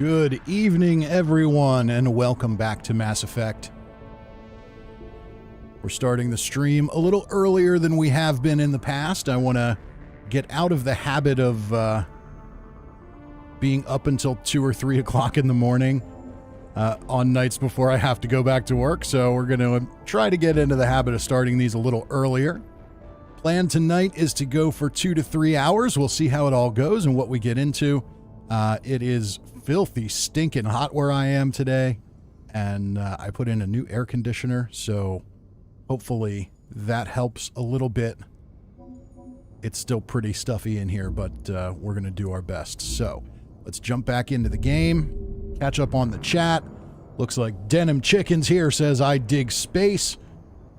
Good evening, everyone, and welcome back to Mass Effect. We're starting the stream a little earlier than we have been in the past. I want to get out of the habit of being up until 2 or 3 o'clock in the morning on nights before I have to go back to work, so we're going to try to get into the habit of starting these a little earlier. Plan tonight is to go for 2 to 3 hours. We'll see how it all goes and what we get into. It is filthy, stinking hot where I am today, and I put in a new air conditioner, so hopefully that helps a little bit. It's still pretty stuffy in here, but we're going to do our best. So let's jump back into the game, catch up on the chat. Looks like Denim Chickens here says, I dig space.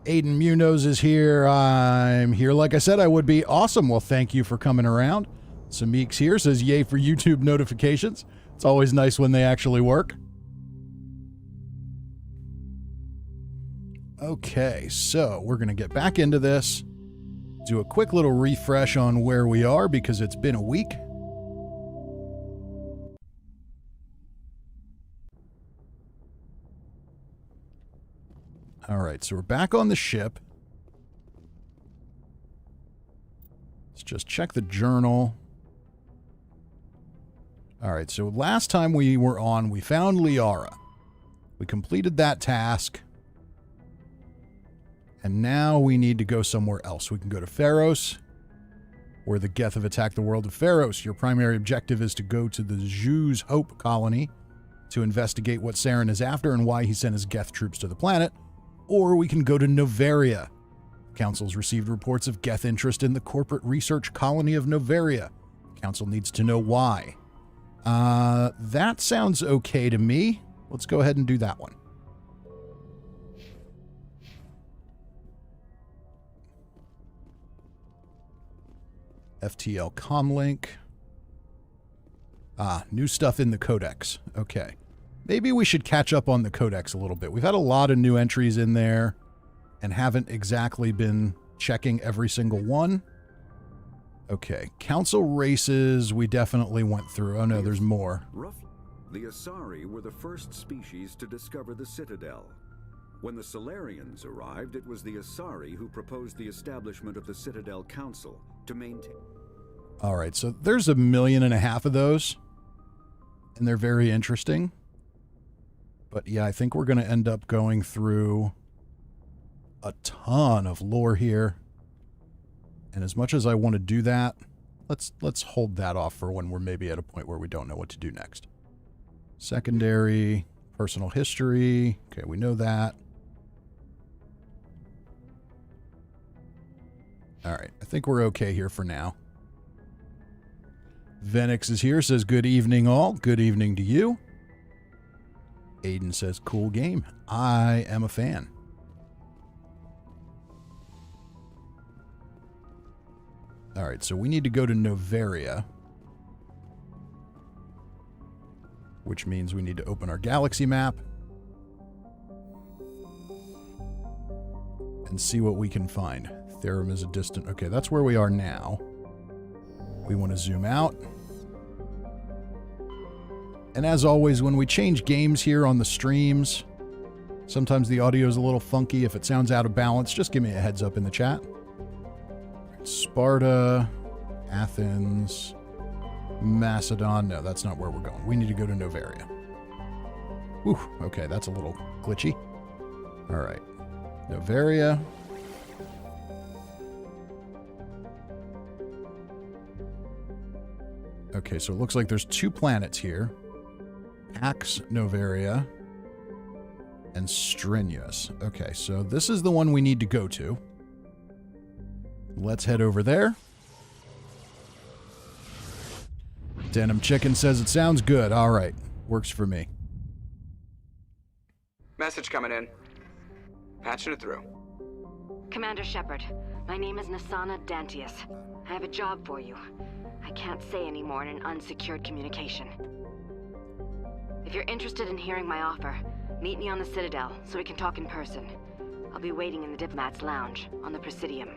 Aiden Munoz is here. I'm here like I said I would be. Awesome. Well, thank you for coming around. Samik's here, says yay for YouTube notifications. It's always nice when they actually work. Okay, so we're going to get back into this. Do a quick little refresh on where we are because it's been a week. All right, so we're back on the ship. Let's just check the journal. All right, so last time we were on, we found Liara. We completed that task. And now we need to go somewhere else. We can go to Pharos, where the Geth have attacked the world of Pharos. Your primary objective is to go to the Zhu's Hope colony to investigate what Saren is after and why he sent his Geth troops to the planet. Or we can go to Noveria. Council's received reports of Geth interest in the corporate research colony of Noveria. Council needs to know why. That sounds okay to me. Let's go ahead and do that one. FTL Comlink. New stuff in the Codex. Okay. Maybe we should catch up on the Codex a little bit. We've had a lot of new entries in there and haven't exactly been checking every single one. Okay. Council races, we definitely went through. Oh no, there's more. Roughly, the Asari were the first species to discover the Citadel. When the Solarians arrived, it was the Asari who proposed the establishment of the Citadel Council to maintain... All right, so there's 1.5 million of those, and they're very interesting. But yeah, I think we're going to end up going through a ton of lore here. And as much as I want to do that, let's hold that off for when we're maybe at a point where we don't know what to do next. Secondary, personal history. Okay, we know that. All right, I think we're okay here for now. Venix is here, says good evening all. Good evening to you. Aiden says cool game. I am a fan. All right, so we need to go to Noveria, which means we need to open our galaxy map and see what we can find. Therum is a distant... Okay, that's where we are now. We want to zoom out. And as always, when we change games here on the streams, sometimes the audio is a little funky. If it sounds out of balance, just give me a heads up in the chat. Sparta, Athens, Macedon. No, that's not where we're going. We need to go to Noveria. Whew, okay, that's a little glitchy. All right. Noveria. Okay, so it looks like there's 2 planets here. Pax Noveria and Strenuous. Okay, so this is the one we need to go to. Let's head over there. Denim Chicken says it sounds good. All right, works for me. Message coming in. Patching it through. Commander Shepard, my name is Nasana Dantius. I have a job for you. I can't say any more in an unsecured communication. If you're interested in hearing my offer, meet me on the Citadel so we can talk in person. I'll be waiting in the Diplomat's Lounge on the Presidium.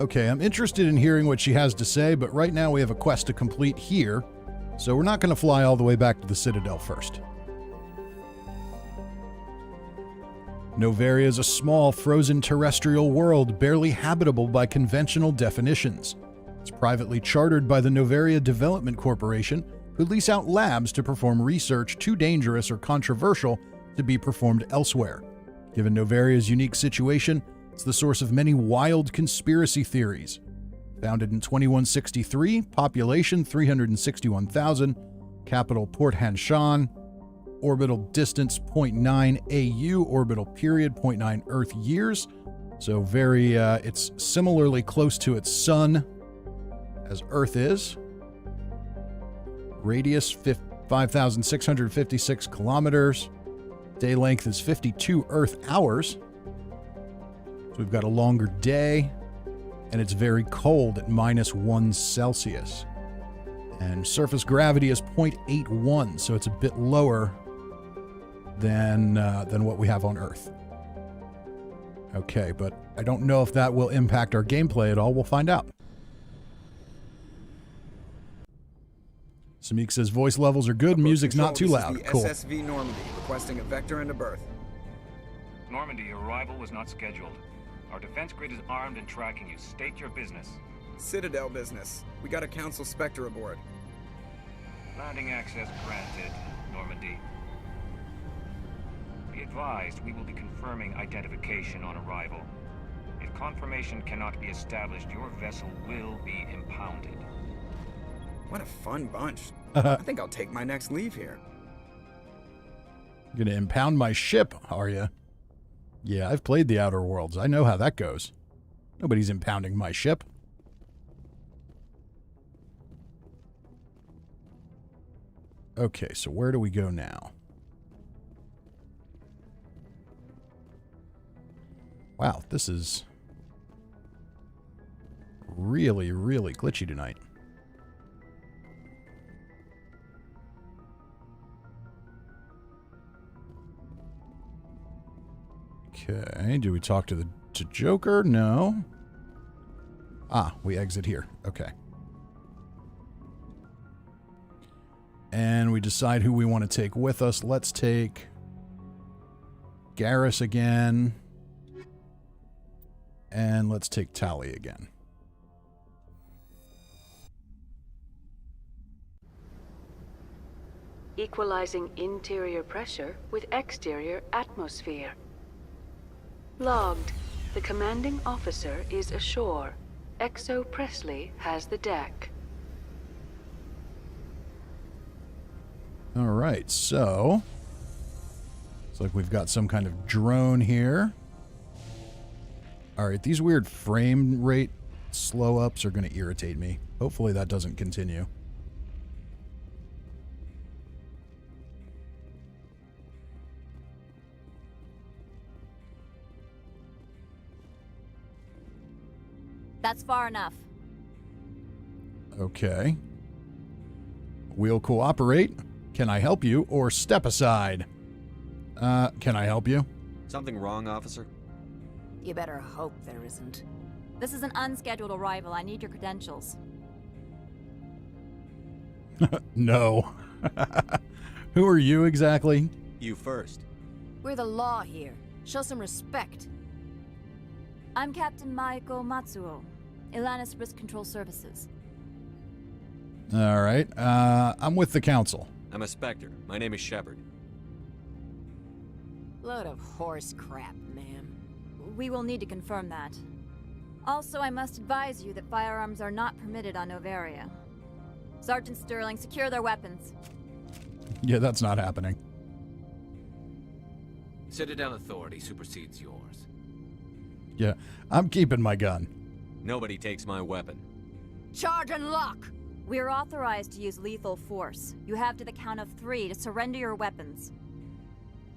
Okay, I'm interested in hearing what she has to say, but right now we have a quest to complete here. So we're not going to fly all the way back to the Citadel first. Noveria is a small, frozen terrestrial world barely habitable by conventional definitions. It's privately chartered by the Noveria Development Corporation, who lease out labs to perform research too dangerous or controversial to be performed elsewhere. Given Noveria's unique situation, it's the source of many wild conspiracy theories. Founded in 2163, population 361,000, capital Port Hanshan, orbital distance 0.9 AU, orbital period 0.9 Earth years. So it's similarly close to its sun as Earth is. Radius 5,656 kilometers. Day length is 52 Earth hours. So we've got a longer day, and it's very cold at -1 Celsius. And surface gravity is 0.81, so it's a bit lower than what we have on Earth. Okay, but I don't know if that will impact our gameplay at all. We'll find out. Samik says voice levels are good, music's not too loud. Cool. SSV Normandy, requesting a vector and a berth. Normandy, your arrival was not scheduled. Our defense grid is armed and tracking you. State your business. Citadel business. We got a Council Spectre aboard. Landing access granted, Normandy. Be advised, we will be confirming identification on arrival. If confirmation cannot be established, your vessel will be impounded. What a fun bunch. I think I'll take my next leave here. You're gonna impound my ship, are you? Yeah, I've played the Outer Worlds. I know how that goes. Nobody's impounding my ship. Okay, so where do we go now? Wow, this is really, really glitchy tonight. Okay, do we talk to Joker? No. Ah, we exit here. Okay. And we decide who we want to take with us. Let's take Garrus again. And let's take Tali again. Equalizing interior pressure with exterior atmosphere. Logged. The commanding officer is ashore. Exo Presley has the deck. All right, so it's like we've got some kind of drone here. All right, these weird frame rate slow ups are going to irritate me. Hopefully that doesn't continue. That's far enough. Okay. We'll cooperate. Can I help you? Or step aside. Can I help you? Something wrong, officer? You better hope there isn't. This is an unscheduled arrival. I need your credentials. No. Who are you exactly? You first. We're the law here. Show some respect. I'm Captain Maiko Matsuo, Ilanis Risk Control Services. All right. I'm with the council. I'm a Spectre. My name is Shepard. Load of horse crap, ma'am. We will need to confirm that. Also, I must advise you that firearms are not permitted on Noveria. Sergeant Sterling, secure their weapons. Yeah, that's not happening. Citadel authority supersedes yours. Yeah, I'm keeping my gun. Nobody takes my weapon. Charge and lock! We are authorized to use lethal force. You have to the count of 3 to surrender your weapons.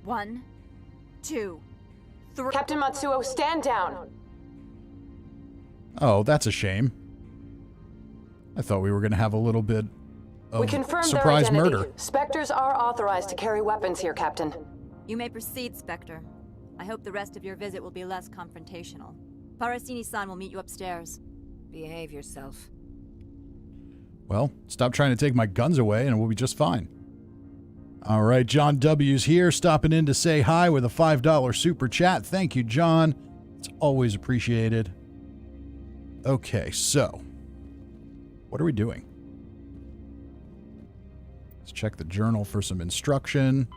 1, 2, 3. Captain Matsuo, stand down! Oh, that's a shame. I thought we were going to have a little bit of We confirmed their surprise identity. murder. Spectres are authorized to carry weapons here, Captain. You may proceed, Spectre. I hope the rest of your visit will be less confrontational. Parasini-san will meet you upstairs. Behave yourself. Well, stop trying to take my guns away and we'll be just fine. All right, John W's here, stopping in to say hi with a $5 super chat. Thank you, John. It's always appreciated. Okay, so what are we doing? Let's check the journal for some instruction.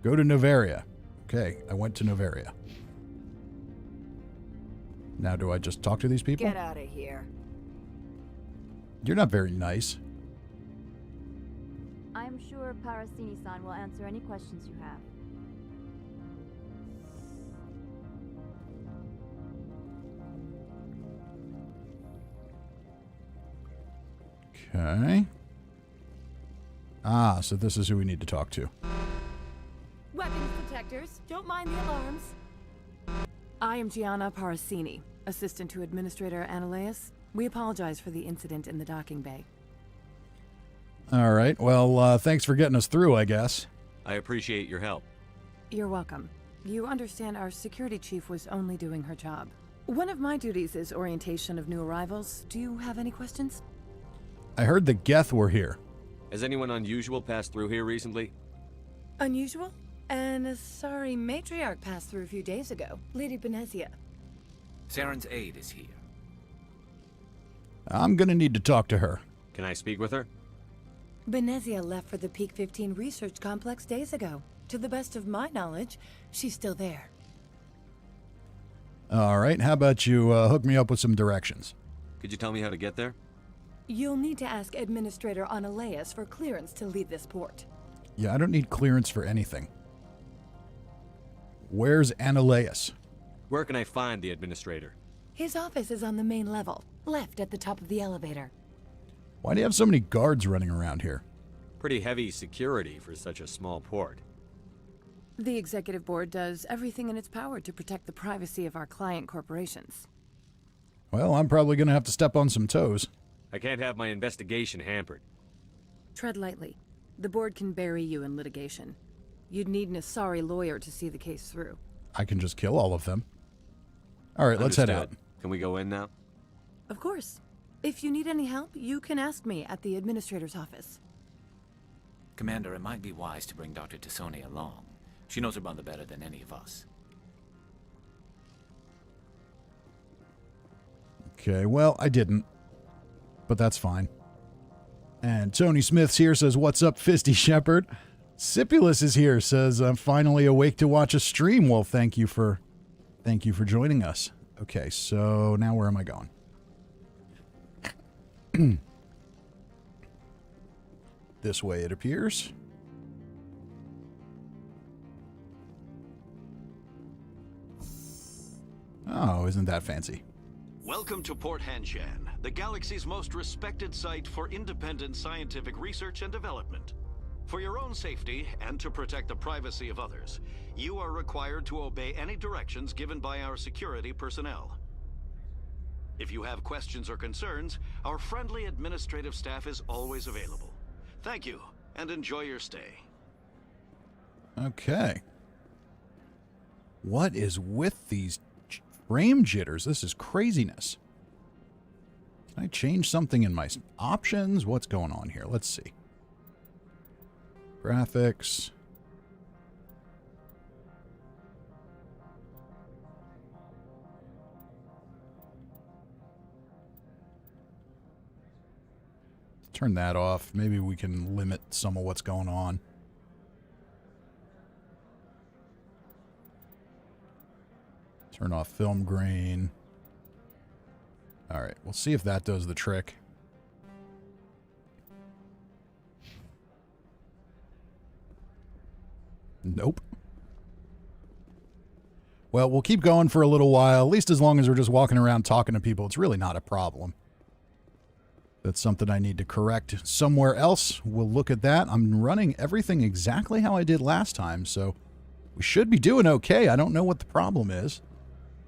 Go to Novaria. Okay, I went to Novaria. Now do I just talk to these people? Get out of here. You're not very nice. I'm sure Parasini-san will answer any questions you have. Okay. Ah, so this is who we need to talk to. Weapons detectors, don't mind the alarms. I am Gianna Parasini, assistant to Administrator Analeus. We apologize for the incident in the docking bay. All right. Well, thanks for getting us through, I guess. I appreciate your help. You're welcome. You understand our security chief was only doing her job. One of my duties is orientation of new arrivals. Do you have any questions? I heard the Geth were here. Has anyone unusual passed through here recently? Unusual? An Asari matriarch passed through a few days ago. Lady Benezia. Saren's aide is here. I'm gonna need to talk to her. Can I speak with her? Benezia left for the Peak 15 research complex days ago. To the best of my knowledge, she's still there. All right. How about you hook me up with some directions? Could you tell me how to get there? You'll need to ask Administrator Analeus for clearance to leave this port. Yeah, I don't need clearance for anything. Where's Analeus? Where can I find the administrator? His office is on the main level, left at the top of the elevator. Why do you have so many guards running around here? Pretty heavy security for such a small port. The executive board does everything in its power to protect the privacy of our client corporations. Well, I'm probably going to have to step on some toes. I can't have my investigation hampered. Tread lightly. The board can bury you in litigation. You'd need an Asari lawyer to see the case through. I can just kill all of them. All right, let's head out. Can we go in now? Of course. If you need any help, you can ask me at the administrator's office. Commander, it might be wise to bring Dr. Tassoni along. She knows her mother better than any of us. Okay, well, I didn't. But that's fine. And Tony Smith's here, says, what's up, Fisty Shepherd? Sipulus is here, says, I'm finally awake to watch a stream. Well, thank you for joining us. Okay, so now where am I going? This way, it appears. Oh, isn't that fancy? Welcome to Port Hanshan, the galaxy's most respected site for independent scientific research and development. For your own safety and to protect the privacy of others, you are required to obey any directions given by our security personnel. If you have questions or concerns, our friendly administrative staff is always available. Thank you, and enjoy your stay. Okay. What is with these frame jitters? This is craziness. Can I change something in my options? What's going on here? Let's see. Graphics. Turn that off. Maybe we can limit some of what's going on. Turn off film grain. All right, we'll see if that does the trick. Nope. Well, we'll keep going for a little while, at least as long as we're just walking around talking to people. It's really not a problem. That's something I need to correct somewhere else. We'll look at that. I'm running everything exactly how I did last time, so we should be doing okay. I don't know what the problem is.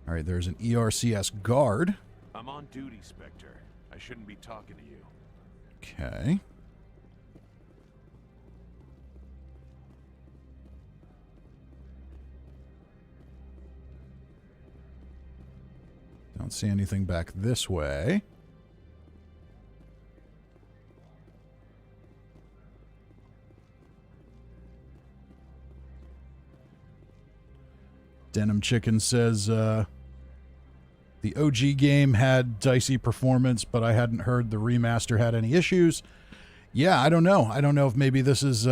All right, there's an ERCS guard. I'm on duty, Spectre. I shouldn't be talking to you. Okay. Don't see anything back this way. Denim Chicken says, the OG game had dicey performance, but I hadn't heard the remaster had any issues. Yeah, I don't know. I don't know if maybe this is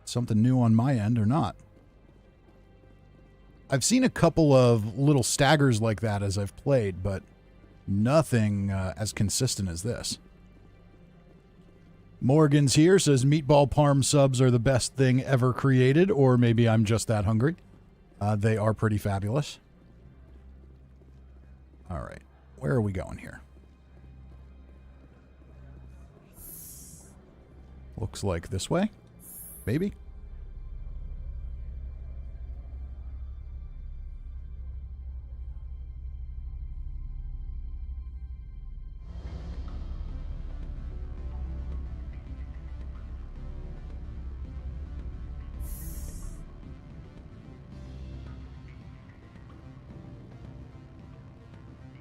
something new on my end or not. I've seen a couple of little staggers like that as I've played, but nothing as consistent as this. Morgan's here, says meatball parm subs are the best thing ever created, or maybe I'm just that hungry. They are pretty fabulous. All right, where are we going here? Looks like this way, maybe.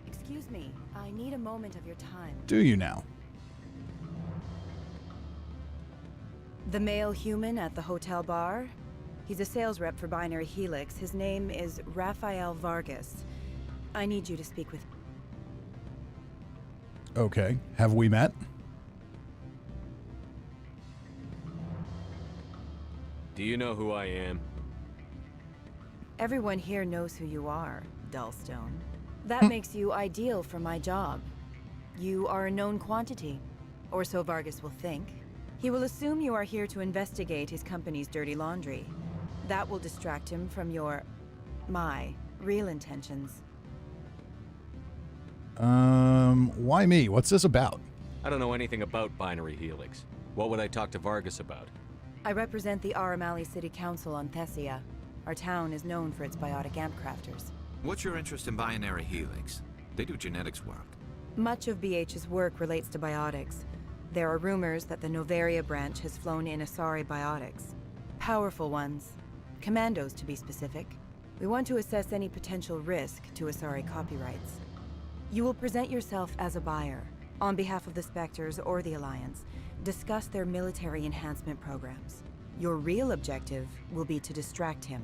Excuse me, I need a moment of your time. Do you now? The male human at the hotel bar? He's a sales rep for Binary Helix. His name is Rafael Vargas. I need you to speak with him. Okay, have we met? Do you know who I am? Everyone here knows who you are, Dullstone. That makes you ideal for my job. You are a known quantity, or so Vargas will think. He will assume you are here to investigate his company's dirty laundry. That will distract him from my real intentions. Why me? What's this about? I don't know anything about Binary Helix. What would I talk to Vargas about? I represent the Aramali City Council on Thessia. Our town is known for its biotic amp crafters. What's your interest in Binary Helix? They do genetics work. Much of BH's work relates to biotics. There are rumors that the Novaria branch has flown in Asari biotics. Powerful ones. Commandos, to be specific. We want to assess any potential risk to Asari copyrights. You will present yourself as a buyer, on behalf of the Spectres or the Alliance. Discuss their military enhancement programs. Your real objective will be to distract him.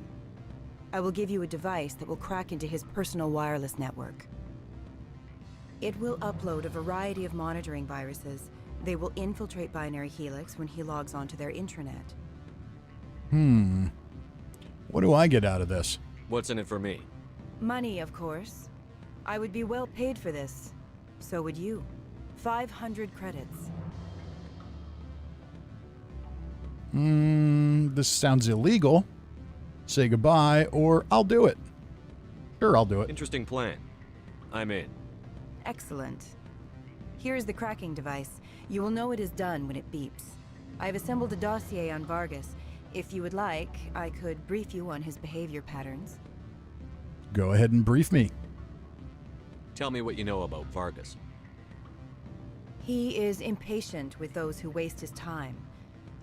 I will give you a device that will crack into his personal wireless network. It will upload a variety of monitoring viruses. They will infiltrate Binary Helix when he logs onto their intranet. What do I get out of this? What's in it for me? Money, of course. I would be well paid for this. So would you. 500 credits. This sounds illegal. Say goodbye, or I'll do it. Sure, I'll do it. Interesting plan. I'm in. Excellent. Here is the cracking device. You will know it is done when it beeps. I have assembled a dossier on Vargas. If you would like, I could brief you on his behavior patterns. Go ahead and brief me. Tell me what you know about Vargas. He is impatient with those who waste his time.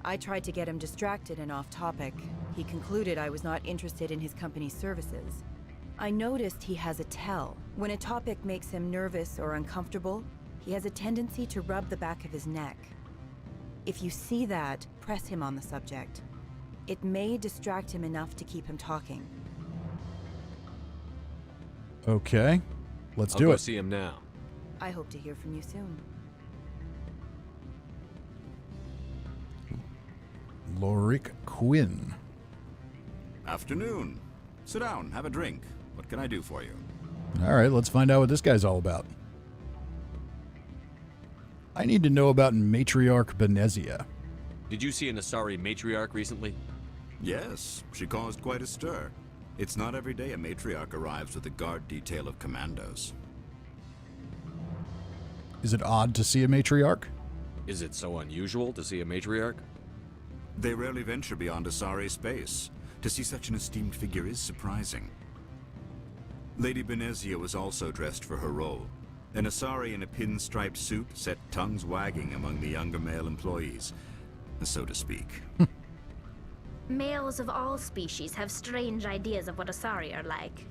I tried to get him distracted and off topic. He concluded I was not interested in his company's services. I noticed he has a tell. When a topic makes him nervous or uncomfortable, he has a tendency to rub the back of his neck. If you see that, press him on the subject. It may distract him enough to keep him talking. Okay, let's do I'll it. go see him now. I hope to hear from you soon. Lorik Quinn. Afternoon. Sit down, have a drink. What can I do for you? All right, let's find out what this guy's all about. I need to know about Matriarch Benezia. Did you see an Asari matriarch recently? Yes, she caused quite a stir. It's not every day a matriarch arrives with a guard detail of commandos. Is it odd to see a matriarch? Is it so unusual to see a matriarch? They rarely venture beyond Asari space. To see such an esteemed figure is surprising. Lady Benezia was also dressed for her role. An Asari in a pinstriped suit set tongues wagging among the younger male employees, so to speak. Males of all species have strange ideas of what Asari are like.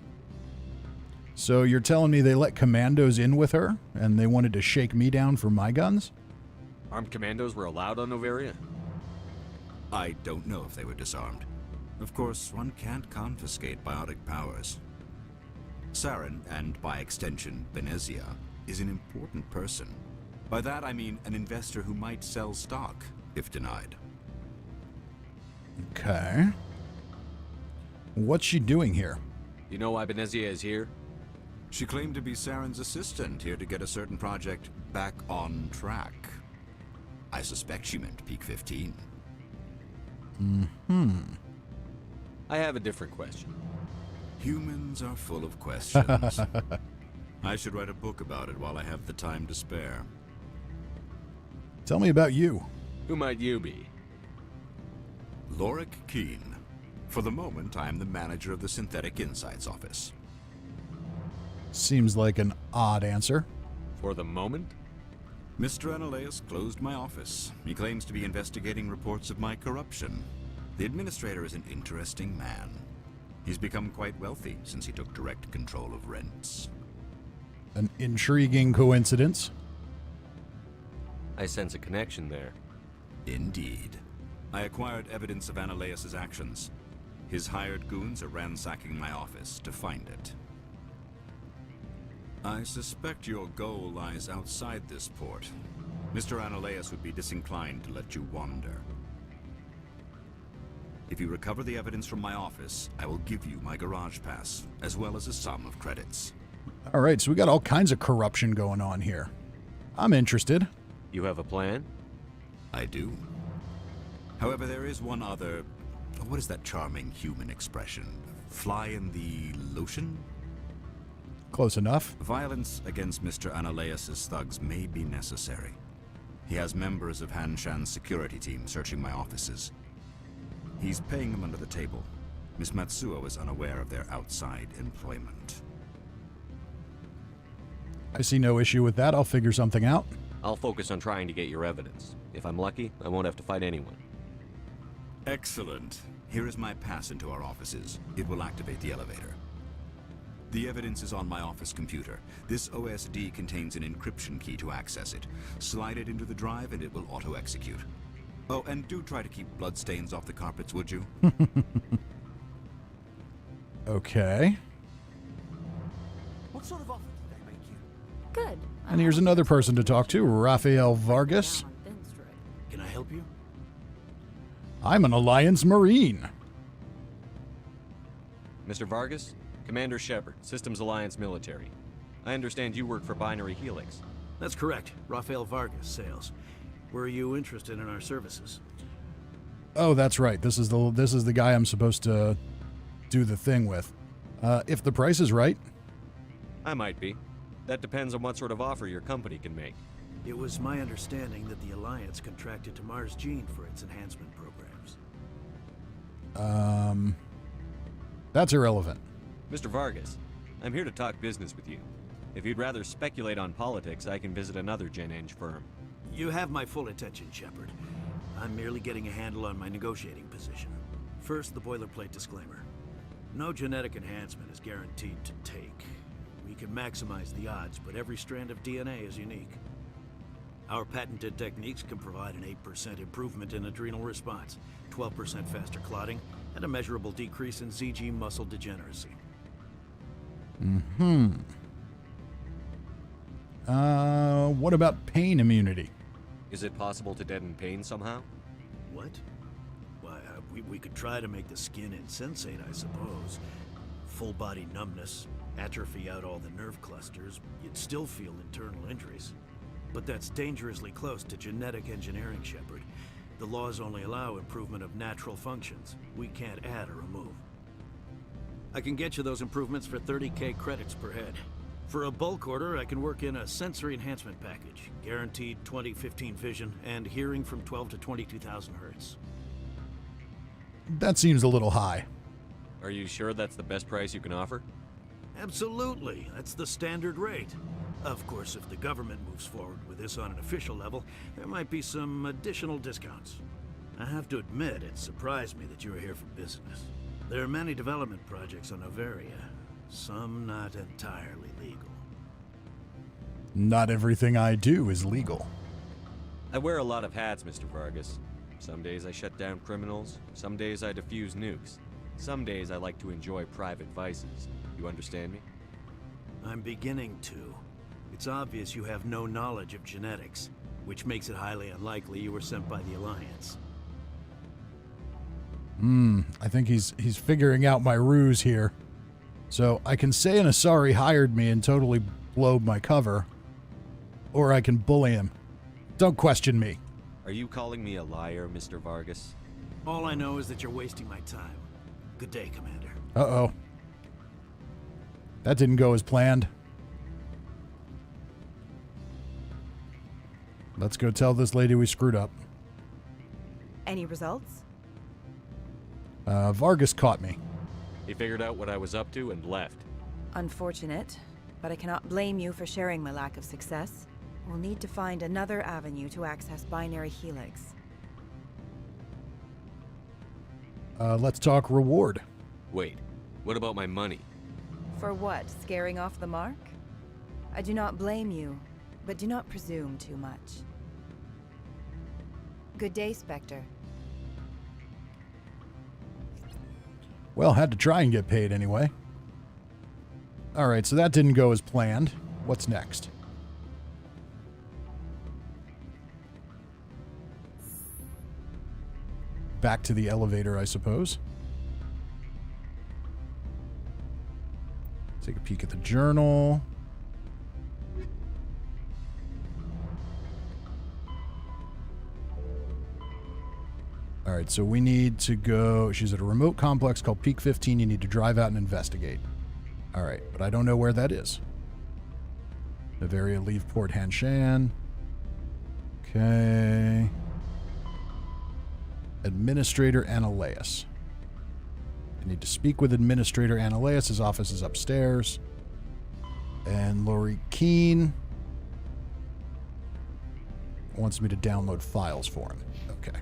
So you're telling me they let commandos in with her, and they wanted to shake me down for my guns? Armed commandos were allowed on Novaria? I don't know if they were disarmed. Of course, one can't confiscate biotic powers. Saren, and by extension, Benezia, is an important person. By that I mean an investor who might sell stock, if denied. Okay. What's she doing here? You know why Benezia is here? She claimed to be Saren's assistant, here to get a certain project back on track. I suspect she meant Peak 15. I have a different question. Humans are full of questions. I should write a book about it while I have the time to spare. Tell me about you. Who might you be? Lorik Keen. For the moment, I am the manager of the Synthetic Insights Office. Seems like an odd answer. For the moment? Mr. Analaeus closed my office. He claims to be investigating reports of my corruption. The administrator is an interesting man. He's become quite wealthy since he took direct control of rents. An intriguing coincidence. I sense a connection there. Indeed. I acquired evidence of Analaeus' actions. His hired goons are ransacking my office to find it. I suspect your goal lies outside this port. Mr. Analaeus would be disinclined to let you wander. If you recover the evidence from my office, I will give you my garage pass, as well as a sum of credits. All right, so we got all kinds of corruption going on here. I'm interested. You have a plan? I do. However, there is one other... What is that charming human expression? Fly in the lotion? Close enough. Violence against Mr. Analaeus' thugs may be necessary. He has members of Hanshan's security team searching my offices. He's paying them under the table. Miss Matsuo is unaware of their outside employment. I see no issue with that. I'll figure something out. I'll focus on trying to get your evidence. If I'm lucky, I won't have to fight anyone. Excellent. Here is my pass into our offices. It will activate the elevator. The evidence is on my office computer. This OSD contains an encryption key to access it. Slide it into the drive and it will auto-execute. Oh, and do try to keep bloodstains off the carpets, would you? Okay. What sort of offer did they make you? Good. And here's another person to talk to, Rafael Vargas. Can I help you? I'm an Alliance Marine. Mr. Vargas? Commander Shepard, Systems Alliance Military. I understand you work for Binary Helix. That's correct. Rafael Vargas, sales. Were you interested in our services? Oh, that's right. This is the guy I'm supposed to do the thing with. If the price is right. I might be. That depends on what sort of offer your company can make. It was my understanding that the Alliance contracted to Mars Gene for its enhancement programs. That's irrelevant. Mr. Vargas, I'm here to talk business with you. If you'd rather speculate on politics, I can visit another Gen Eng firm. You have my full attention, Shepard. I'm merely getting a handle on my negotiating position. First, the boilerplate disclaimer. No genetic enhancement is guaranteed to take. We can maximize the odds, but every strand of DNA is unique. Our patented techniques can provide an 8% improvement in adrenal response, 12% faster clotting, and a measurable decrease in ZG muscle degeneracy. What about pain immunity? Is it possible to deaden pain somehow? What? Why, we could try to make the skin insensate, I suppose. Full body numbness, atrophy out all the nerve clusters, you'd still feel internal injuries. But that's dangerously close to genetic engineering, Shepard. The laws only allow improvement of natural functions. We can't add or remove. I can get you those improvements for 30K credits per head. For a bulk order, I can work in a sensory enhancement package, guaranteed 20/15 vision, and hearing from 12 to 22,000 hertz. That seems a little high. Are you sure that's the best price you can offer? Absolutely. That's the standard rate. Of course, if the government moves forward with this on an official level, there might be some additional discounts. I have to admit, it surprised me that you were here for business. There are many development projects on Noveria, some not entirely legal. Not everything I do is legal. I wear a lot of hats, Mr. Vargas. Some days I shut down criminals, some days I defuse nukes. Some days I like to enjoy private vices. You understand me? I'm beginning to. It's obvious you have no knowledge of genetics, which makes it highly unlikely you were sent by the Alliance. I think he's figuring out my ruse here. So I can say an Asari hired me and totally blow my cover, or I can bully him. Don't question me. Are you calling me a liar, Mr. Vargas? All I know is that you're wasting my time. Good day, Commander. Uh-oh. That didn't go as planned. Let's go tell this lady we screwed up. Any results? Vargas caught me. He figured out what I was up to and left. Unfortunate, but I cannot blame you for sharing my lack of success. We'll need to find another avenue to access Binary Helix. Let's talk reward. Wait, what about my money? For what? Scaring off the mark? I do not blame you, but do not presume too much. Good day, Spectre. Well, had to try and get paid anyway. Alright, so that didn't go as planned. What's next? Back to the elevator, I suppose. Take a peek at the journal. All right, so we need to go. She's at a remote complex called Peak 15. You need to drive out and investigate. All right, but I don't know where that is. Bavaria, leave Port Hanshan. Okay. Administrator Ananias. I need to speak with Administrator Ananias. His office is upstairs. And Lori Keene wants me to download files for him. Okay.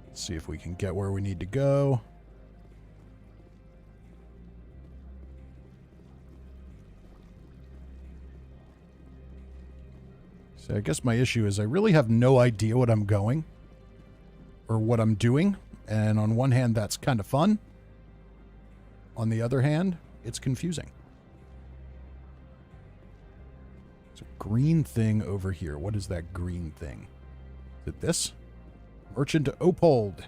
Let's see if we can get where we need to go. So I guess my issue is I really have no idea what I'm going or what I'm doing. And on one hand, that's kind of fun. On the other hand, it's confusing. There's a green thing over here. What is that green thing? Is it this? Merchant Opold.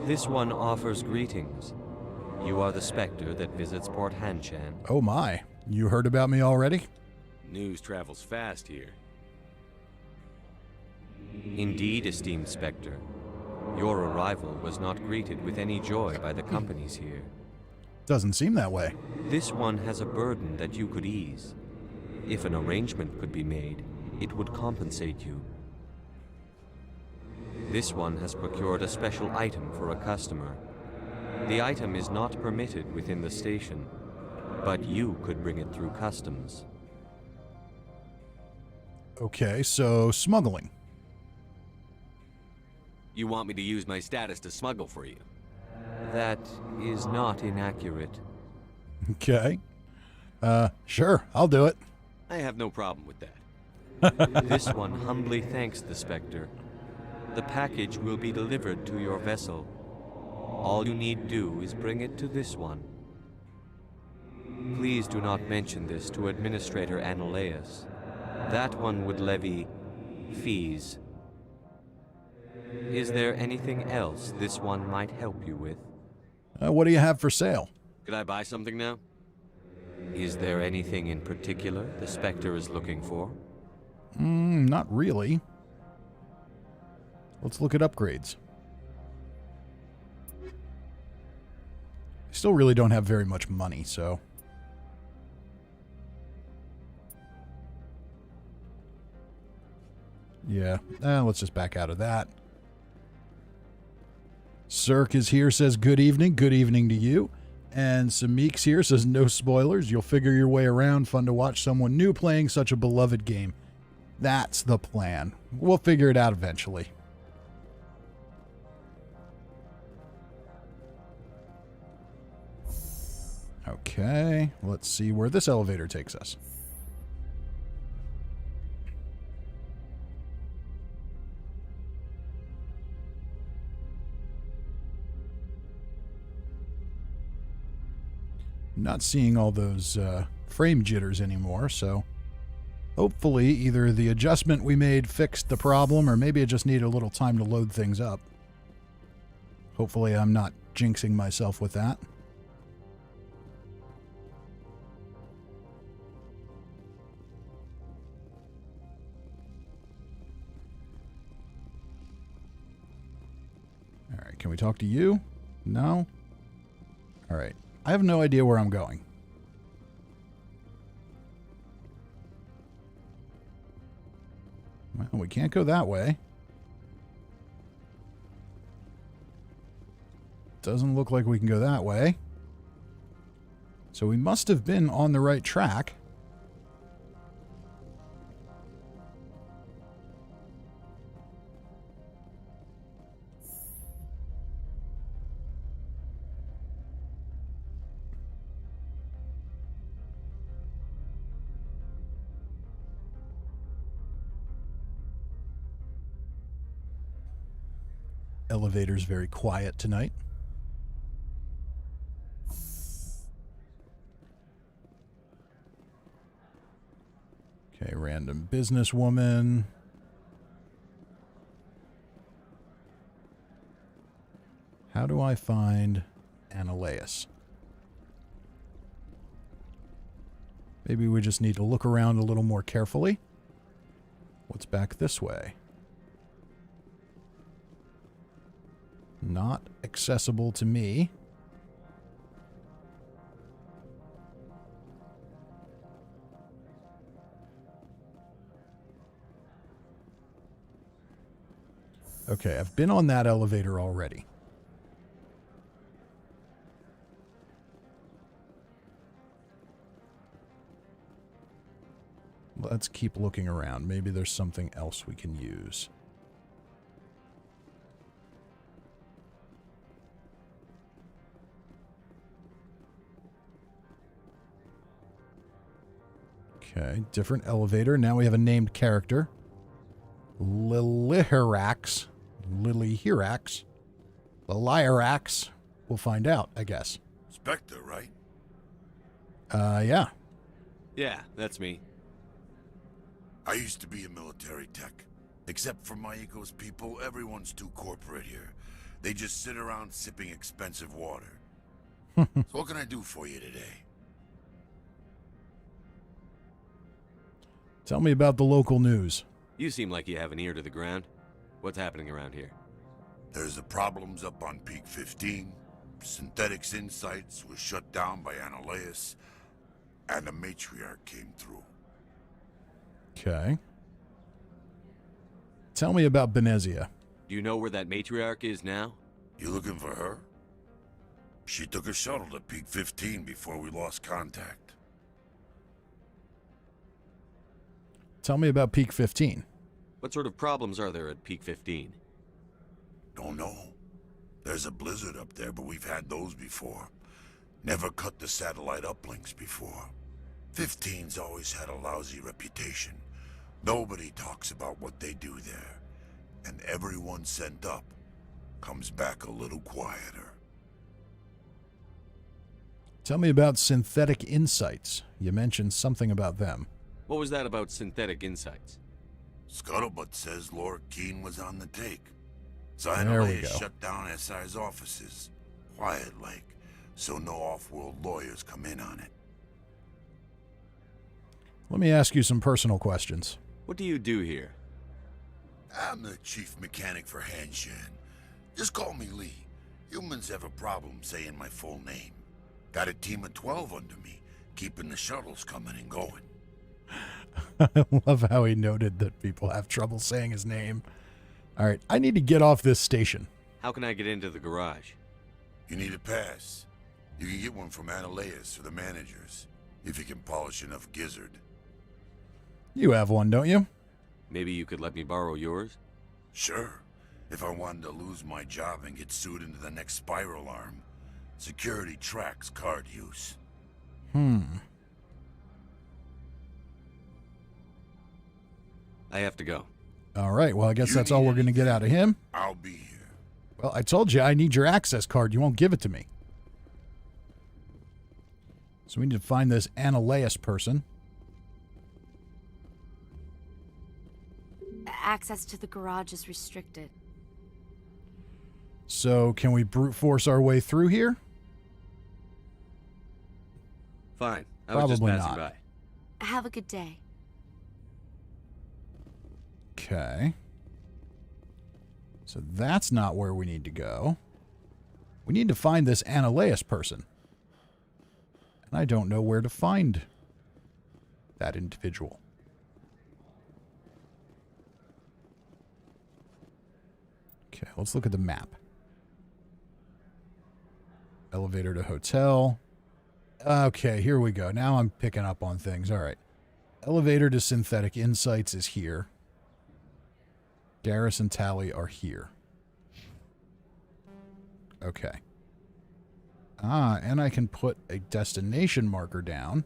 This one offers greetings. You are the Spectre that visits Port Hanshan. Oh my. You heard about me already? News travels fast here. Indeed, esteemed Spectre. Your arrival was not greeted with any joy by the companies here. Doesn't seem that way. This one has a burden that you could ease. If an arrangement could be made, it would compensate you. This one has procured a special item for a customer. The item is not permitted within the station, but you could bring it through customs. Okay, so smuggling. You want me to use my status to smuggle for you? That is not inaccurate. Okay. Sure, I'll do it. I have no problem with that. This one humbly thanks the Spectre. The package will be delivered to your vessel. All you need do is bring it to this one. Please do not mention this to Administrator Ananias. That one would levy fees. Is there anything else this one might help you with? What do you have for sale? Could I buy something now? Is there anything in particular the Spectre is looking for? Not really. Let's look at upgrades. I still really don't have very much money, so... yeah, let's just back out of that. Cirque is here, says good evening. Good evening to you. And Samik's here, says no spoilers. You'll figure your way around. Fun to watch someone new playing such a beloved game. That's the plan. We'll figure it out eventually. Okay, let's see where this elevator takes us. Not seeing all those frame jitters anymore, so hopefully either the adjustment we made fixed the problem, or maybe it just needed a little time to load things up. Hopefully I'm not jinxing myself with that. All right, can we talk to you? No? All right. I have no idea where I'm going. Well, we can't go that way. Doesn't look like we can go that way. So we must have been on the right track. Elevator's very quiet tonight. Okay, random businesswoman. How do I find Annaleus? Maybe we just need to look around a little more carefully. What's back this way? Not accessible to me. Okay, I've been on that elevator already. Let's keep looking around. Maybe there's something else we can use. Okay, different elevator. Now we have a named character. Lilihirax. Lilihirax. Lilihirax. We'll find out, I guess. Spectre, right? Yeah. Yeah, that's me. I used to be a military tech. Except for my eco's people, everyone's too corporate here. They just sit around sipping expensive water. So what can I do for you today? Tell me about the local news. You seem like you have an ear to the ground. What's happening around here? There's the problems up on Peak 15. Synthetics Insights was shut down by Annaleus. And the matriarch came through. Okay. Tell me about Benezia. Do you know where that matriarch is now? You looking for her? She took a shuttle to Peak 15 before we lost contact. Tell me about Peak 15. What sort of problems are there at Peak 15? Don't know. There's a blizzard up there, but we've had those before. Never cut the satellite uplinks before. 15's always had a lousy reputation. Nobody talks about what they do there. And everyone sent up comes back a little quieter. Tell me about Synthetic Insights. You mentioned something about them. What was that about Synthetic Insights? Scuttlebutt says Laura Keene was on the take. So There we Annaleus go. shut down SI's offices. Quiet-like, so no off-world lawyers come in on it. Let me ask you some personal questions. What do you do here? I'm the chief mechanic for Hanshan. Just call me Lee. Humans have a problem saying my full name. Got a team of 12 under me, keeping the shuttles coming and going. I love how he noted that people have trouble saying his name. All right, I need to get off this station. How can I get into the garage? You need a pass. You can get one from Annaleus or the managers, if you can polish enough gizzard. You have one, don't you? Maybe you could let me borrow yours? Sure. If I wanted to lose my job and get sued into the next spiral arm. Security tracks card use. I have to go. All right, well, I guess that's all we're going to get out of him. I'll be here. Well, I told you I need your access card. You won't give it to me. So we need to find this Annaleus person. Access to the garage is restricted. So can we brute force our way through here? Fine. I was just Probably passing not. by. Have a good day. Okay. So that's not where we need to go. We need to find this Annaleus person. And I don't know where to find that individual. Okay, let's look at the map. Elevator to hotel. Okay, here we go. Now I'm picking up on things. All right. Elevator to Synthetic Insights is here. Darius and Tally are here. Okay. Ah, and I can put a destination marker down.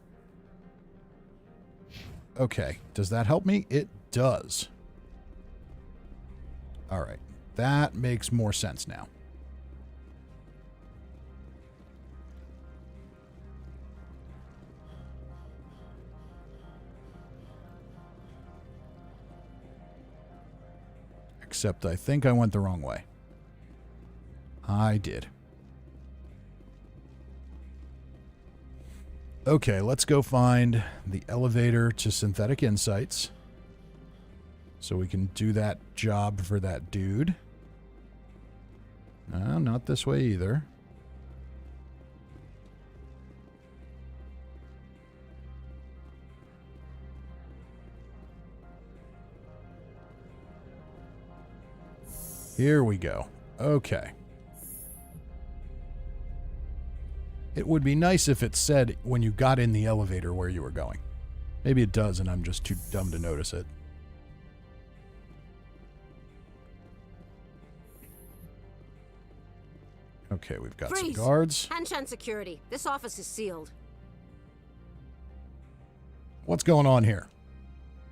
Okay. Does that help me? It does. All right. That makes more sense now. Except I think I went the wrong way. I did. Okay, let's go find the elevator to Synthetic Insights. So we can do that job for that dude. No, not this way either. Here we go. Okay. It would be nice if it said when you got in the elevator where you were going. Maybe it does and I'm just too dumb to notice it. Okay, we've got some guards. Hanshan security. This office is sealed. What's going on here?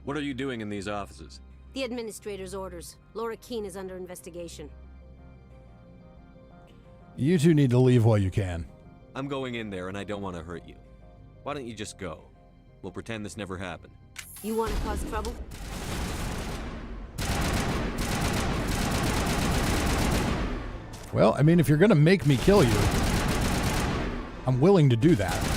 What are you doing in these offices? The administrator's orders. Laura Keene is under investigation. You two need to leave while you can. I'm going in there and I don't want to hurt you. Why don't you just go? We'll pretend this never happened. You want to cause trouble? Well, I mean, if you're going to make me kill you, I'm willing to do that.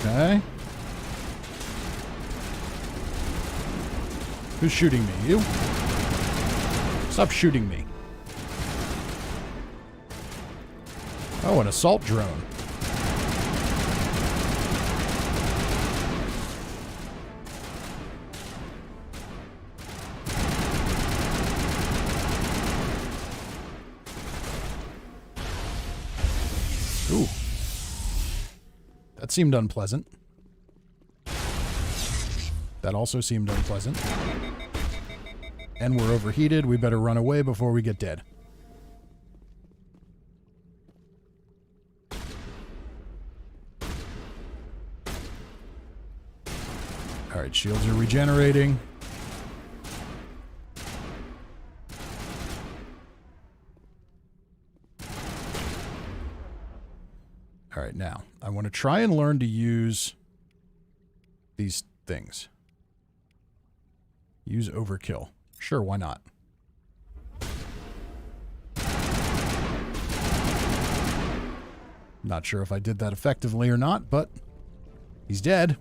Okay. Who's shooting me? You? Stop shooting me. Oh, an assault drone. Ooh. That seemed unpleasant. That also seemed unpleasant. And we're overheated. We better run away before we get dead. Alright, shields are regenerating. Alright, now, I want to try and learn to use these things. Use overkill. Sure, why not? Not sure if I did that effectively or not, but he's dead.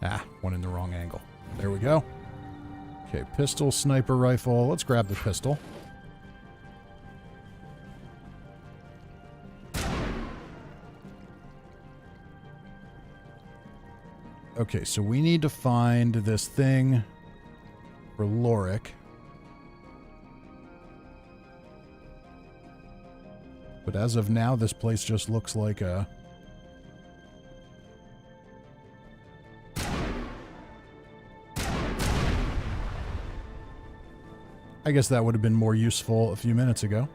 Ah, went in the wrong angle. There we go. Okay, pistol, sniper rifle. Let's grab the pistol. Okay, so we need to find this thing for Lorik. But as of now, this place just looks like a... I guess that would have been more useful a few minutes ago.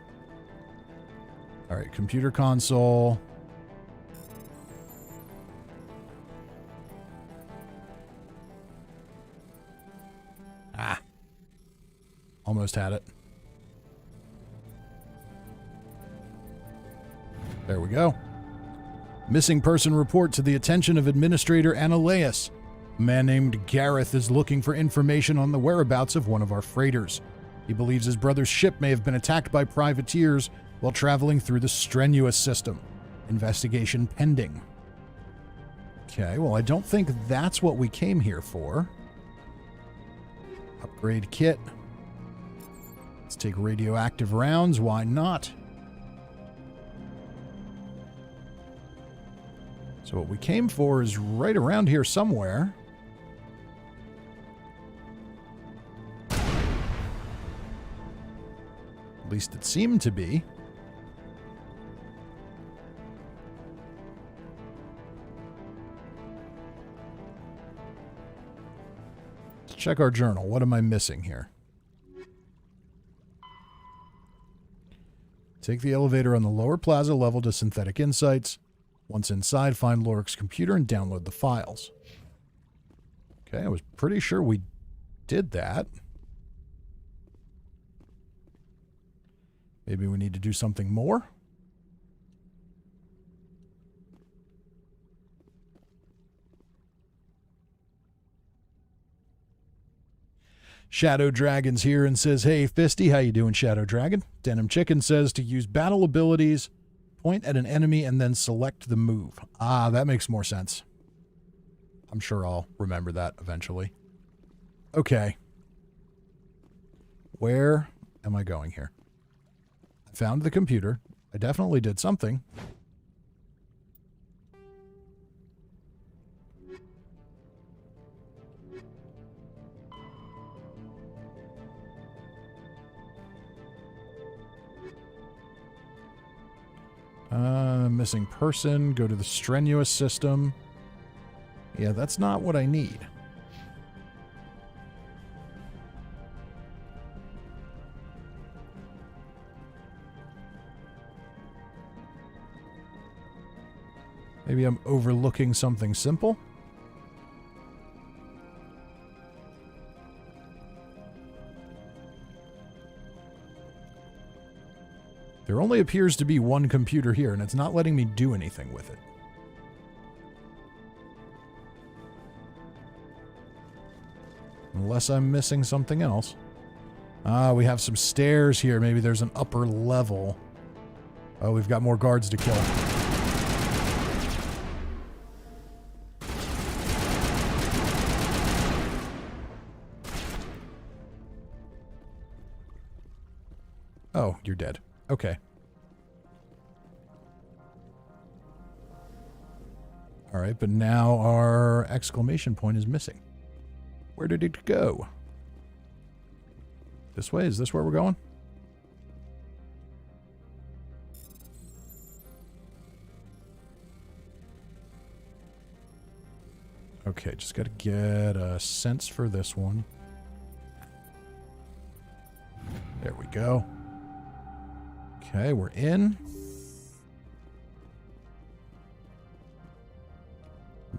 All right, computer console. Ah. Almost had it. There we go. Missing person report to the attention of Administrator Ananias. A man named Gareth is looking for information on the whereabouts of one of our freighters. He believes his brother's ship may have been attacked by privateers while traveling through the strenuous system. Investigation pending. Okay, well, I don't think that's what we came here for. Upgrade kit. Let's take radioactive rounds. Why not? So what we came for is right around here somewhere. At least it seemed to be. Let's check our journal. What am I missing here? Take the elevator on the lower plaza level to Synthetic Insights. Once inside, find Lorik's computer and download the files. Okay, I was pretty sure we did that. Maybe we need to do something more? Shadow Dragon's here and says, hey, Fisty, how you doing, Shadow Dragon? Denim Chicken says to use battle abilities, point at an enemy, and then select the move. Ah, that makes more sense. I'm sure I'll remember that eventually. Okay. Where am I going here? I found the computer. I definitely did something. Missing person. Go to the strenuous system. Yeah, that's not what I need. Maybe I'm overlooking something simple. There only appears to be one computer here, and it's not letting me do anything with it. Unless I'm missing something else. Ah, we have some stairs here. Maybe there's an upper level. Oh, we've got more guards to kill. Oh, you're dead. Okay. All right, but now our exclamation point is missing. Where did it go? This way? Is this where we're going? Okay, just got to get a sense for this one. There we go. Okay, we're in.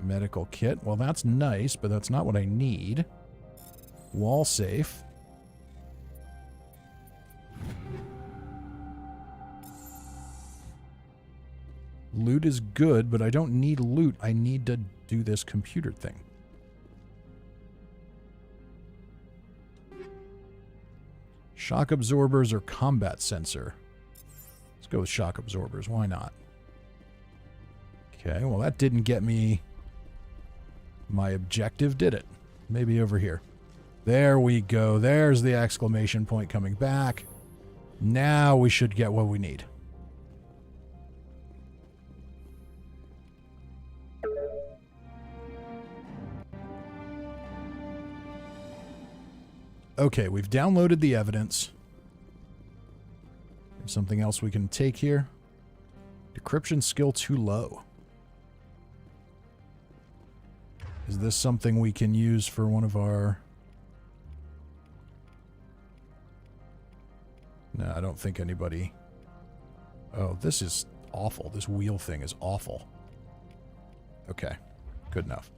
Medical kit. Well, that's nice, but that's not what I need. Wall safe. Loot is good, but I don't need loot. I need to do this computer thing. Shock absorbers or combat sensor? Let's go with shock absorbers. Why not? Okay, well, that didn't get me my objective, did it? Maybe over here. There we go. There's the exclamation point coming back. Now we should get what we need. Okay, we've downloaded the evidence. There's something else we can take here. Decryption skill too low. Is this something we can use for one of our... No, I don't think anybody... Oh, this is awful. This wheel thing is awful. Okay, good enough.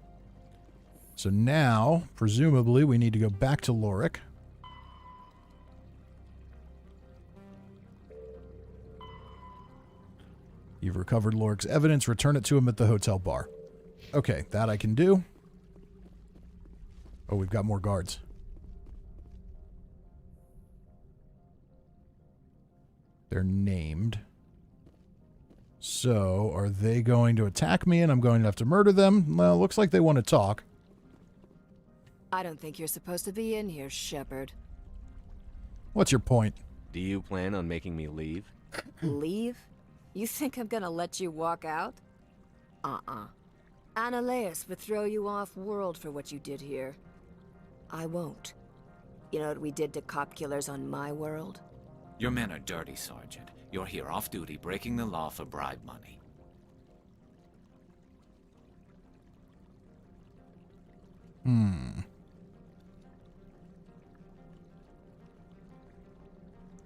So now, presumably, we need to go back to Lorik. You've recovered Lorik's evidence. Return it to him at the hotel bar. Okay, that I can do. Oh, we've got more guards. They're named. So, are they going to attack me and I'm going to have to murder them? Well, looks like they want to talk. I don't think you're supposed to be in here, Shepard. What's your point? Do you plan on making me leave? Leave? You think I'm gonna let you walk out? Annaleus would throw you off world for what you did here. I won't. You know what we did to cop killers on my world? Your men are dirty, Sergeant. You're here off duty, breaking the law for bribe money.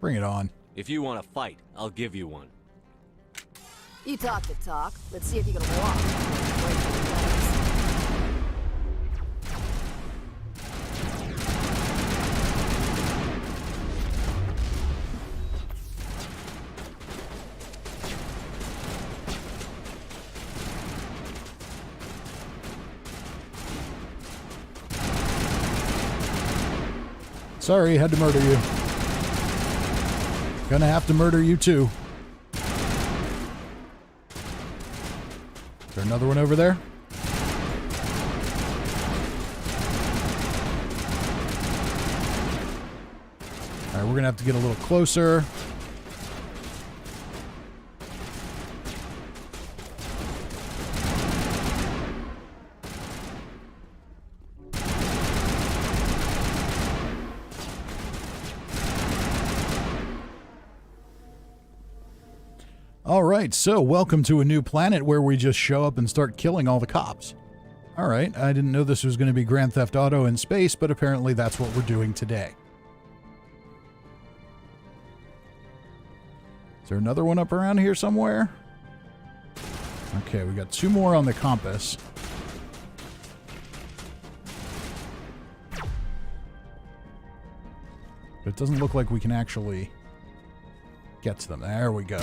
Bring it on. If you want to fight, I'll give you one. You talk the talk. Let's see if you can walk. Sorry, had to murder you. Gonna have to murder you too. Is there another one over there? Alright, we're gonna have to get a little closer. Alright, so welcome to a new planet where we just show up and start killing all the cops. Alright, I didn't know this was going to be Grand Theft Auto in space, but apparently that's what we're doing today. Is there another one up around here somewhere? Okay, we got two more on the compass. But it doesn't look like we can actually get to them. There we go.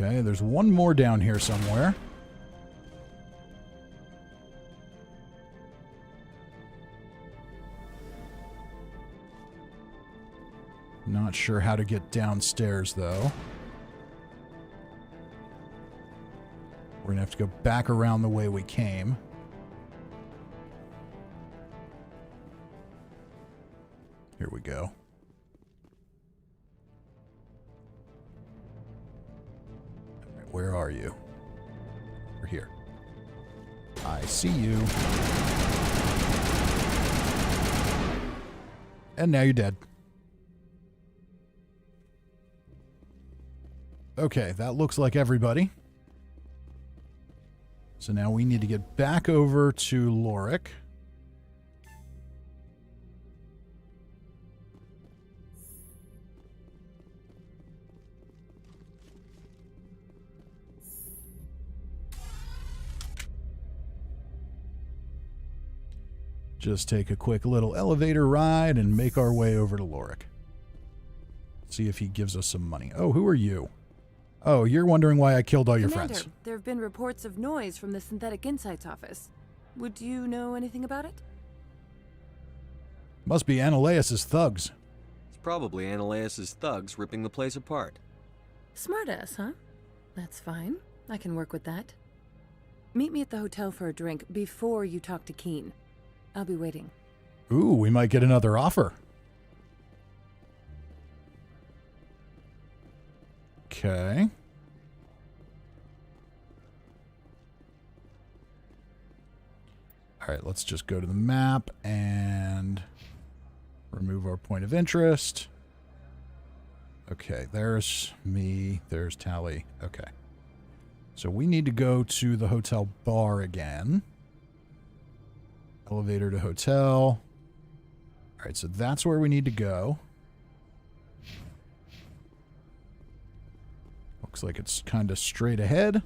Okay, there's one more down here somewhere. Not sure how to get downstairs, though. We're going to have to go back around the way we came. Here we go. All right, where are you? We're here. I see you. And now you're dead. Okay, that looks like everybody. So now we need to get back over to Lorik. Just take a quick little elevator ride and make our way over to Lorik. See if he gives us some money. Oh, who are you? Oh, you're wondering why I killed all your Commander, friends. there have been reports of noise from the Synthetic Insights office. Would you know anything about it? Must be Annaleus' thugs. It's probably Annaleus' thugs ripping the place apart. Smartass, huh? That's fine. I can work with that. Meet me at the hotel for a drink before you talk to Keen. I'll be waiting. Ooh, we might get another offer. Okay. All right, let's just go to the map and remove our point of interest. Okay, there's me, there's Tally. Okay. So we need to go to the hotel bar again. Elevator to hotel. All right, so that's where we need to go. Looks like it's kind of straight ahead.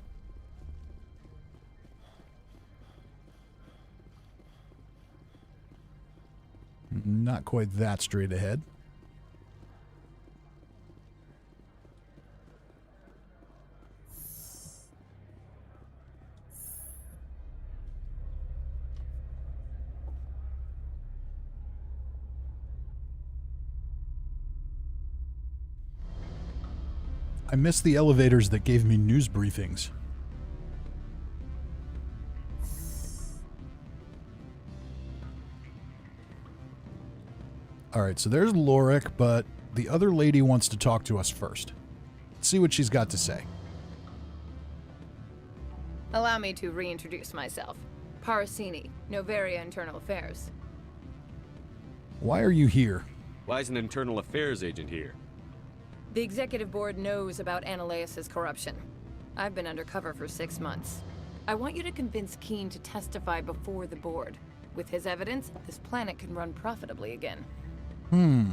Not quite that straight ahead. I miss the elevators that gave me news briefings. Alright, so there's Lorik, but the other lady wants to talk to us first. Let's see what she's got to say. Allow me to reintroduce myself. Parasini, Noveria Internal Affairs. Why are you here? Why is an internal affairs agent here? The executive board knows about Ananias' corruption. I've been undercover for 6 months. I want you to convince Keen to testify before the board. With his evidence, this planet can run profitably again. I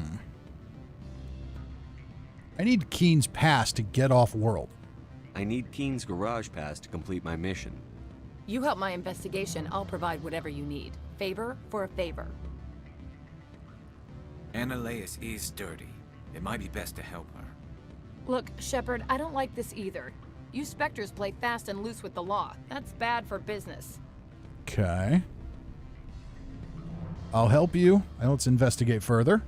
need Keen's pass to get off world. I need Keen's garage pass to complete my mission. You help my investigation, I'll provide whatever you need. Favor for a favor. Ananias is dirty. It might be best to help her. Look, Shepard, I don't like this either. You Spectres play fast and loose with the law. That's bad for business. Okay. I'll help you. Now let's investigate further.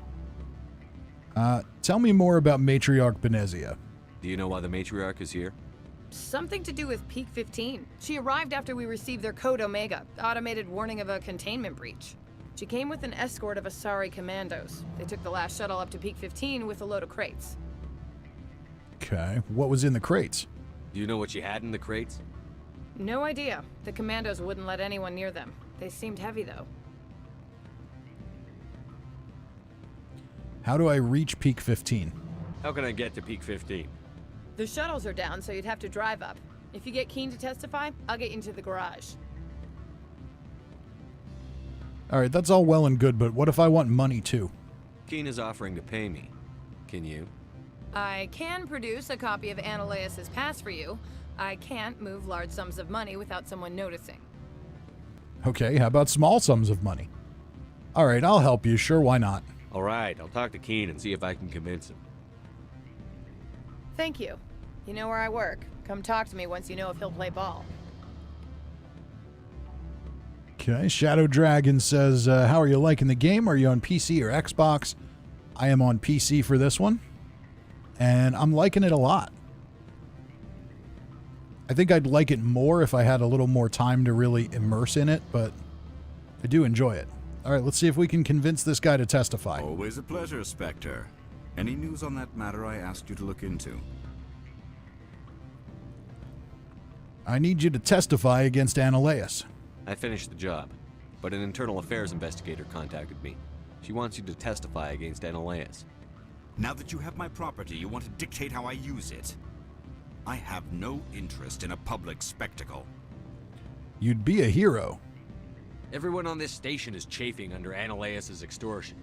Tell me more about Matriarch Benezia. Do you know why the Matriarch is here? Something to do with Peak 15. She arrived after we received their Code Omega, automated warning of a containment breach. She came with an escort of Asari commandos. They took the last shuttle up to Peak 15 with a load of crates. Okay. What was in the crates? Do you know what she had in the crates? No idea. The commandos wouldn't let anyone near them. They seemed heavy, though. How do I reach Peak 15? How can I get to Peak 15? The shuttles are down, so you'd have to drive up. If you get Keen to testify, I'll get you into the garage. Alright, that's all well and good, but what if I want money too? Keen is offering to pay me. Can you? I can produce a copy of Ananias' pass for you. I can't move large sums of money without someone noticing. Okay, how about small sums of money? Alright, I'll help you. Sure, why not? Alright, I'll talk to Keen and see if I can convince him. Thank you. You know where I work. Come talk to me once you know if he'll play ball. Okay, Shadow Dragon says, how are you liking the game? Are you on PC or Xbox? I am on PC for this one, and I'm liking it a lot. I think I'd like it more if I had a little more time to really immerse in it, but I do enjoy it. All right, let's see if we can convince this guy to testify. Always a pleasure, Spectre. Any news on that matter I asked you to look into? I need you to testify against Ananias. I finished the job, but an internal affairs investigator contacted me. She wants you to testify against Ananias. Now that you have my property, you want to dictate how I use it. I have no interest in a public spectacle. You'd be a hero. Everyone on this station is chafing under Ananias' extortion.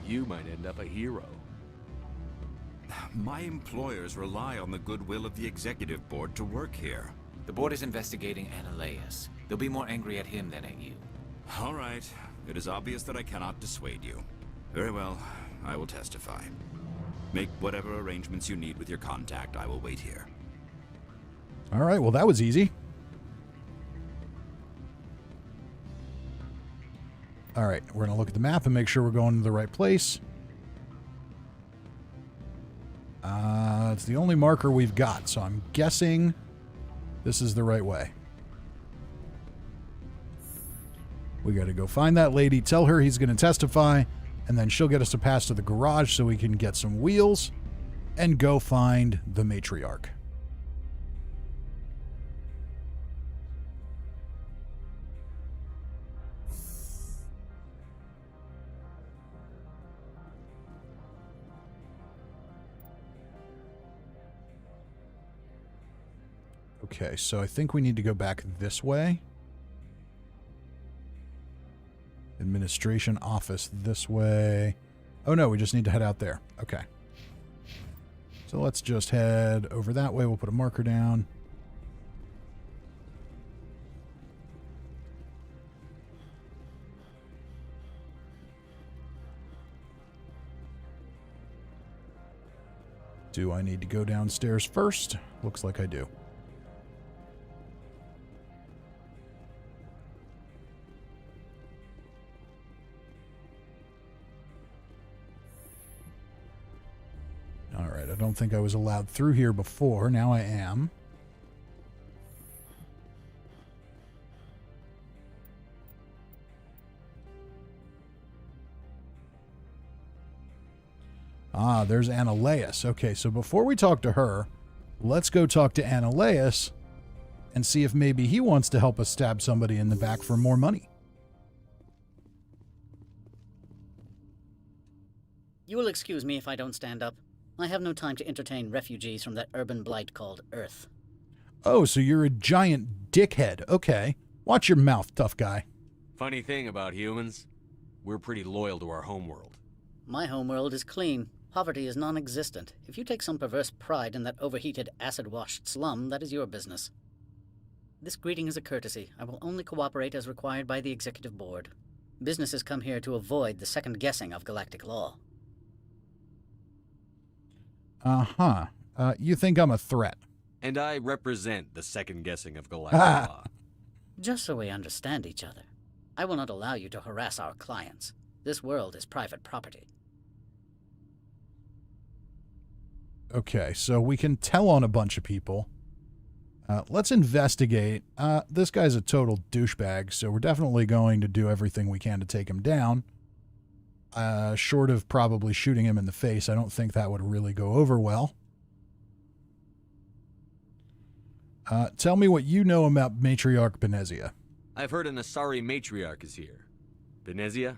You might end up a hero. My employers rely on the goodwill of the executive board to work here. The board is investigating Ananias. They'll be more angry at him than at you. All right. It is obvious that I cannot dissuade you. Very well. I will testify. Make whatever arrangements you need with your contact. I will wait here. All right. Well, that was easy. All right. We're going to look at the map and make sure we're going to the right place. It's the only marker we've got, so I'm guessing this is the right way. We got to go find that lady, tell her he's going to testify, and then she'll get us a pass to the garage so we can get some wheels and go find the matriarch. Okay, so I think we need to go back this way. Administration office this way. Oh no, we just need to head out there. Okay. So let's just head over that way. We'll put a marker down. Do I need to go downstairs first? Looks like I do. Alright, I don't think I was allowed through here before. Now I am. Ah, there's Annaleus. Okay, so before we talk to her, let's go talk to Annaleus and see if maybe he wants to help us stab somebody in the back for more money. You will excuse me if I don't stand up. I have no time to entertain refugees from that urban blight called Earth. Oh, so you're a giant dickhead. Okay. Watch your mouth, tough guy. Funny thing about humans, we're pretty loyal to our homeworld. My homeworld is clean. Poverty is non-existent. If you take some perverse pride in that overheated, acid-washed slum, that is your business. This greeting is a courtesy. I will only cooperate as required by the Executive Board. Businesses come here to avoid the second guessing of galactic law. Uh-huh. You think I'm a threat. And I represent the second guessing of galactic law. Just so we understand each other, I will not allow you to harass our clients. This world is private property. Okay, so we can tell on a bunch of people. Let's investigate. This guy's a total douchebag, so we're definitely going to do everything we can to take him down. Short of probably shooting him in the face, I don't think that would really go over well. Tell me what you know about Matriarch Benezia. I've heard an Asari matriarch is here. Benezia?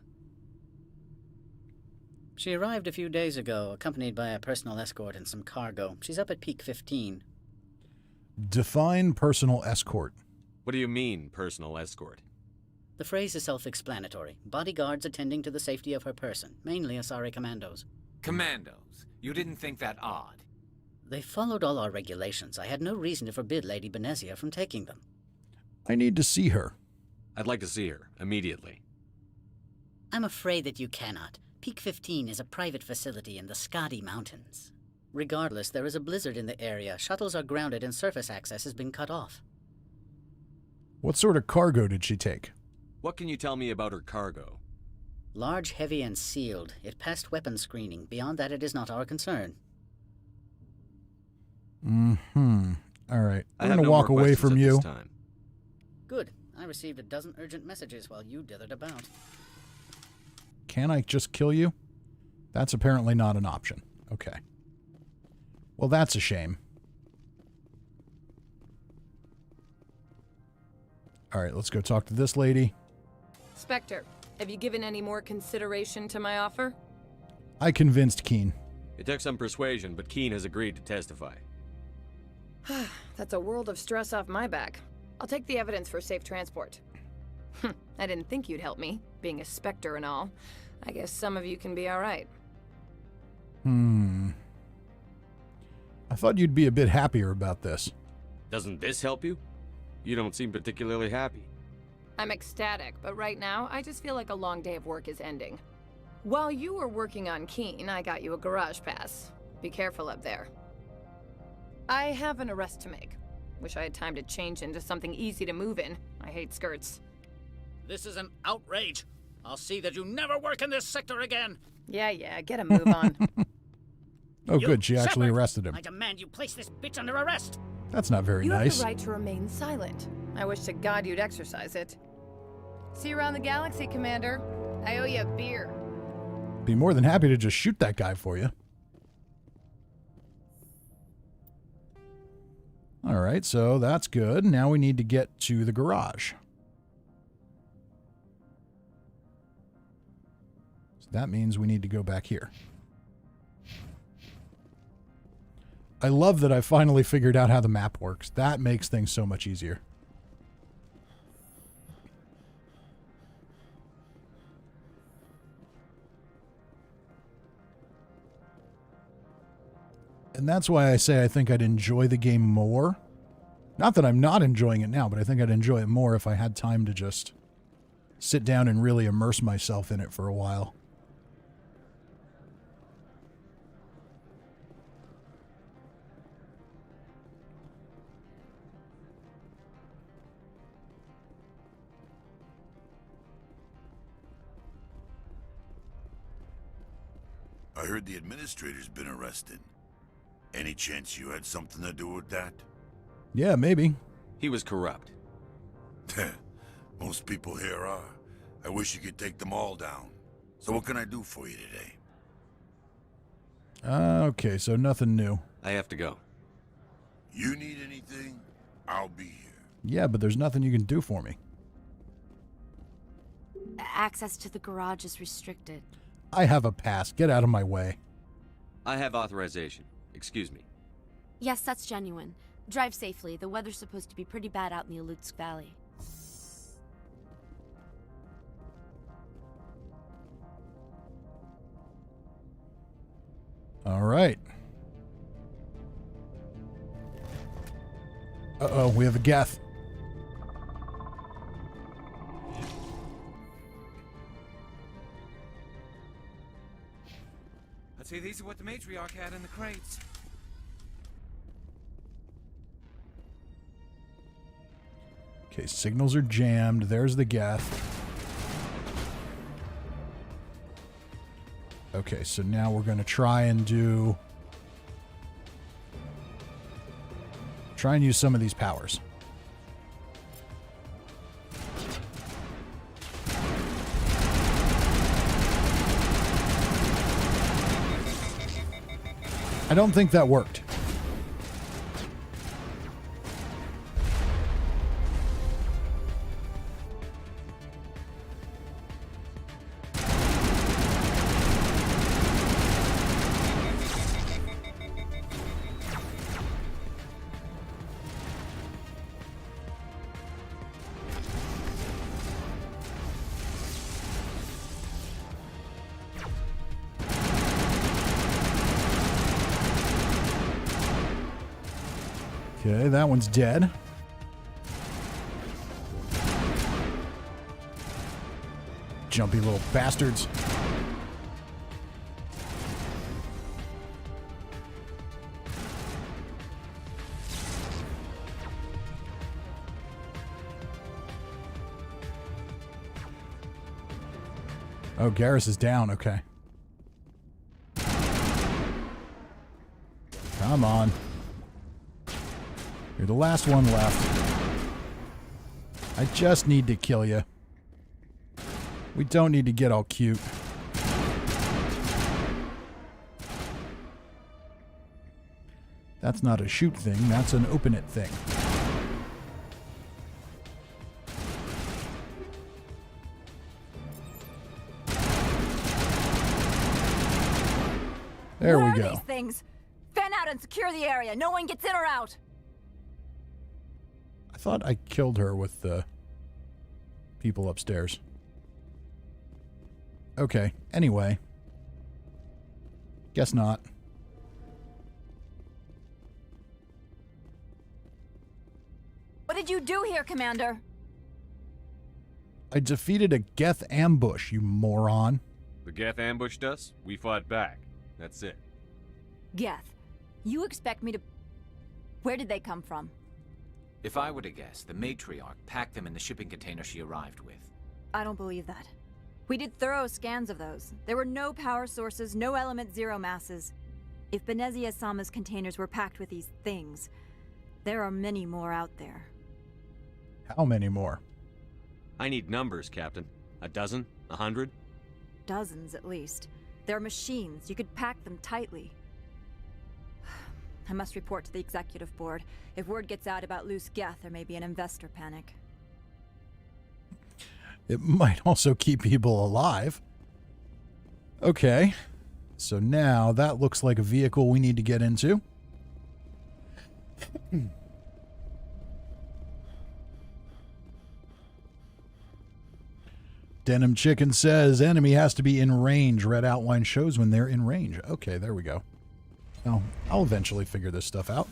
She arrived a few days ago, accompanied by a personal escort and some cargo. She's up at peak 15. Define personal escort. What do you mean, personal escort? The phrase is self-explanatory. Bodyguards attending to the safety of her person, mainly Asari commandos. Commandos? You didn't think that odd? They followed all our regulations. I had no reason to forbid Lady Benezia from taking them. I need to see her. I'd like to see her, immediately. I'm afraid that you cannot. Peak 15 is a private facility in the Skadi Mountains. Regardless, there is a blizzard in the area. Shuttles are grounded and surface access has been cut off. What sort of cargo did she take? What can you tell me about her cargo? Large, heavy, and sealed. It passed weapons screening. Beyond that, it is not our concern. Mm-hmm. All right. I'm going to walk away from you. Good. I received a dozen urgent messages while you dithered about. Can I just kill you? That's apparently not an option. Okay. Well, that's a shame. All right, let's go talk to this lady. Spectre, have you given any more consideration to my offer? I convinced Keen. It took some persuasion, but Keen has agreed to testify. That's a world of stress off my back. I'll take the evidence for safe transport. I didn't think you'd help me, being a Spectre and all. I guess some of you can be alright. I thought you'd be a bit happier about this. Doesn't this help you? You don't seem particularly happy. I'm ecstatic, but right now, I just feel like a long day of work is ending. While you were working on Keen, I got you a garage pass. Be careful up there. I have an arrest to make. Wish I had time to change into something easy to move in. I hate skirts. This is an outrage. I'll see that you never work in this sector again. Yeah, get a move on. Oh, good. She actually arrested him. I demand you place this bitch under arrest. That's not very You nice. have the right to remain silent. I wish to God you'd exercise it. See you around the galaxy, Commander. I owe you a beer. Be more than happy to just shoot that guy for you. All right, so that's good. Now we need to get to the garage. So that means we need to go back here. I love that I finally figured out how the map works. That makes things so much easier. And that's why I say I think I'd enjoy the game more. Not that I'm not enjoying it now, but I think I'd enjoy it more if I had time to just sit down and really immerse myself in it for a while. I heard the administrator's been arrested. Any chance you had something to do with that? Yeah, maybe. He was corrupt. Most people here are. I wish you could take them all down. So what can I do for you today? Okay, so nothing new. I have to go. You need anything? I'll be here. Yeah, but there's nothing you can do for me. Access to the garage is restricted. I have a pass. Get out of my way. I have authorization. Excuse me. Yes, that's genuine. Drive safely. The weather's supposed to be pretty bad out in the Alutsk Valley. All right. Uh-oh, we have a Geth. I'd say these are what the matriarch had in the crates. Okay, signals are jammed. There's the Geth. Okay, so now we're going to try and use some of these powers. I don't think that worked. Okay, that one's dead. Jumpy little bastards. Oh, Garrus is down. Okay. Come on. You're the last one left. I just need to kill you. We don't need to get all cute. That's not a shoot thing, that's an open it thing. There we go. These things. Fan out and secure the area. No one gets in or out. I thought I killed her with the people upstairs. Okay, anyway. Guess not. What did you do here, Commander? I defeated a Geth ambush, you moron. The Geth ambushed us, we fought back. That's it. Geth, you expect me to... Where did they come from? If I were to guess, the matriarch packed them in the shipping container she arrived with. I don't believe that. We did thorough scans of those. There were no power sources, no element zero masses. If Benezia-sama's containers were packed with these things, there are many more out there. How many more? I need numbers, Captain. A dozen? 100? Dozens, at least. They're machines. You could pack them tightly. I must report to the executive board. If word gets out about loose Geth, there may be an investor panic. It might also keep people alive. Okay. So now that looks like a vehicle we need to get into. Denim Chicken says enemy has to be in range. Red outline shows when they're in range. Okay, there we go. Well, I'll eventually figure this stuff out.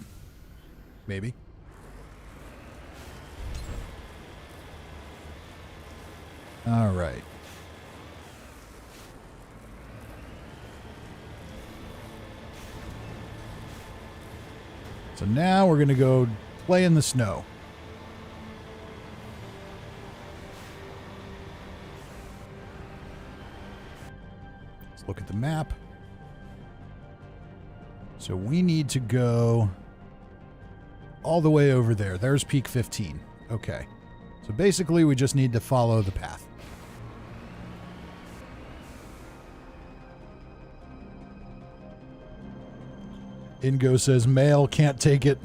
Maybe. All right. So now we're going to go play in the snow. Let's look at the map. So we need to go all the way over there. There's peak 15. Okay. So basically we just need to follow the path. Ingo says, male, can't take it.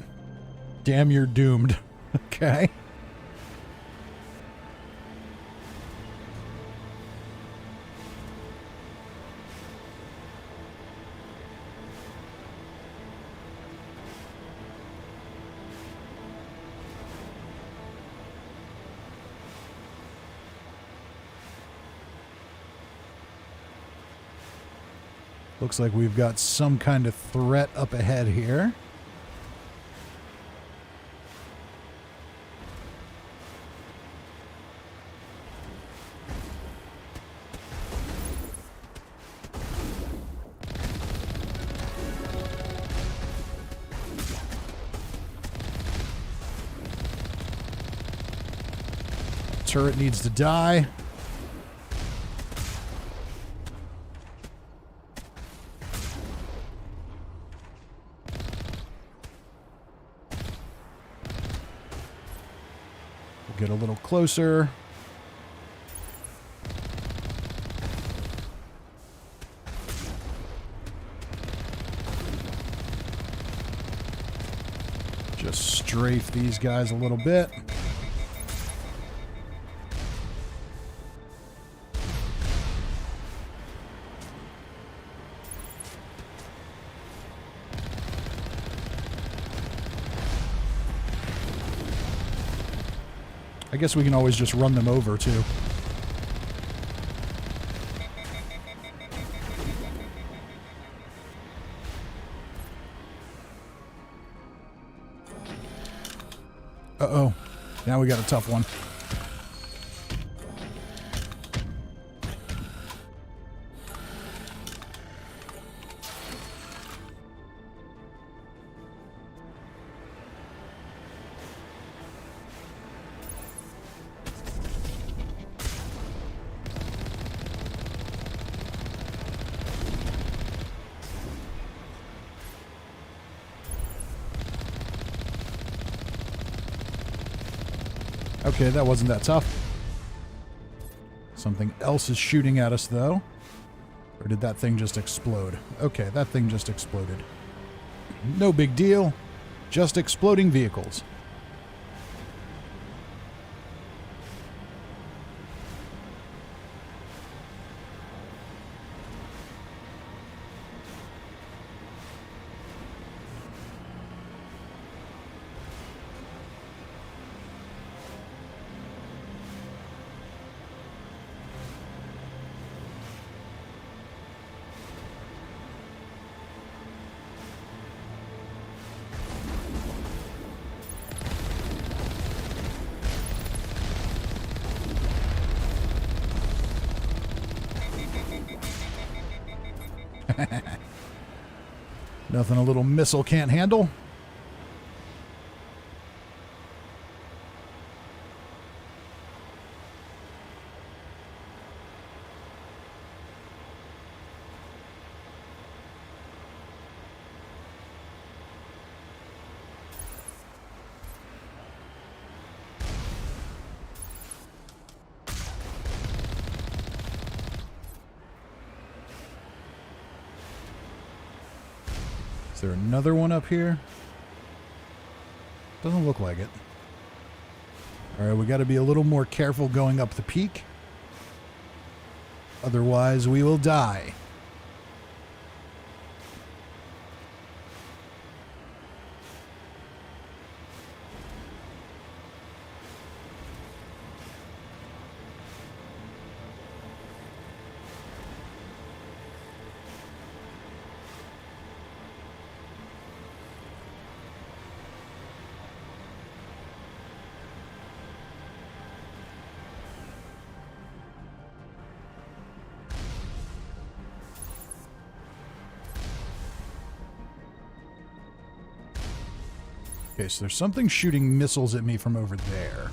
Damn, you're doomed. Okay. Looks like we've got some kind of threat up ahead here. Turret needs to die. Get a little closer. Just strafe these guys a little bit. I guess we can always just run them over, too. Uh-oh. Now we got a tough one. Okay, that wasn't that tough. Something else is shooting at us, though. Or did that thing just explode? Okay, that thing just exploded. No big deal. Just exploding vehicles. Nothing a little missile can't handle. Is there another one up here? Doesn't look like it. All right, we got to be a little more careful going up the peak. Otherwise, we will die. Okay, so there's something shooting missiles at me from over there.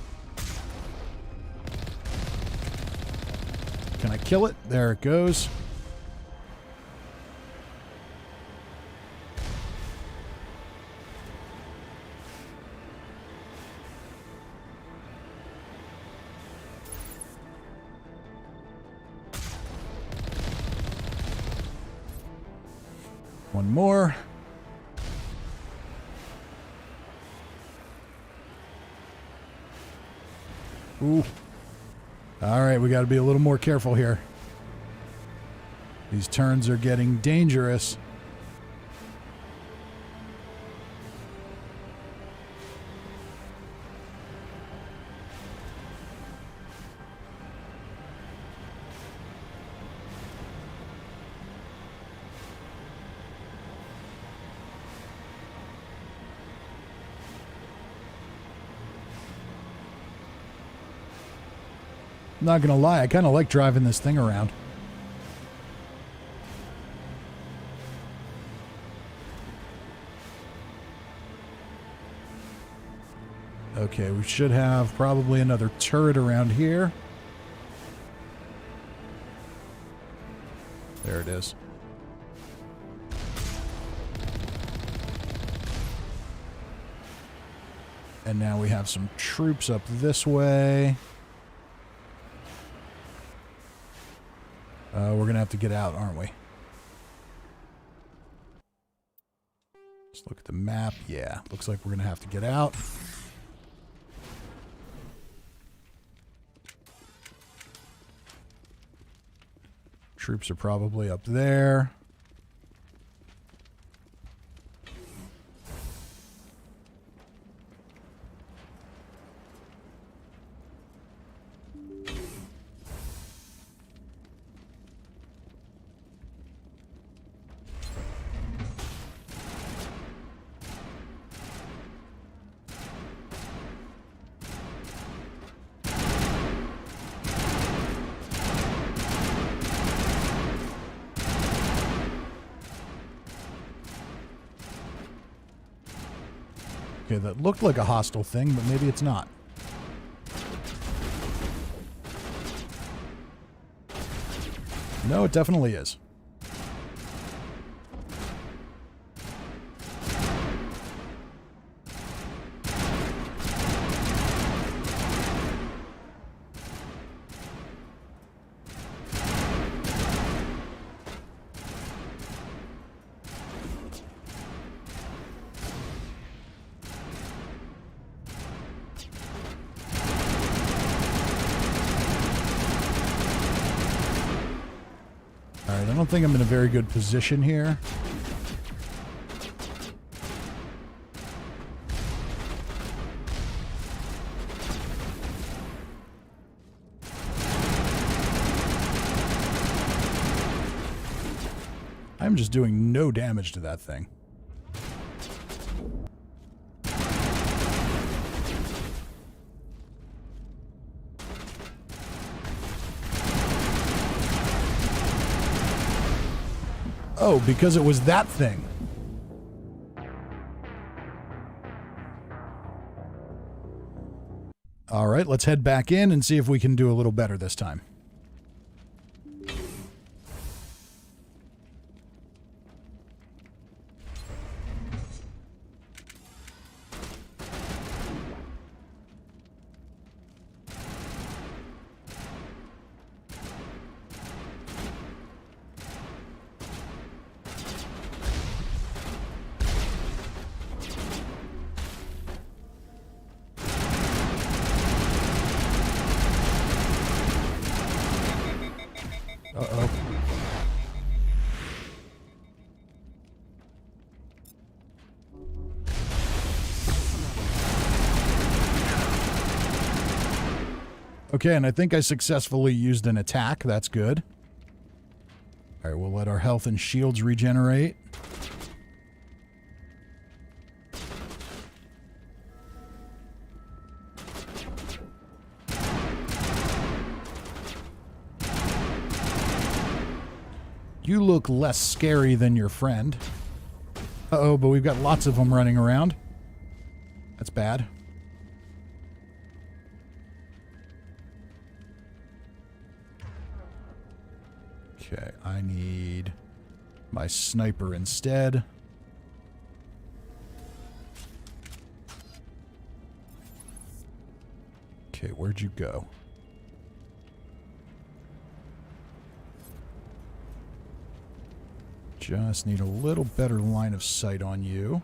Can I kill it? There it goes. One more. Ooh. All right, we got to be a little more careful here. These turns are getting dangerous. Not gonna lie, I kind of like driving this thing around. Okay, we should have probably another turret around here. There it is. And now we have some troops up this way. We're going to have to get out, aren't we? Let's look at the map. Yeah, looks like we're going to have to get out. Troops are probably up there. Okay, that looked like a hostile thing, but maybe it's not. No, it definitely is. I don't think I'm in a very good position here. I'm just doing no damage to that thing. Oh, because it was that thing. All right, let's head back in and see if we can do a little better this time. Uh-oh. Okay, and I think I successfully used an attack. That's good. All right, we'll let our health and shields regenerate. You look less scary than your friend. Uh-oh, but we've got lots of them running around. That's bad. Okay, I need my sniper instead. Okay, where'd you go? Just need a little better line of sight on you.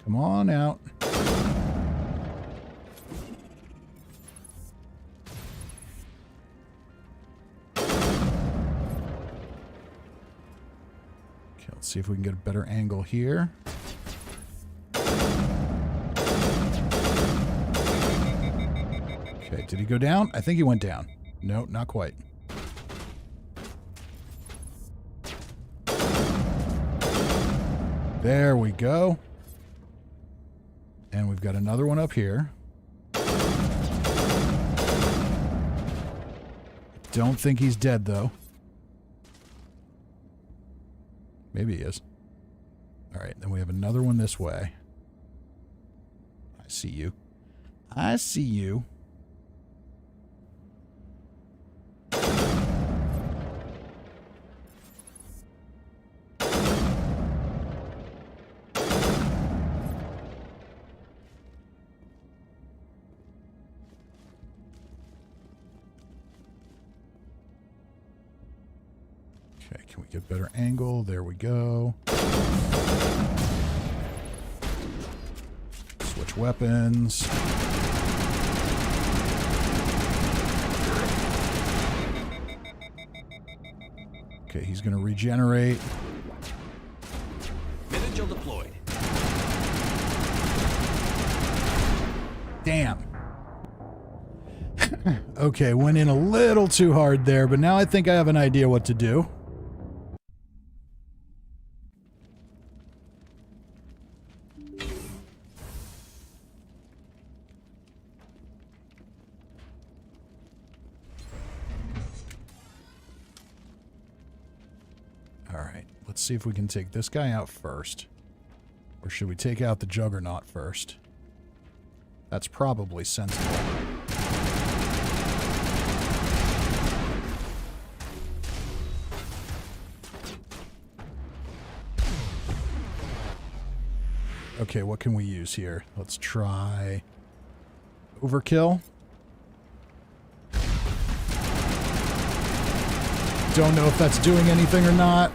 Come on out. Let's see if we can get a better angle here. Okay, did he go down? I think he went down. No, not quite. There we go. And we've got another one up here. Don't think he's dead, though. Maybe he is. All right, then we have another one this way. I see you. I see you. Okay, can we get better angle? There we go. Switch weapons. Okay, he's going to regenerate. Vigil deployed. Damn. Okay, went in a little too hard there, but now I think I have an idea what to do. Let's see if we can take this guy out first. Or should we take out the Juggernaut first? That's probably sensible. Okay, what can we use here? Let's try overkill. Don't know if that's doing anything or not.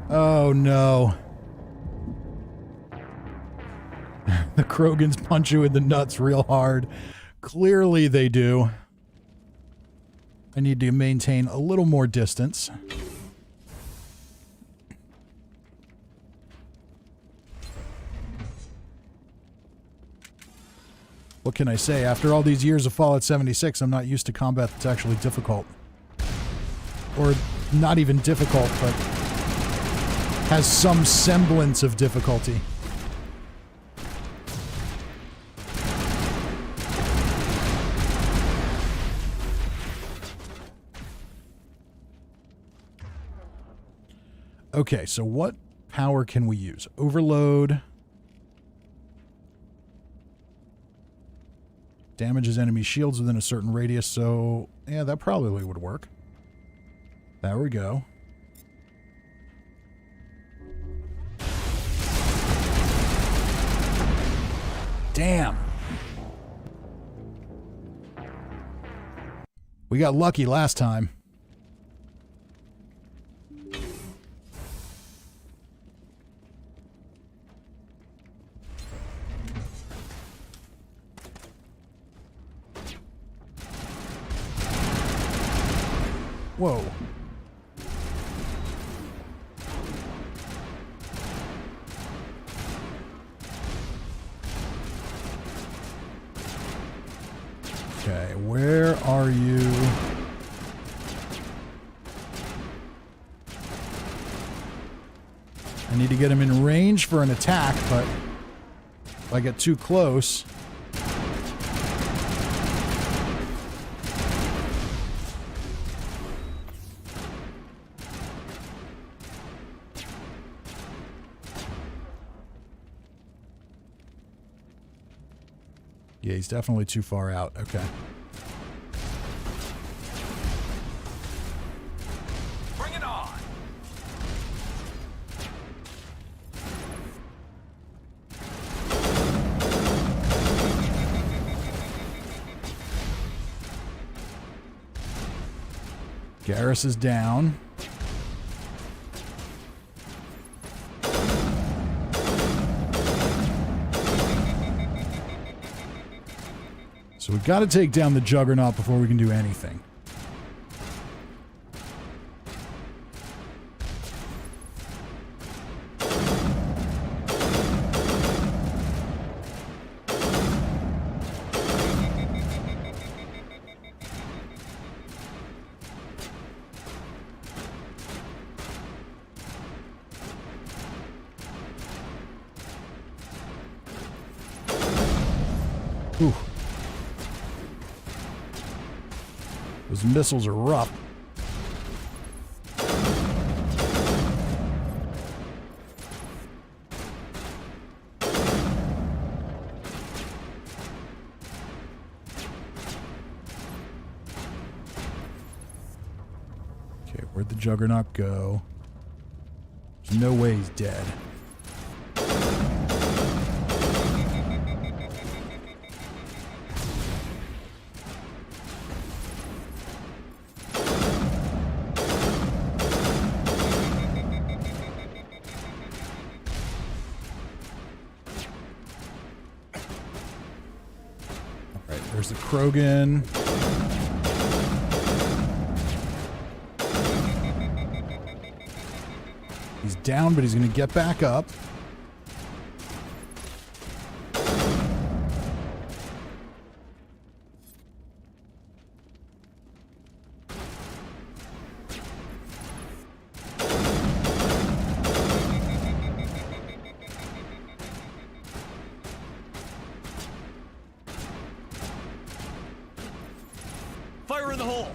Oh no. The Krogans punch you in the nuts real hard. Clearly they do. I need to maintain a little more distance. What can I say? After all these years of Fallout 76, I'm not used to combat that's actually difficult. Or not even difficult, but has some semblance of difficulty. Okay, so what power can we use? Overload. Damages enemy shields within a certain radius, so yeah, that probably would work. There we go. Damn. We got lucky last time. Whoa. Okay, where are you? I need to get him in range for an attack, but If I get too close... Yeah, he's definitely too far out. Okay. Bring it on! Garrus is down. So we've got to take down the Juggernaut before we can do anything. Ooh. Those missiles are rough. Okay, where'd the Juggernaut go? There's no way he's dead. There's the Krogan. He's down, but he's going to get back up. Fire in the hole!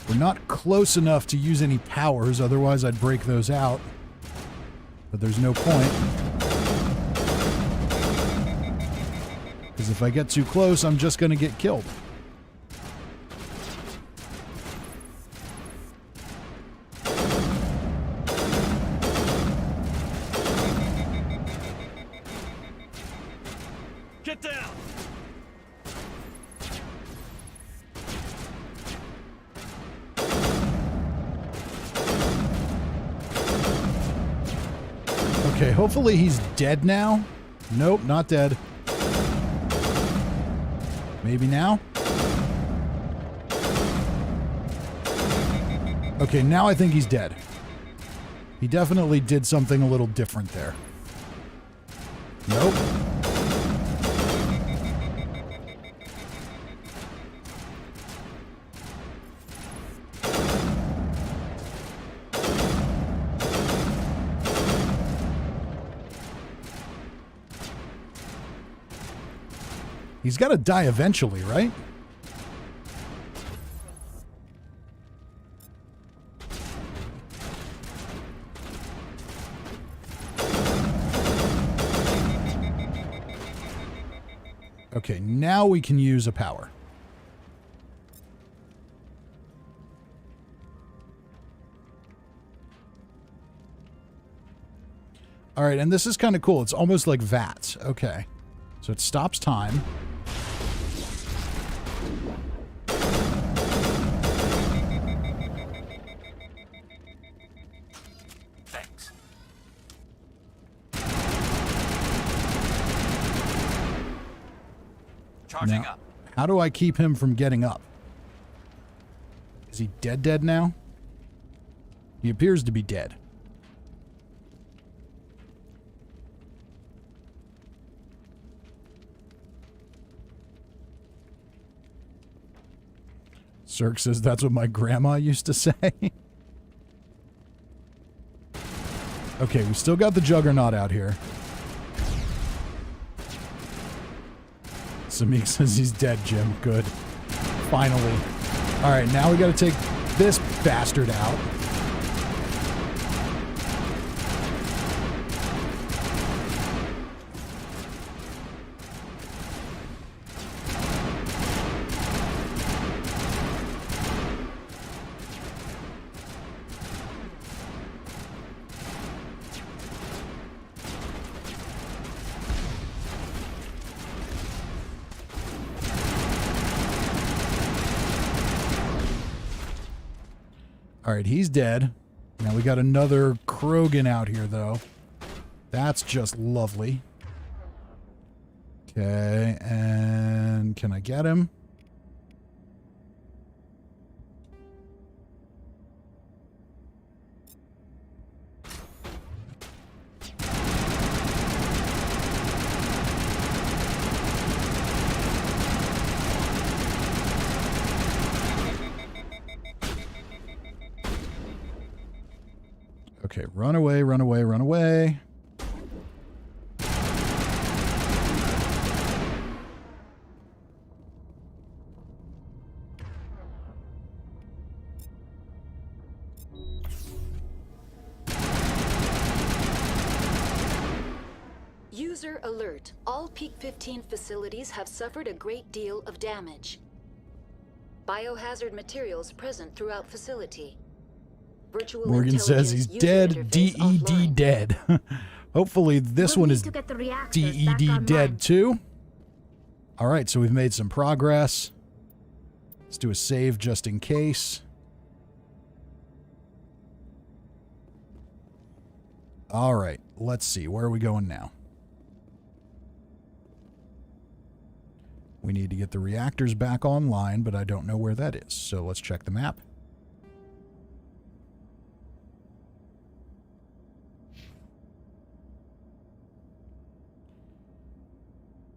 We're not close enough to use any powers, otherwise I'd break those out. But there's no point. Because if I get too close, I'm just going to get killed. Get down! Okay, hopefully he's dead now. Nope, not dead. Maybe now? Okay, now I think he's dead. He definitely did something a little different there. Nope. He's got to die eventually, right? Okay, now we can use a power. All right, and this is kind of cool. It's almost like VATS. Okay. So it stops time. Thanks. Charging Now, up. how do I keep him from getting up? Is he dead now? He appears to be dead. Cirque says that's what my grandma used to say. Okay, we still got the Juggernaut out here. Samik says he's dead, Jim. Good. Finally. Alright, now we gotta take this bastard out. Alright, he's dead. Now we got another Krogan out here, though. That's just lovely. Okay, and can I get him? Okay, run away, run away, run away. User alert. All Peak 15 facilities have suffered a great deal of damage. Biohazard materials present throughout facility. Virtual Morgan says he's dead, DED dead. Hopefully this one is DED dead too. Alright, so we've made some progress. Let's do a save just in case. Alright, let's see. Where are we going now? We need to get the reactors back online, but I don't know where that is. So let's check the map.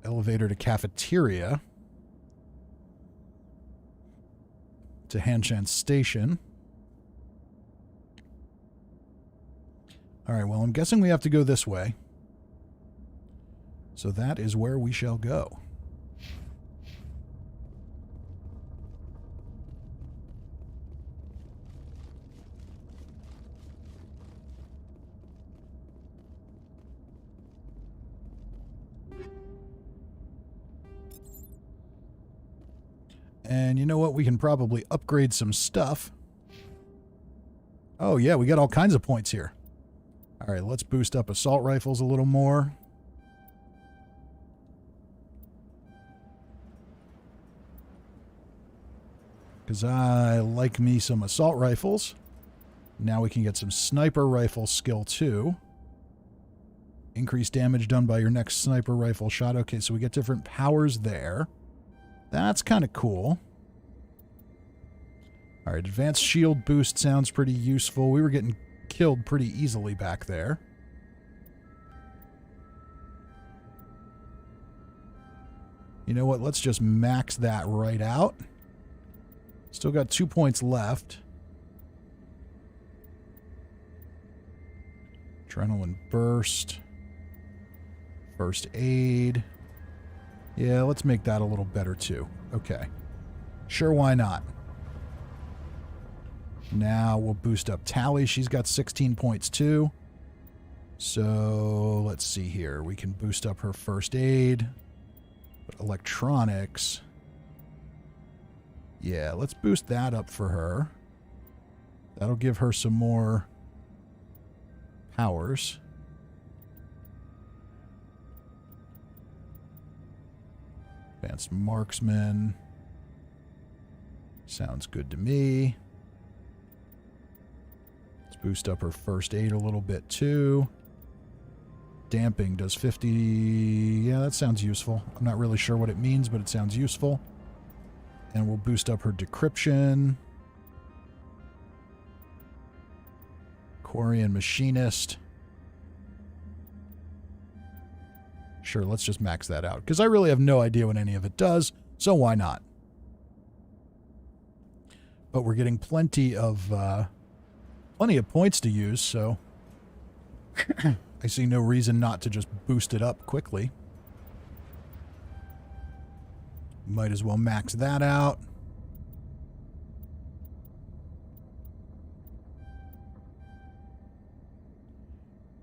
Elevator to cafeteria. To Hanshan Station. Alright, well, I'm guessing we have to go this way. So that is where we shall go. And you know what? We can probably upgrade some stuff. Oh, yeah, we got all kinds of points here. All right, let's boost up assault rifles a little more. Because I like me some assault rifles. Now we can get some sniper rifle skill too. Increased damage done by your next sniper rifle shot. Okay, so we get different powers there. That's kind of cool. Alright, advanced shield boost sounds pretty useful. We were getting killed pretty easily back there. You know what? Let's just max that right out. Still got 2 points left. Adrenaline burst. First aid. Yeah, let's make that a little better too. Okay. Sure, why not? Now we'll boost up Tally. She's got 16 points too. So let's see here. We can boost up her first aid. But electronics. Yeah, let's boost that up for her. That'll give her some more powers. Advanced marksman. Sounds good to me. Let's boost up her first aid a little bit too. Damping does 50. Yeah, that sounds useful. I'm not really sure what it means, but it sounds useful. And we'll boost up her decryption. Quarian machinist. Sure, let's just max that out. Because I really have no idea what any of it does, so why not? But we're getting plenty of points to use, so I see no reason not to just boost it up quickly. Might as well max that out.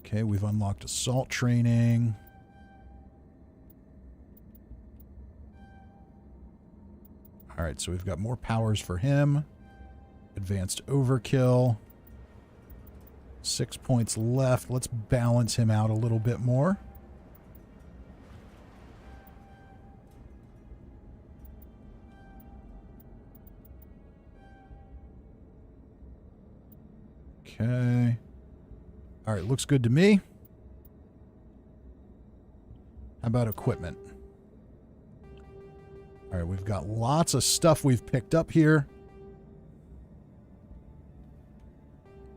Okay, we've unlocked assault training. All right, so we've got more powers for him. Advanced overkill. 6 points left. Let's balance him out a little bit more. Okay. All right, looks good to me. How about equipment? All right, we've got lots of stuff we've picked up here.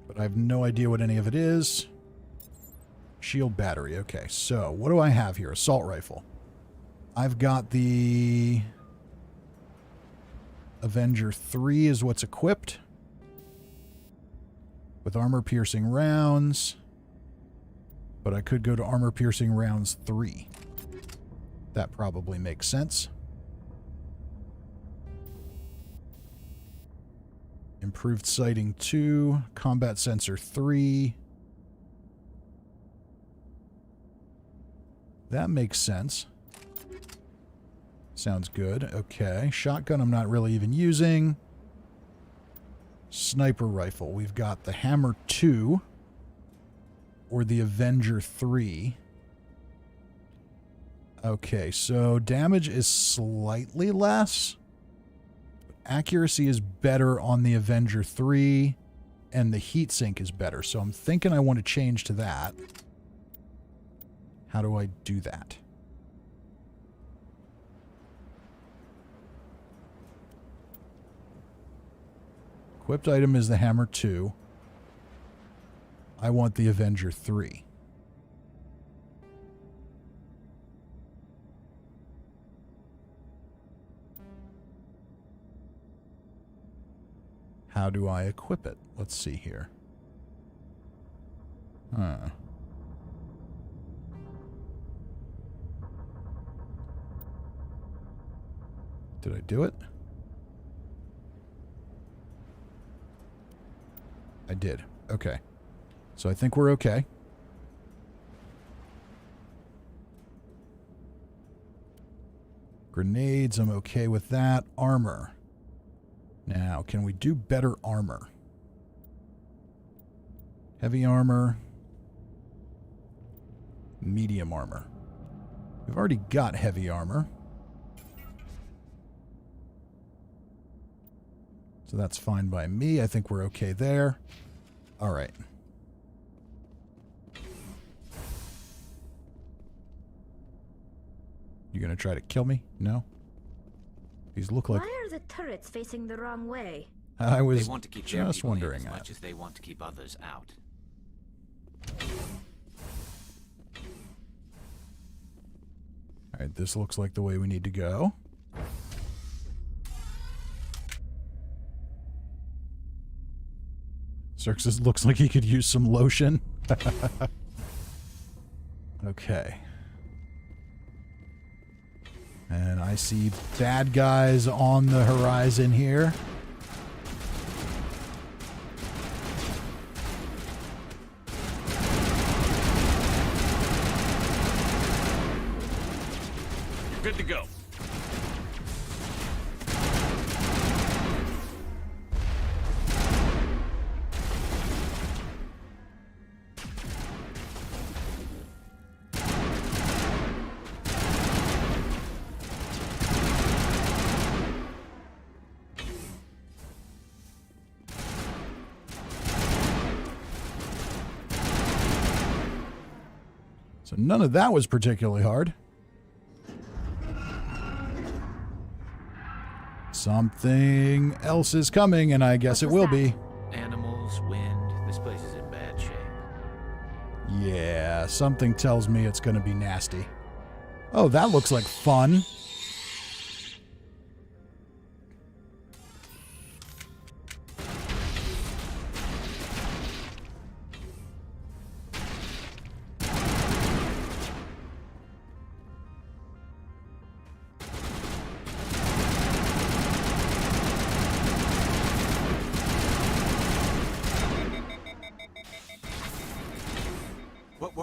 But I have no idea what any of it is. Shield battery. Okay, so what do I have here? Assault rifle. I've got the Avenger 3 is what's equipped. With armor-piercing rounds. But I could go to armor-piercing rounds 3. That probably makes sense. Improved sighting 2. Combat sensor 3. That makes sense. Sounds good. Okay. Shotgun I'm not really even using. Sniper rifle. We've got the Hammer 2 or the Avenger 3. Okay, so damage is slightly less. Accuracy is better on the Avenger 3 and the heatsink is better. So I'm thinking I want to change to that. How do I do that? Equipped item is the Hammer 2. I want the Avenger 3. How do I equip it? Let's see here. Did I do it? I did. Okay. So I think we're okay. Grenades, I'm okay with that. Armor. Now, can we do better armor? Heavy armor. Medium armor. We've already got heavy armor. So that's fine by me. I think we're okay there. All right. You gonna try to kill me? No? These look like... Why are the turrets facing the wrong way? I was they want to keep their just people in wondering as that. much as they want to keep others out. All right, this looks like the way we need to go. Xerxes looks like he could use some lotion. Okay. And I see bad guys on the horizon here. You're good to go. So none of that was particularly hard. Something else is coming, and I guess it will be. Animals, wind, this place is in bad shape. Yeah, something tells me it's going to be nasty. Oh, that looks like fun.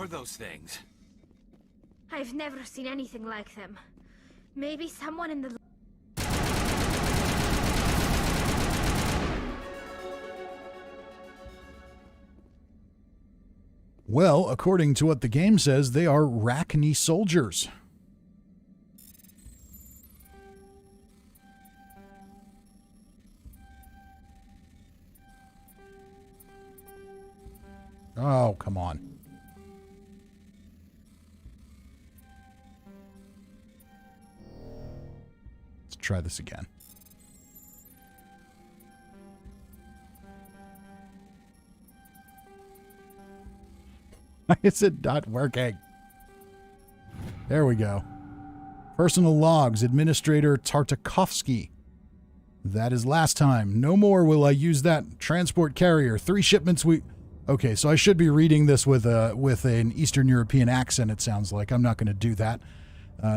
more of those things. I've never seen anything like them. Maybe someone in the... Well, according to what the game says, they are Rachni soldiers. Oh, come on. Let's try this again. Why is it not working? There we go. Personal logs, Administrator Tartakovsky. That is last time. No more will I use that transport carrier. 3 shipments we... Okay, so I should be reading this with an Eastern European accent, it sounds like. I'm not going to do that.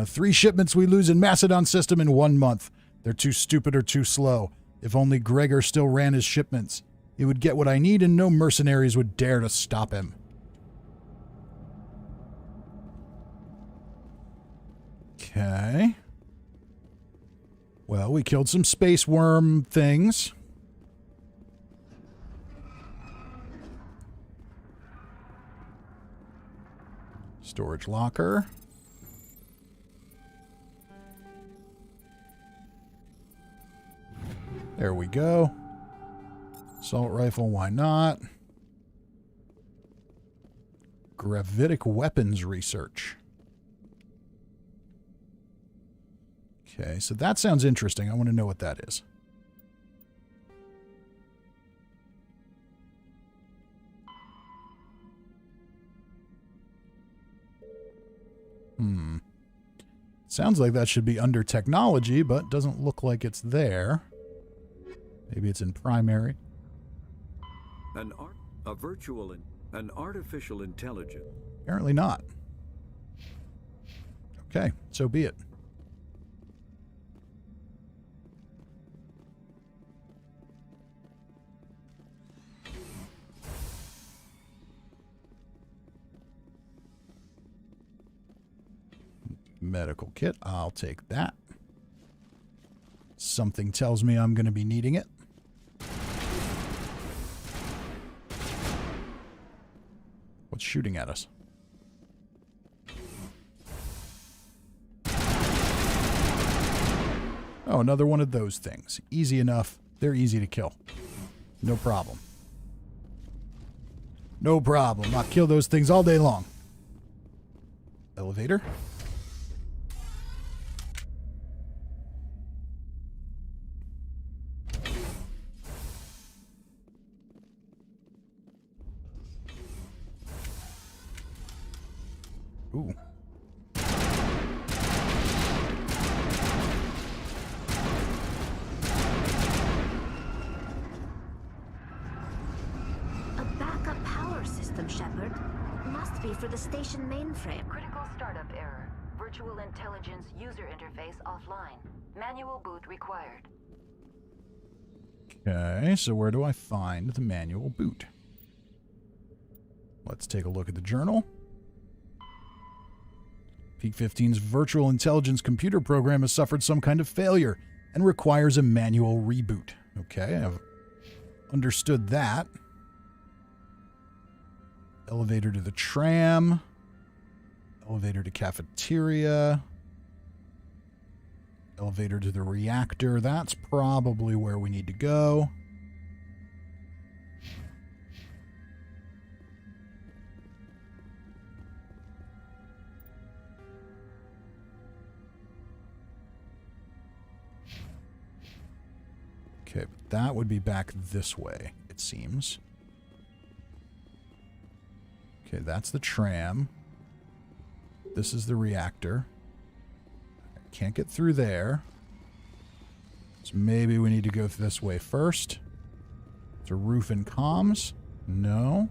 3 shipments we lose in Macedon system in 1 month. They're too stupid or too slow. If only Gregor still ran his shipments. He would get what I need and no mercenaries would dare to stop him. Okay. Well, we killed some space worm things. Storage locker. There we go. Assault rifle, why not? Gravitic weapons research. Okay, so that sounds interesting. I want to know what that is. Sounds like that should be under technology, but doesn't look like it's there. Maybe it's in primary. An artificial intelligence. Apparently not. Okay, so be it. Medical kit, I'll take that. Something tells me I'm going to be needing it. What's shooting at us? Oh, another one of those things. Easy enough. They're easy to kill. No problem. No problem. I'll kill those things all day long. Elevator. Ooh. A backup power system, Shepard. Must be for the station mainframe. Critical startup error. Virtual intelligence user interface offline. Manual boot required. Okay, so where do I find the manual boot? Let's take a look at the journal. Peak 15's virtual intelligence computer program has suffered some kind of failure and requires a manual reboot. Okay, I've understood that. Elevator to the tram. Elevator to cafeteria. Elevator to the reactor. That's probably where we need to go. Okay, but that would be back this way, it seems. Okay, that's the tram. This is the reactor. I can't get through there. So maybe we need to go this way first. It's a roof and comms. No.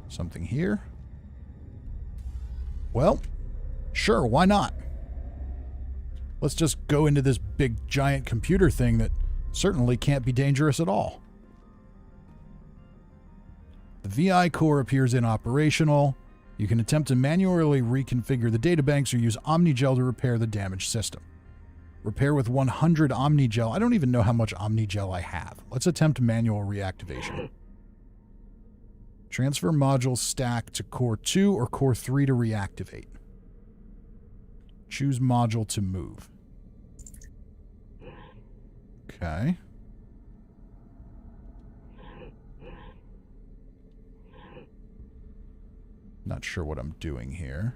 Something here. Well, sure, why not? Let's just go into this big giant computer thing that certainly can't be dangerous at all. The VI core appears inoperational. You can attempt to manually reconfigure the databanks or use Omnigel to repair the damaged system. Repair with 100 Omnigel. I don't even know how much Omnigel I have. Let's attempt manual reactivation. Transfer module stack to core 2 or core 3 to reactivate. Choose module to move. Okay. Not sure what I'm doing here.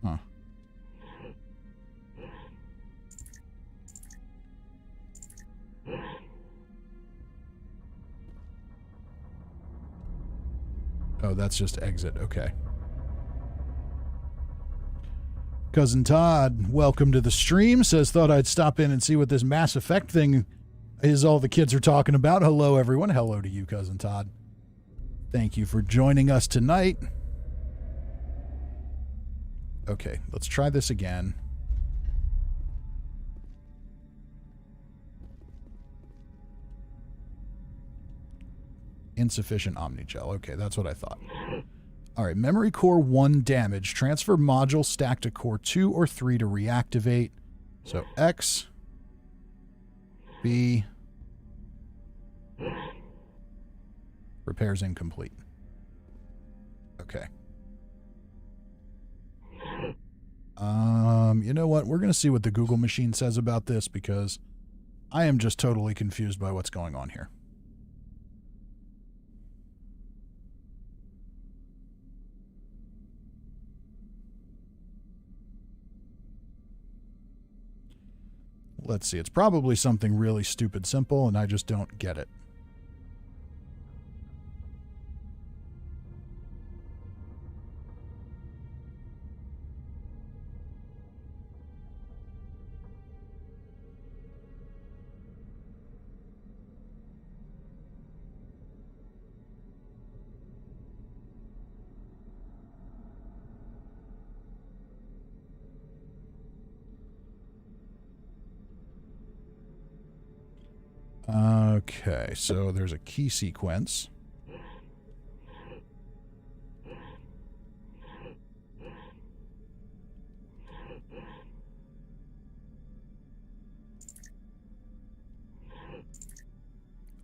Huh. Oh, that's just exit. Okay. Cousin Todd, welcome to the stream. Says, thought I'd stop in and see what this Mass Effect thing is all the kids are talking about. Hello, everyone. Hello to you, Cousin Todd. Thank you for joining us tonight. Okay, let's try this again. Insufficient Omnigel. Okay, that's what I thought. All right, memory core 1 damage. Transfer module stack to core 2 or 3 to reactivate. So X, B, repairs incomplete. Okay. You know what? We're going to see what the Google machine says about this because I am just totally confused by what's going on here. Let's see. It's probably something really stupid simple, and I just don't get it. Okay, so there's a key sequence.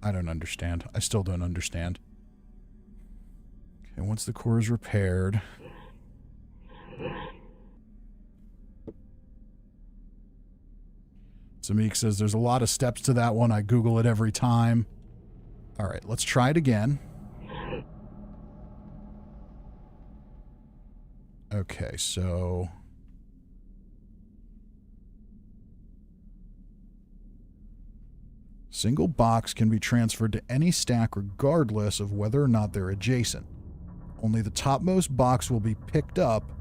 I don't understand. I still don't understand. Okay, once the core is repaired... Samik says there's a lot of steps to that one. I Google it every time. All right, let's try it again. Okay, so... Single box can be transferred to any stack regardless of whether or not they're adjacent. Only the topmost box will be picked up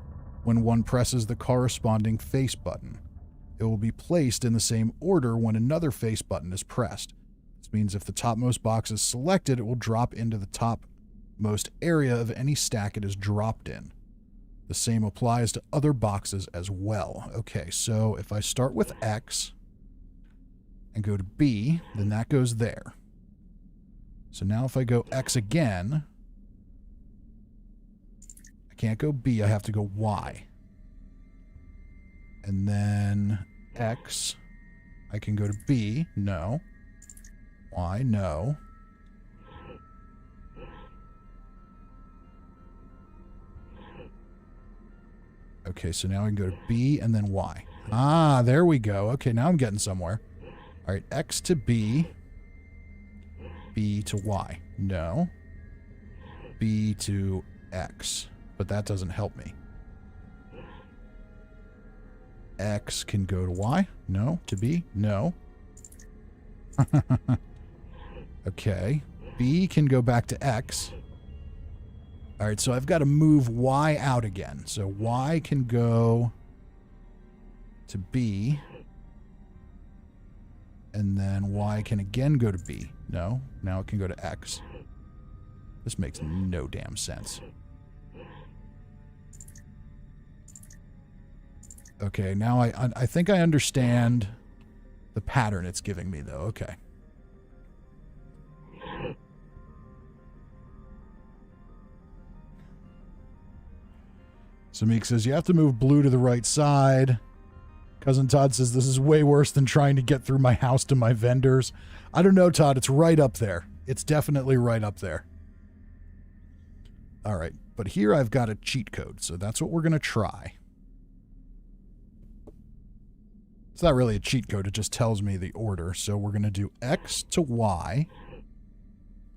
when one presses the corresponding face button. It will be placed in the same order when another face button is pressed. This means if the topmost box is selected, it will drop into the topmost area of any stack it is dropped in. The same applies to other boxes as well. Okay, so if I start with X and go to B, then that goes there. So now if I go X again, I can't go B, I have to go Y. And then X, I can go to B, no. Y, no. Okay, so now I can go to B and then Y. Ah, there we go. Okay, now I'm getting somewhere. All right, X to B, B to Y, no. B to X, but that doesn't help me. X can go to Y. No. To B. No. Okay. B can go back to X. All right, so I've got to move Y out again. So Y can go to B. And then Y can again go to B. No. Now it can go to X. This makes no damn sense. Okay, now I think I understand the pattern it's giving me, though. Okay. So Meek says, you have to move blue to the right side. Cousin Todd says, this is way worse than trying to get through my house to my vendors. I don't know, Todd. It's right up there. It's definitely right up there. All right. But here I've got a cheat code, so that's what we're going to try. It's not really a cheat code. It just tells me the order. So we're going to do X to Y,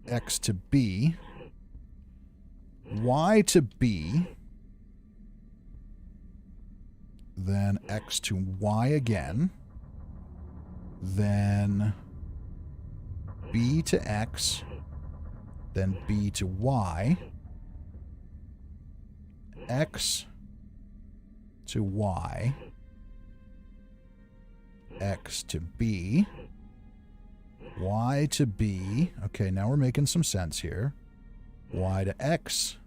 X to B, Y to B, then X to Y again, then B to X, then B to Y, X to Y, X to B, Y to B. Okay, now we're making some sense here. Y to X,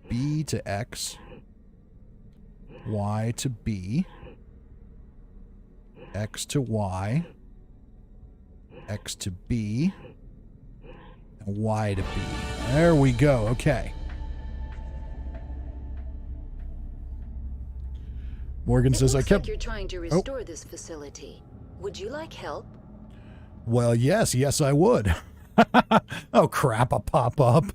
B to X, Y to B, X to Y, X to B, and Y to B. There we go. Okay. Morgan says, I kept... Like you're trying to restore this facility. Would you like help? Well, yes. Yes, I would. Oh, crap. A pop-up.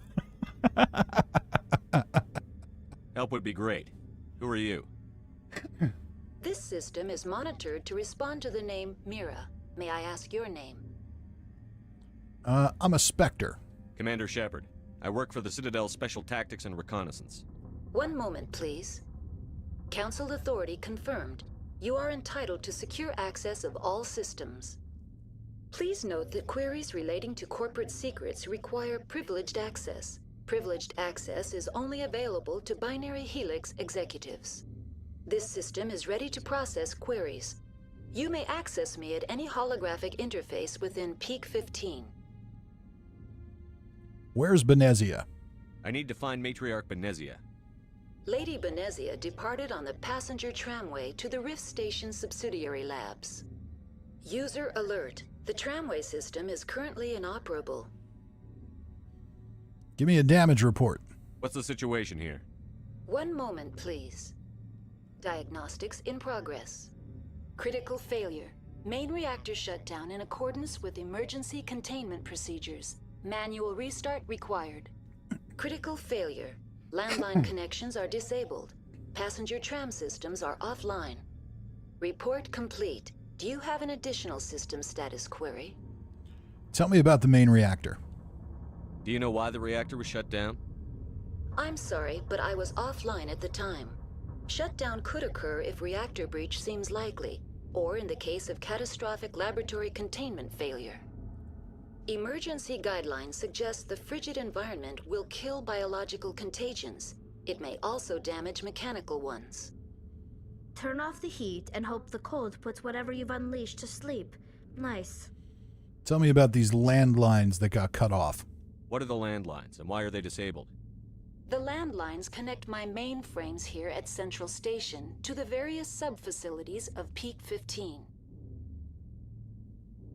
Help would be great. Who are you? This system is monitored to respond to the name Mira. May I ask your name? I'm a Spectre. Commander Shepard. I work for the Citadel's Special Tactics and Reconnaissance. One moment, please. Council authority confirmed. You are entitled to secure access of all systems. Please note that queries relating to corporate secrets require privileged access. Privileged access is only available to Binary Helix executives. This system is ready to process queries. You may access me at any holographic interface within Peak 15. Where's Benezia? I need to find Matriarch Benezia. Lady Benezia departed on the passenger tramway to the Rift Station subsidiary labs. User alert. The tramway system is currently inoperable. Give me a damage report. What's the situation here? One moment, please. Diagnostics in progress. Critical failure. Main reactor shut down in accordance with emergency containment procedures. Manual restart required. Critical failure. Landline connections are disabled. Passenger tram systems are offline. Report complete. Do you have an additional system status query? Tell me about the main reactor. Do you know why the reactor was shut down? I'm sorry, but I was offline at the time. Shutdown could occur if reactor breach seems likely, or in the case of catastrophic laboratory containment failure. Emergency guidelines suggest the frigid environment will kill biological contagions. It may also damage mechanical ones. Turn off the heat and hope the cold puts whatever you've unleashed to sleep. Nice. Tell me about these landlines that got cut off. What are the landlines, and why are they disabled? The landlines connect my mainframes here at Central Station to the various sub-facilities of Peak 15.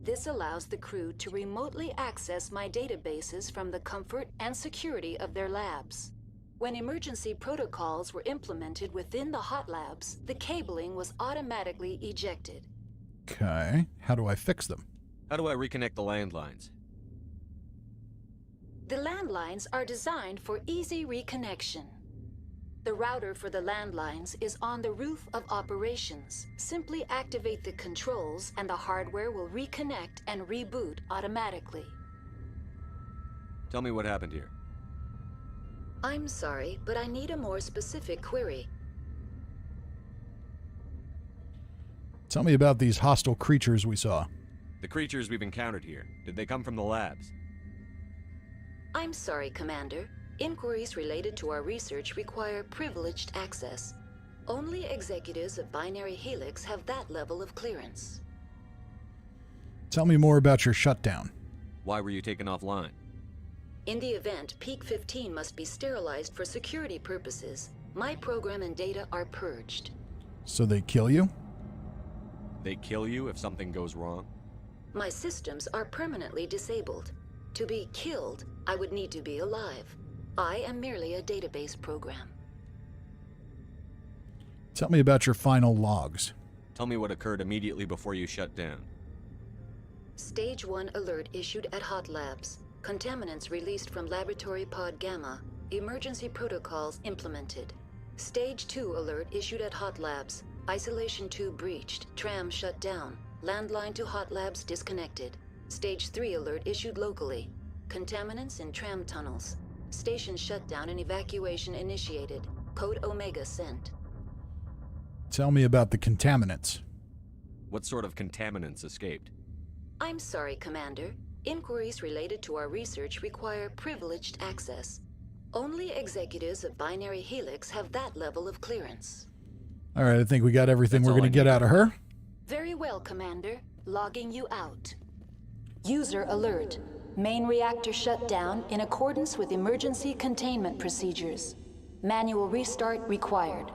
This allows the crew to remotely access my databases from the comfort and security of their labs. When emergency protocols were implemented within the hot labs, the cabling was automatically ejected. Okay. How do I fix them? How do I reconnect the landlines? The landlines are designed for easy reconnection. The router for the landlines is on the roof of operations. Simply activate the controls and the hardware will reconnect and reboot automatically. Tell me what happened here. I'm sorry, but I need a more specific query. Tell me about these hostile creatures we saw. The creatures we've encountered here, did they come from the labs? I'm sorry, Commander. Inquiries related to our research require privileged access. Only executives of Binary Helix have that level of clearance. Tell me more about your shutdown. Why were you taken offline? In the event, Peak 15 must be sterilized for security purposes. My program and data are purged. So they kill you? They kill you if something goes wrong? My systems are permanently disabled. To be killed, I would need to be alive. I am merely a database program. Tell me about your final logs. Tell me what occurred immediately before you shut down. Stage 1 alert issued at Hot Labs. Contaminants released from Laboratory Pod Gamma. Emergency protocols implemented. Stage 2 alert issued at Hot Labs. Isolation 2 breached. Tram shut down. Landline to Hot Labs disconnected. Stage 3 alert issued locally. Contaminants in tram tunnels. Station shutdown and evacuation initiated. Code Omega sent. Tell me about the contaminants. What sort of contaminants escaped? I'm sorry, Commander. Inquiries related to our research require privileged access. Only executives of Binary Helix have that level of clearance. All right, I think we got everything we're going to get out of her. Very well, Commander. Logging you out. User alert. Main reactor shut down in accordance with emergency containment procedures. Manual restart required.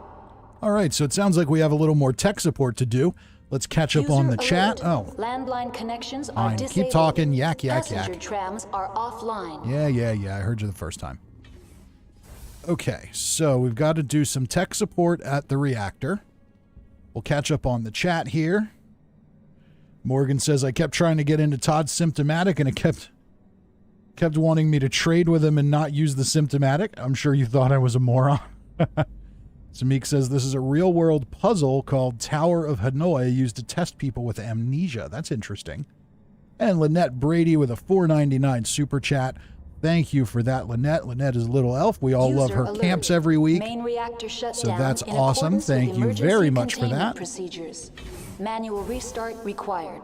All right, so it sounds like we have a little more tech support to do. Let's catch up on the chat. Oh, landline connections are fine. disabled. Keep talking. Yak, yak, Passenger yak. trams are offline. Yeah. I heard you the first time. Okay, so we've got to do some tech support at the reactor. We'll catch up on the chat here. Morgan says, I kept trying to get into Todd's symptomatic and it kept wanting me to trade with him and not use the symptomatic. I'm sure you thought I was a moron. Samik says this is a real-world puzzle called Tower of Hanoi used to test people with amnesia. That's interesting. And Lynette Brady with a $4.99 super chat. Thank you for that, Lynette. Lynette is a little elf. We all love her camps every week. Main reactor shut So down that's in awesome. accordance Thank with you emergency very much for containment that. Procedures. Manual restart required.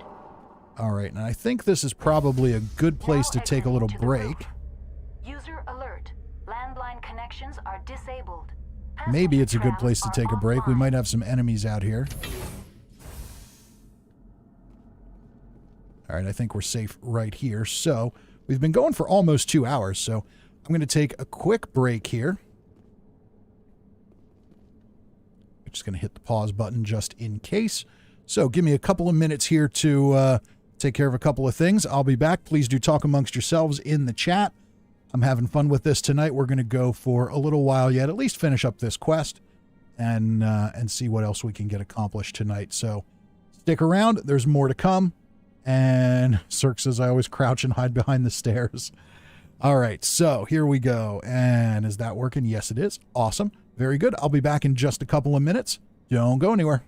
All right, and I think this is probably a good place to take a little break. User alert. Landline connections are disabled. Maybe it's a good place to take a break. We might have some enemies out here. All right, I think we're safe right here. So we've been going for almost 2 hours, so I'm going to take a quick break here. I'm just going to hit the pause button just in case. So give me a couple of minutes here to take care of a couple of things. I'll be back. Please do talk amongst yourselves in the chat. I'm having fun with this tonight. We're going to go for a little while yet, at least finish up this quest and see what else we can get accomplished tonight. So stick around. There's more to come. And Cirque says I always crouch and hide behind the stairs. All right, so here we go. And is that working? Yes, it is. Awesome. Very good. I'll be back in just a couple of minutes. Don't go anywhere.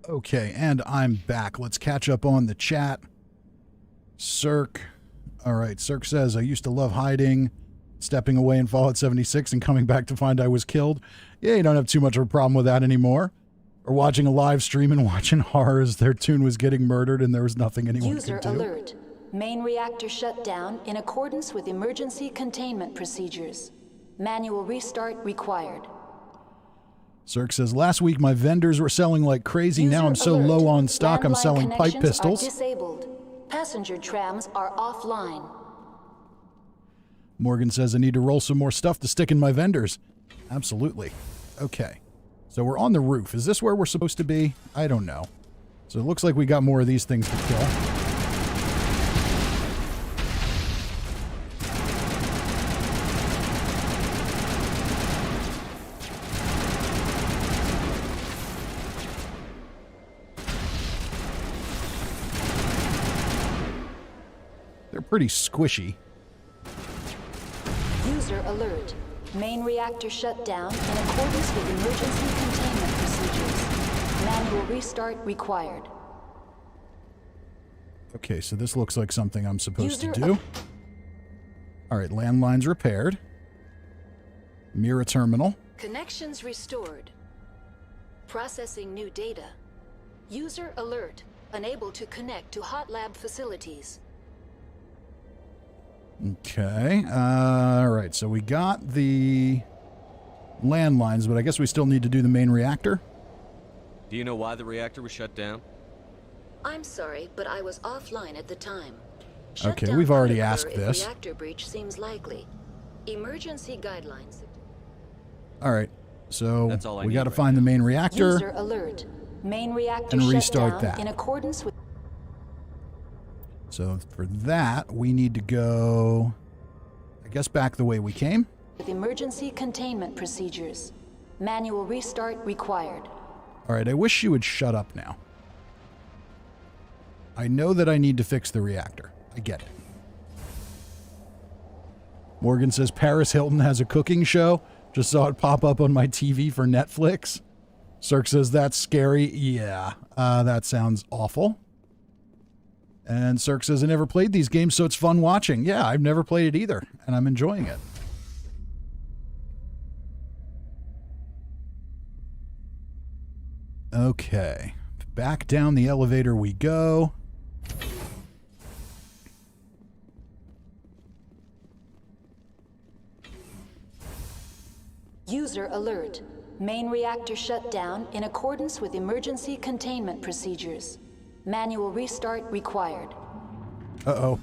Okay, and I'm back. Let's catch up on the chat. Cirque. All right, Cirque says, I used to love hiding, stepping away in Fallout 76 and coming back to find I was killed. Yeah, you don't have too much of a problem with that anymore. Or watching a live stream and watching horrors. Their tune was getting murdered and there was nothing anyone User could do. alert. Main reactor shut down in accordance with emergency containment procedures. Manual restart required. Cirque says, last week my vendors were selling like crazy. Now I'm so low on stock I'm Landline selling pipe connections pistols. Are disabled. Passenger trams are offline. Morgan says, I need to roll some more stuff to stick in my vendors. Absolutely. Okay. So we're on the roof. Is this where we're supposed to be? I don't know. So it looks like we got more of these things to kill. They're pretty squishy. User alert. Main reactor shut down in accordance with emergency containment procedures. Manual restart required. Okay, so this looks like something I'm supposed User to do. All right, landlines repaired. Mira terminal. Connections restored. Processing new data. User alert. Unable to connect to hot lab facilities. Okay. All right, so we got the landlines, but I guess we still need to do the main reactor. Do you know why the reactor was shut down? I'm sorry, but I was offline at the time. Okay, we've already asked this. Reactor breach seems likely. Emergency guidelines. All right, so That's all I we need got to right find the main reactor. User alert. Main reactor And shut restart down that. in accordance with. So for that, we need to go, I guess, back the way we came. With emergency containment procedures. Manual restart required. All right, I wish you would shut up now. I know that I need to fix the reactor. I get it. Morgan says Paris Hilton has a cooking show. Just saw it pop up on my TV for Netflix. Cirque says that's scary. Yeah, that sounds awful. And Cirque says I never played these games, so it's fun watching. Yeah, I've never played it either, and I'm enjoying it. Okay, back down the elevator we go. User alert. Main reactor shut down in accordance with emergency containment procedures. Manual restart required. Uh-oh.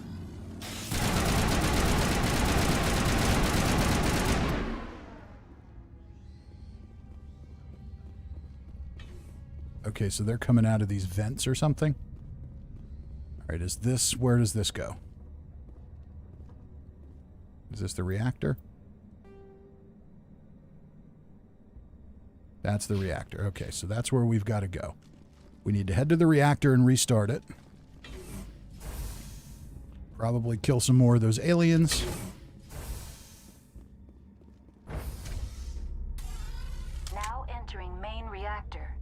Okay, so they're coming out of these vents or something? All right, is this... Where does this go? Is this the reactor? That's the reactor. Okay, so that's where we've got to go. We need to head to the reactor and restart it. Probably kill some more of those aliens. Now entering main reactor.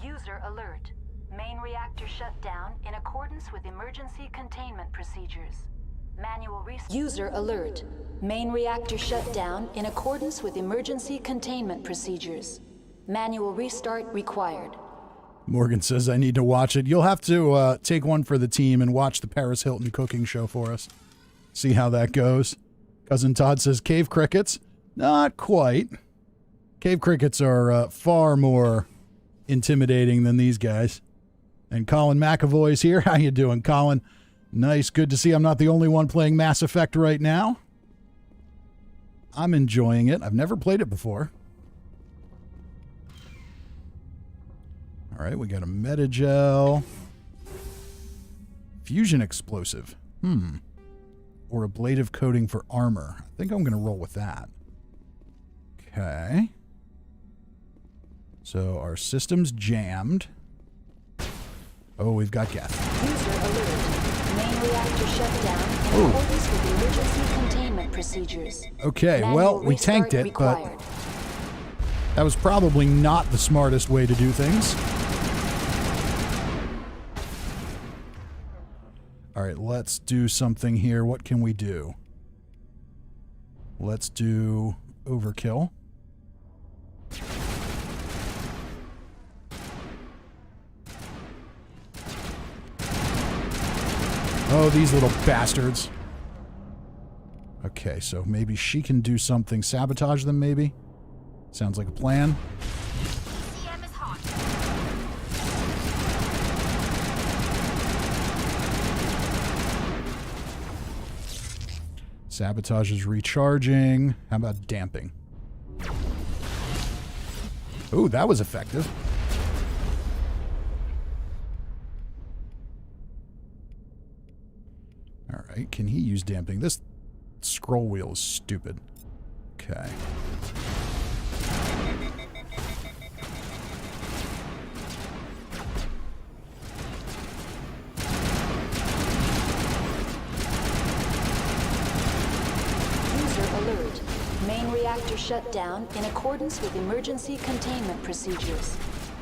User alert. Main reactor shut down in accordance with emergency containment procedures. Manual restart. User alert. Main reactor shut down in accordance with emergency containment procedures. Manual restart required. Morgan says I need to watch it. You'll have to take one for the team and watch the Paris Hilton cooking show for us. See how that goes. Cousin Todd says cave crickets. Not quite. Cave crickets are far more intimidating than these guys. And Colin McAvoy's here. How you doing, Colin? Nice. Good to see I'm not the only one playing Mass Effect right now. I'm enjoying it. I've never played it before. All right, we got a Metagel. Fusion explosive. Or ablative coating for armor. I think I'm going to roll with that. Okay. So our system's jammed. Oh, we've got gas. User alert. Main reactor shut down in accordance with emergency containment procedures. Okay, Manual well, we restart tanked it, required. but that was probably not the smartest way to do things. All right, let's do something here. What can we do? Let's do overkill. Oh, these little bastards. Okay, so maybe she can do something. Sabotage them, maybe? Sounds like a plan. ECM is hot. Sabotage is recharging. How about damping? Ooh, that was effective. All right, can he use damping? This scroll wheel is stupid. Okay. User alert. Main reactor shut down in accordance with emergency containment procedures.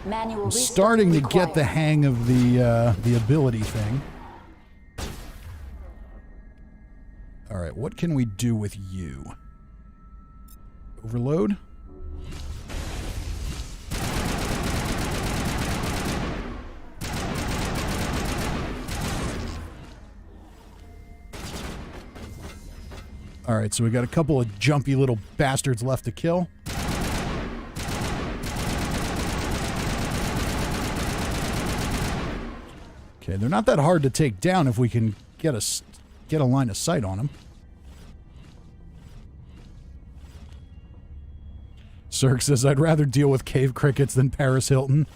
Manual I'm restart starting to required. get the hang of the ability thing. All right, what can we do with you? Overload? All right, so we got a couple of jumpy little bastards left to kill. Okay, they're not that hard to take down if we can get a line of sight on them. Cirque says, I'd rather deal with cave crickets than Paris Hilton.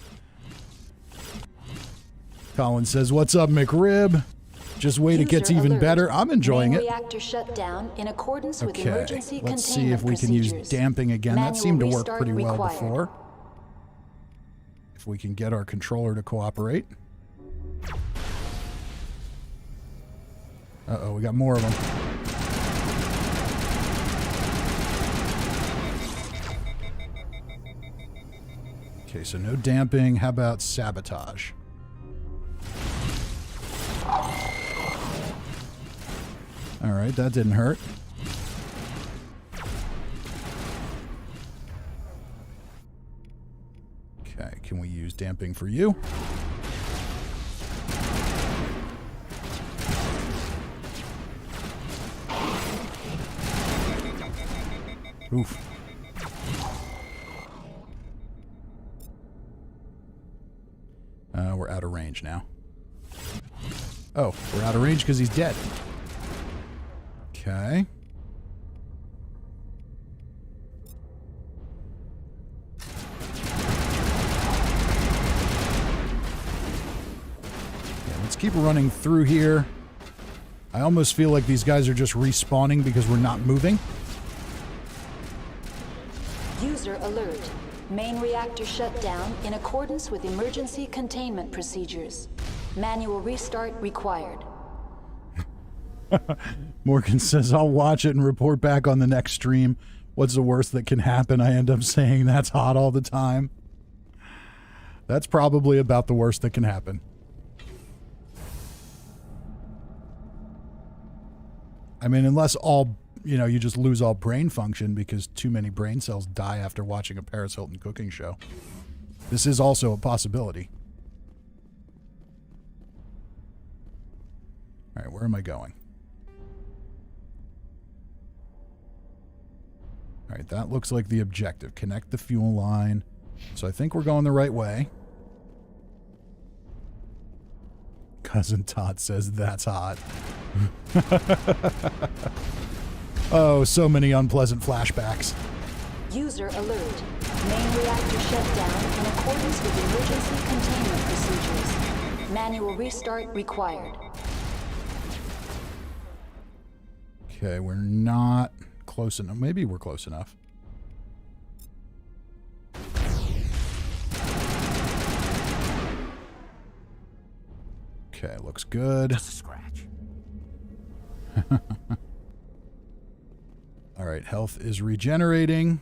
Colin says, what's up, McRib? Just wait, it gets even better. I'm enjoying it. Reactor shut down in accordance with Okay, emergency let's see containment if we can use procedures. damping again. That Manual seemed to work restart pretty well required. before. If we can get our controller to cooperate. Uh-oh, we got more of them. Okay, so no damping. How about sabotage? All right, that didn't hurt. Okay, can we use damping for you? Oof. We're out of range now. Oh, we're out of range because he's dead. Okay. Yeah, let's keep running through here. I almost feel like these guys are just respawning because we're not moving. User alert. Main reactor shut down in accordance with emergency containment procedures. Manual restart required. Morgan says, I'll watch it and report back on the next stream. What's the worst that can happen? I end up saying that's hot all the time. That's probably about the worst that can happen. I mean, unless all, you just lose all brain function because too many brain cells die after watching a Paris Hilton cooking show. This is also a possibility. All right, where am I going? All right, that looks like the objective. Connect the fuel line. So I think we're going the right way. Cousin Todd says that's hot. Oh, so many unpleasant flashbacks. User alert. Main reactor shut down in accordance with emergency containment procedures. Manual restart required. Okay, we're not close enough. Maybe we're close enough. Okay, looks good. Just a scratch. All right, health is regenerating.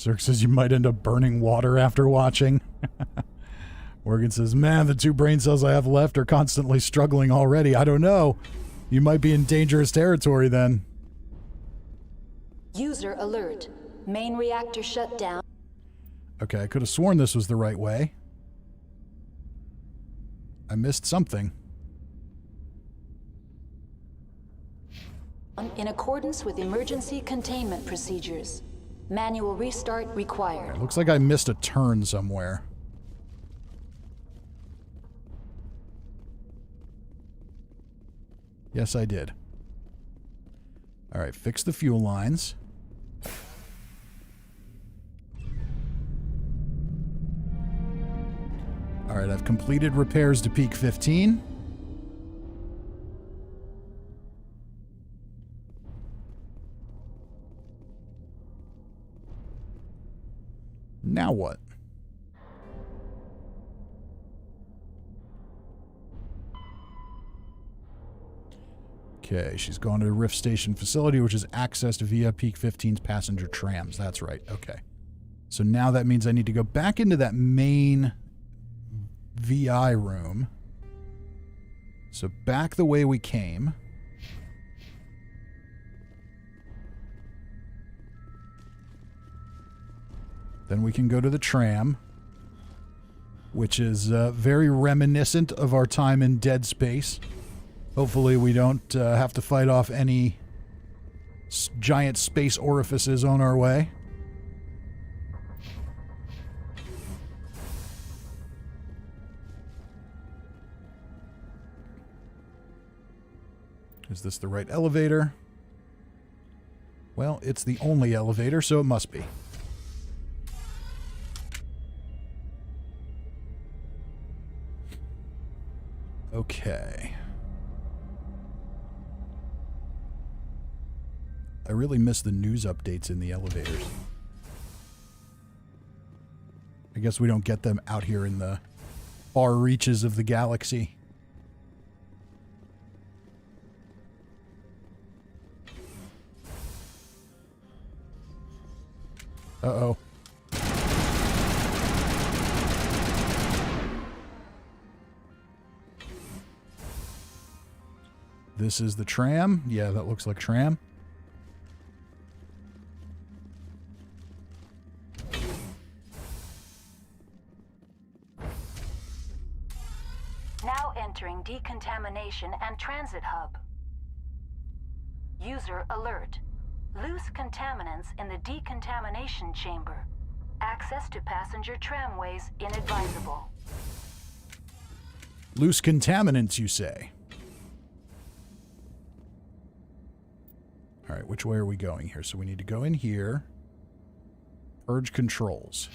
Zerk says you might end up burning water after watching. Morgan says, man, the 2 brain cells I have left are constantly struggling already. I don't know. You might be in dangerous territory then. User alert. Main reactor shut down. Okay, I could have sworn this was the right way. I missed something. In accordance with emergency containment procedures. Manual restart required. It looks like I missed a turn somewhere. Yes, I did. Alright, fix the fuel lines. Alright, I've completed repairs to peak 15. Now what? Okay, she's gone to the Rift Station facility, which is accessed via Peak 15's passenger trams. That's right. Okay. So now that means I need to go back into that main VI room. So back the way we came. Then we can go to the tram, which is very reminiscent of our time in Dead Space. Hopefully we don't have to fight off any giant space orifices on our way. Is this the right elevator? Well, it's the only elevator, so it must be. Okay. I really miss the news updates in the elevators. I guess we don't get them out here in the far reaches of the galaxy. Uh-oh. This is the tram. Yeah, that looks like tram. Now entering decontamination and transit hub. User alert. Loose contaminants in the decontamination chamber. Access to passenger tramways inadvisable. Loose contaminants, you say? All right, which way are we going here? So we need to go in here. Purge controls.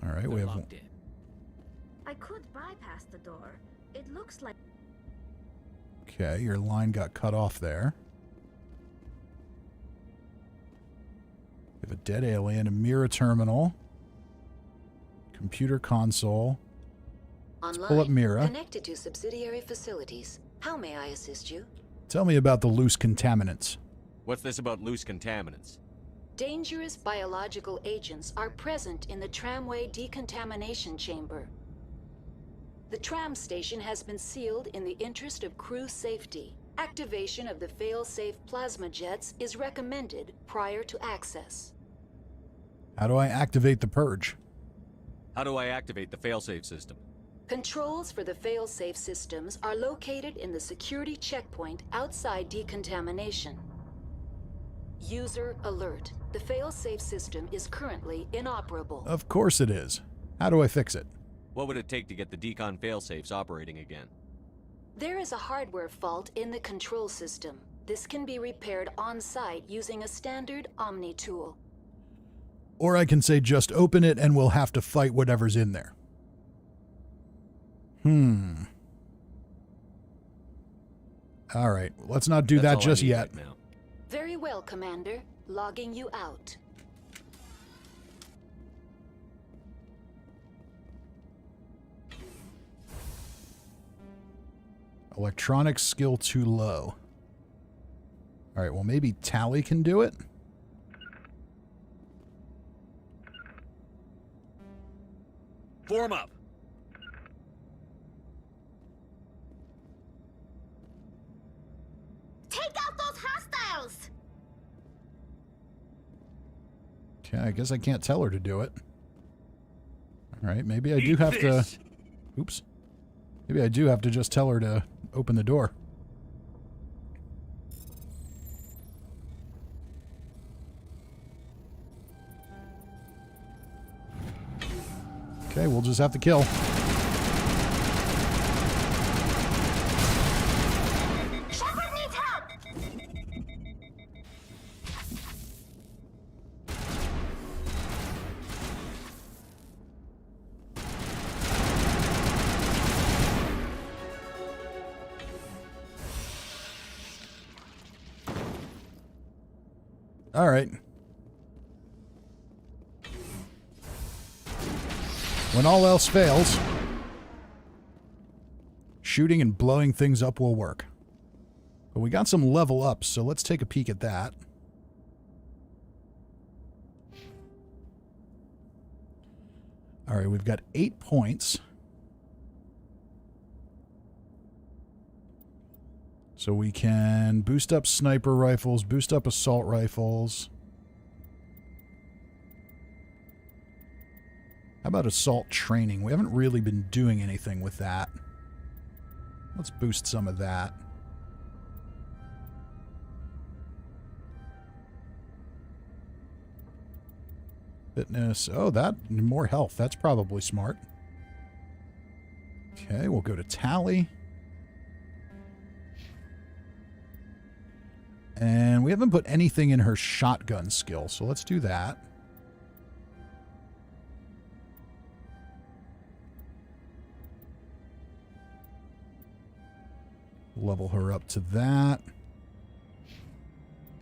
All right, we have one. I could bypass the door. It looks like... Okay, your line got cut off there. We have a dead alien, a mirror terminal, computer console. Let's pull up Mira. Connected to subsidiary facilities. How may I assist you? Tell me about the loose contaminants. What's this about loose contaminants? Dangerous biological agents are present in the tramway decontamination chamber. The tram station has been sealed in the interest of crew safety. Activation of the fail-safe plasma jets is recommended prior to access. How do I activate the purge? How do I activate the failsafe system? Controls for the fail-safe systems are located in the security checkpoint outside decontamination. User alert. The fail-safe system is currently inoperable. Of course it is. How do I fix it? What would it take to get the decon failsafes operating again? There is a hardware fault in the control system. This can be repaired on-site using a standard Omni tool. Or I can say just open it and we'll have to fight whatever's in there. All right, let's not do that just yet. Right now. Very well, Commander. Logging you out. Electronics skill too low. All right, well, maybe Tally can do it. Form up. Take out those hostiles! Okay, I guess I can't tell her to do it. All right, maybe I do have to... Oops. Maybe I do have to just tell her to open the door. Okay, we'll just have to kill. Shepard needs help! All right. When all else fails, shooting and blowing things up will work. But we got some level ups, so let's take a peek at that. All right, we've got 8 points. So we can boost up sniper rifles, boost up assault rifles. How about assault training? We haven't really been doing anything with that. Let's boost some of that. Fitness. Oh, that more health. That's probably smart. Okay, we'll go to Tally. And we haven't put anything in her shotgun skill, so let's do that. Level her up to that.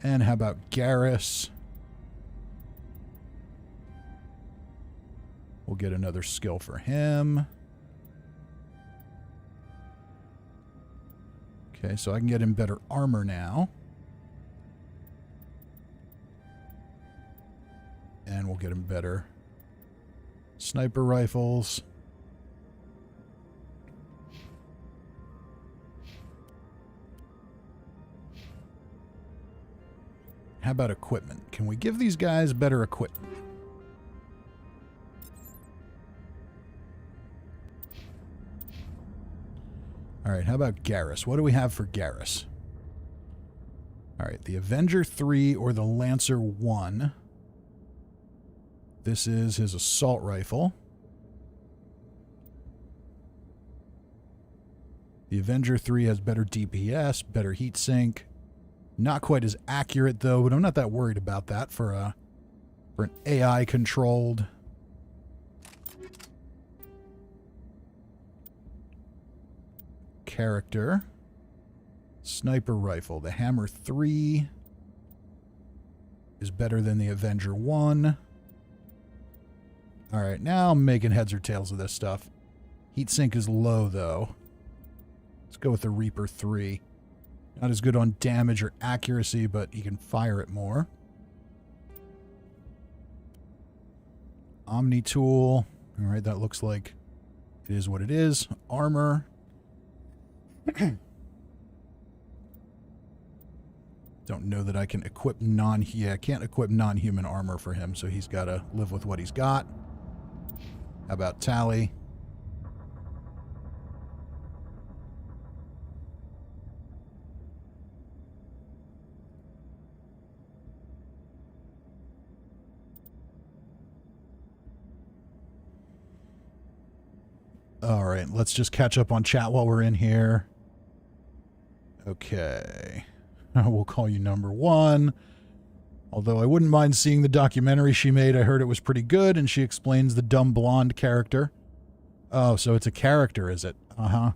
And how about Garrus? We'll get another skill for him. Okay, so I can get him better armor now. And we'll get him better sniper rifles. How about equipment? Can we give these guys better equipment? All right, how about Garrus? What do we have for Garrus? All right, the Avenger 3 or the Lancer 1. This is his assault rifle. The Avenger 3 has better DPS, better heat sink. Not quite as accurate, though, but I'm not that worried about that for an AI-controlled character. Sniper rifle. The Hammer 3 is better than the Avenger 1. Alright, now I'm making heads or tails of this stuff. Heatsink is low, though. Let's go with the Reaper 3. Not as good on damage or accuracy, but you can fire it more. Omni tool. Alright, that looks like it is what it is. Armor. Don't know that I can equip I can't equip non-human armor for him, so he's got to live with what he's got. How about Tally? All right, let's just catch up on chat while we're in here. Okay. We'll call you number 1. Although I wouldn't mind seeing the documentary she made. I heard it was pretty good, and she explains the dumb blonde character. Oh, so it's a character, is it? Uh-huh.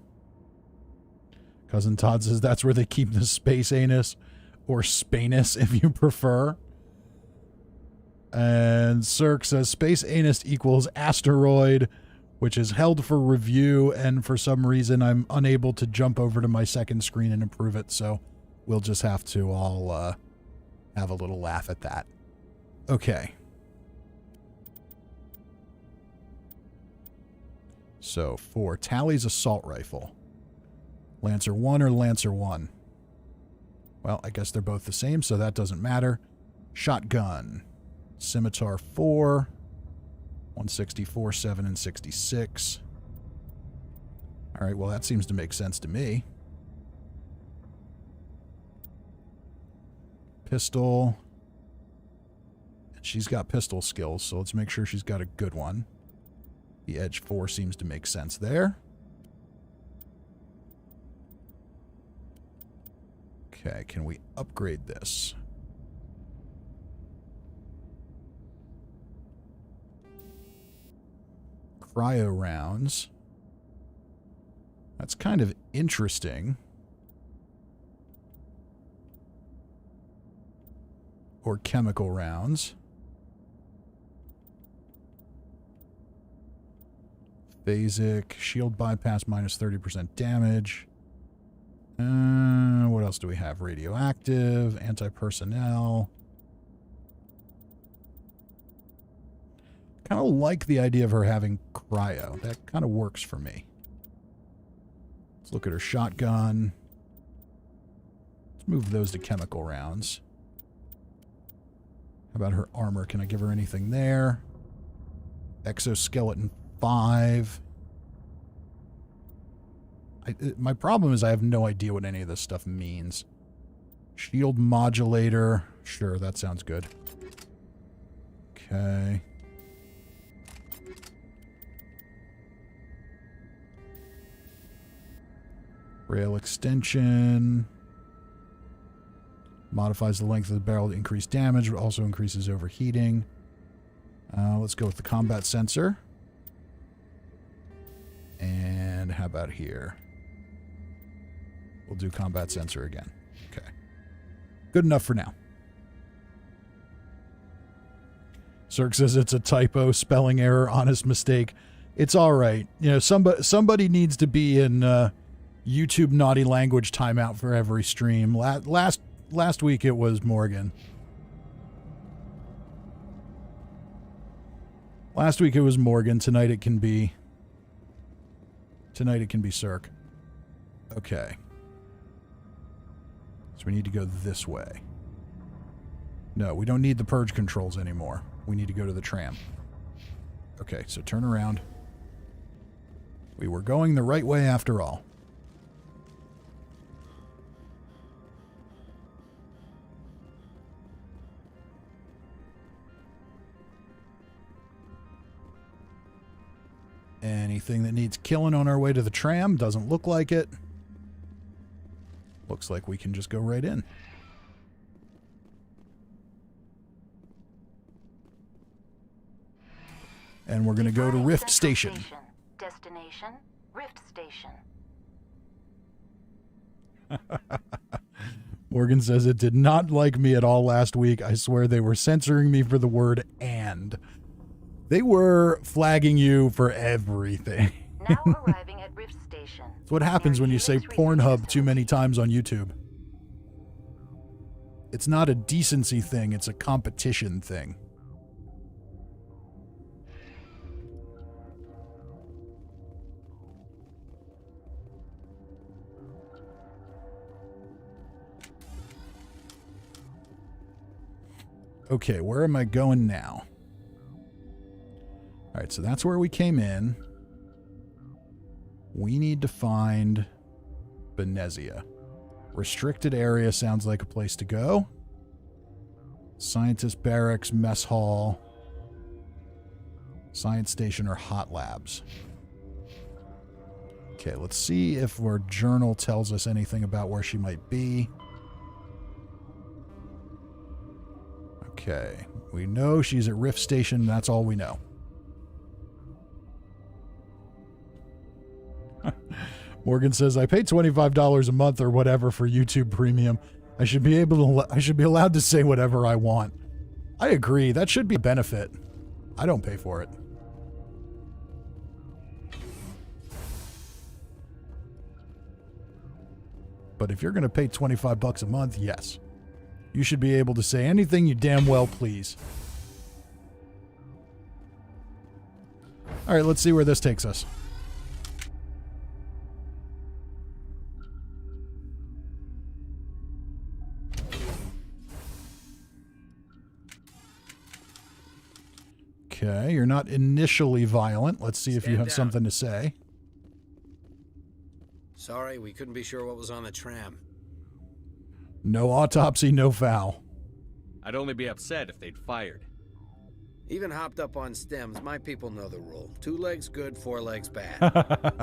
Cousin Todd says that's where they keep the space anus, or Spanus if you prefer. And Cirque says space anus equals asteroid, which is held for review, and for some reason I'm unable to jump over to my second screen and improve it, so we'll just have to all have a little laugh at that. Okay. So, for Tally's assault rifle. Lancer 1 or Lancer 1? Well, I guess they're both the same, so that doesn't matter. Shotgun. Scimitar 4. 164, 7, and 66. Alright, well that seems to make sense to me. Pistol. And she's got pistol skills, so let's make sure she's got a good one. The Edge 4 seems to make sense there. Okay, can we upgrade this? Cryo rounds. That's kind of interesting. Or chemical rounds. Phasic. Shield bypass minus 30% damage. What else do we have? Radioactive. Anti-personnel. Kind of like the idea of her having cryo. That kind of works for me. Let's look at her shotgun. Let's move those to chemical rounds. How about her armor? Can I give her anything there? Exoskeleton 5. My problem is I have no idea what any of this stuff means. Shield modulator. Sure, that sounds good. Okay. Rail extension. Modifies the length of the barrel to increase damage, but also increases overheating. Let's go with the combat sensor. And how about here? We'll do combat sensor again. Okay. Good enough for now. Cirque says it's a typo, spelling error, honest mistake. It's all right. You know, somebody needs to be in YouTube naughty language timeout for every stream. Last week it was Morgan. Last week it was Morgan. Tonight it can be Cirque. Okay. So we need to go this way. No, we don't need the purge controls anymore. We need to go to the tram. Okay, so turn around. We were going the right way after all. Anything that needs killing on our way to the tram? Doesn't look like it. Looks like we can just go right in. And we're going to go to Rift Station. Destination, Rift Station. Morgan says it did not like me at all last week. I swear they were censoring me for the word "and." They were flagging you for everything. Now arriving at Rift Station. It's what happens when you say Pornhub too many times on YouTube. It's not a decency thing, it's a competition thing. Okay, where am I going now? Alright, so that's where we came in. We need to find Benezia. Restricted area sounds like a place to go. Scientist barracks, mess hall, science station, or hot labs. Okay, let's see if our journal tells us anything about where she might be. Okay, we know she's at Rift Station. That's all we know. Morgan says, I pay $25 a month or whatever for YouTube Premium. I should be allowed to say whatever I want. I agree. That should be a benefit. I don't pay for it. But if you're going to pay $25 a month, yes. You should be able to say anything you damn well please. All right, let's see where this takes us. Okay, you're not initially violent. Let's see if you have something to say. Sorry, we couldn't be sure what was on the tram. No autopsy, no foul. I'd only be upset if they'd fired. Even hopped up on stems, my people know the rule. 2 legs good, 4 legs bad.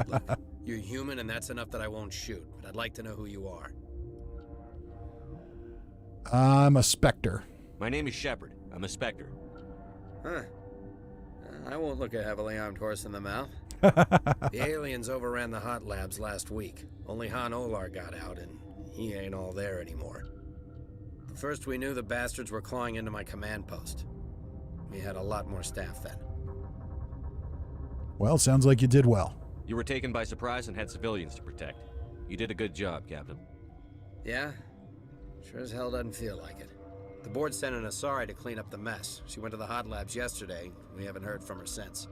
Look, you're human and that's enough that I won't shoot, but I'd like to know who you are. I'm a Spectre. My name is Shepard. I'm a Spectre. Huh. I won't look a heavily armed horse in the mouth. The aliens overran the hot labs last week. Only Han Olar got out, and he ain't all there anymore. First we knew the bastards were clawing into my command post. We had a lot more staff then. Well, sounds like you did well. You were taken by surprise and had civilians to protect. You did a good job, Captain. Yeah? Sure as hell doesn't feel like it. The board sent an Asari to clean up the mess. She went to the hot labs yesterday. We haven't heard from her since.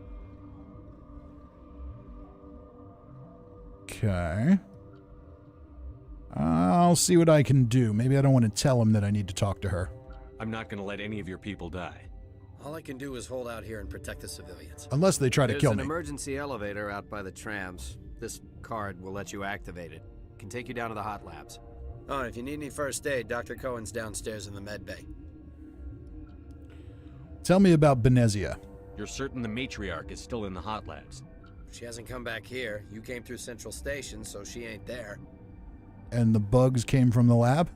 Okay. I'll see what I can do. Maybe I don't want to tell him that I need to talk to her. I'm not going to let any of your people die. All I can do is hold out here and protect the civilians. Unless they try to kill me. There's an emergency elevator out by the trams. This card will let you activate it. It can take you down to the hot labs. Oh, and if you need any first aid, Dr. Cohen's downstairs in the med bay. Tell me about Benezia. You're certain the matriarch is still in the hot labs? She hasn't come back here. You came through Central Station, so she ain't there. And the bugs came from the lab?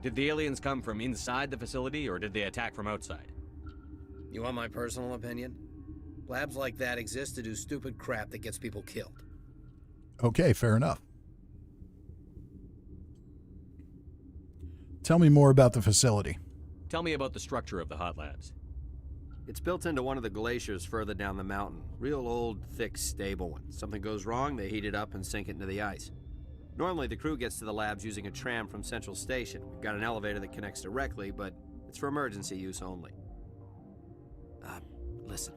Did the aliens come from inside the facility, or did they attack from outside? You want my personal opinion? Labs like that exist to do stupid crap that gets people killed. Okay, fair enough. Tell me more about the facility. Tell me about the structure of the hot labs. It's built into one of the glaciers further down the mountain. Real old, thick, stable one. Something goes wrong, they heat it up and sink it into the ice. Normally, the crew gets to the labs using a tram from Central Station. We've got an elevator that connects directly, but it's for emergency use only. Listen.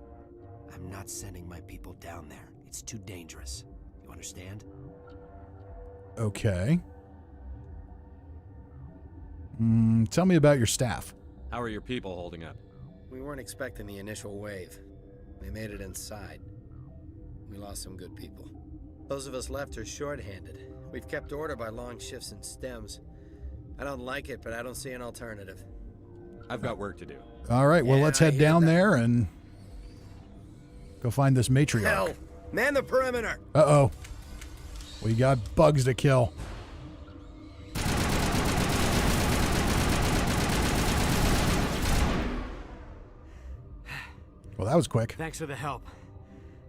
I'm not sending my people down there. It's too dangerous. You understand? Okay. Tell me about your staff. How are your people holding up? We weren't expecting the initial wave. They made it inside. We lost some good people. Those of us left are short-handed. We've kept order by long shifts and stems. I don't like it, but I don't see an alternative. I've got work to do. All right, well, let's head down there and go find this matriarch. Hell! Man the perimeter! Uh-oh. We got bugs to kill. Well, that was quick. Thanks for the help.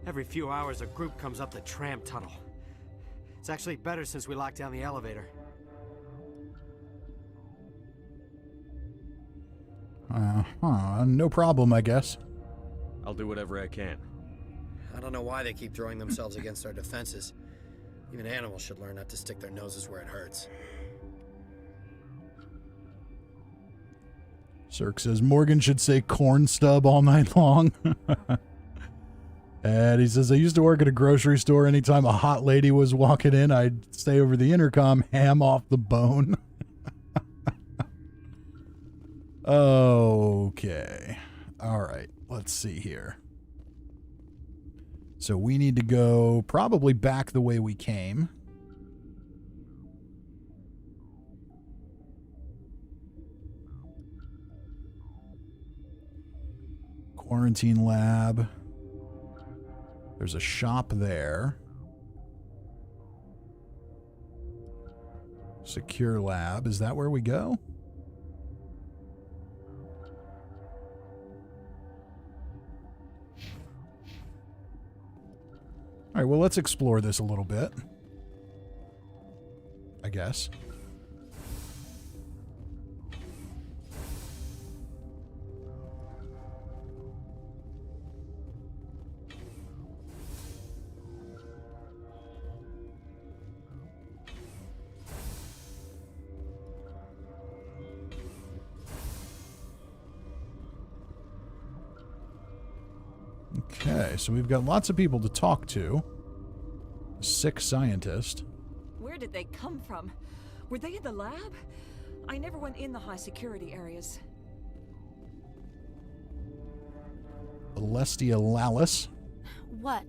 Every few hours, a group comes up the tram tunnel. It's actually better since we locked down the elevator. No problem, I guess. I'll do whatever I can. I don't know why they keep throwing themselves against our defenses. Even animals should learn not to stick their noses where it hurts. Cirque says Morgan should say corn stub all night long. And he says, I used to work at a grocery store. Anytime a hot lady was walking in, I'd stay over the intercom, ham off the bone. Okay. All right. Let's see here. So we need to go probably back the way we came. Quarantine lab. There's a shop there. Secure lab. Is that where we go? All right, well, let's explore this a little bit, I guess. Okay, so we've got lots of people to talk to. A sick scientist. Where did they come from? Were they in the lab? I never went in the high security areas. Alestia Lallis. What?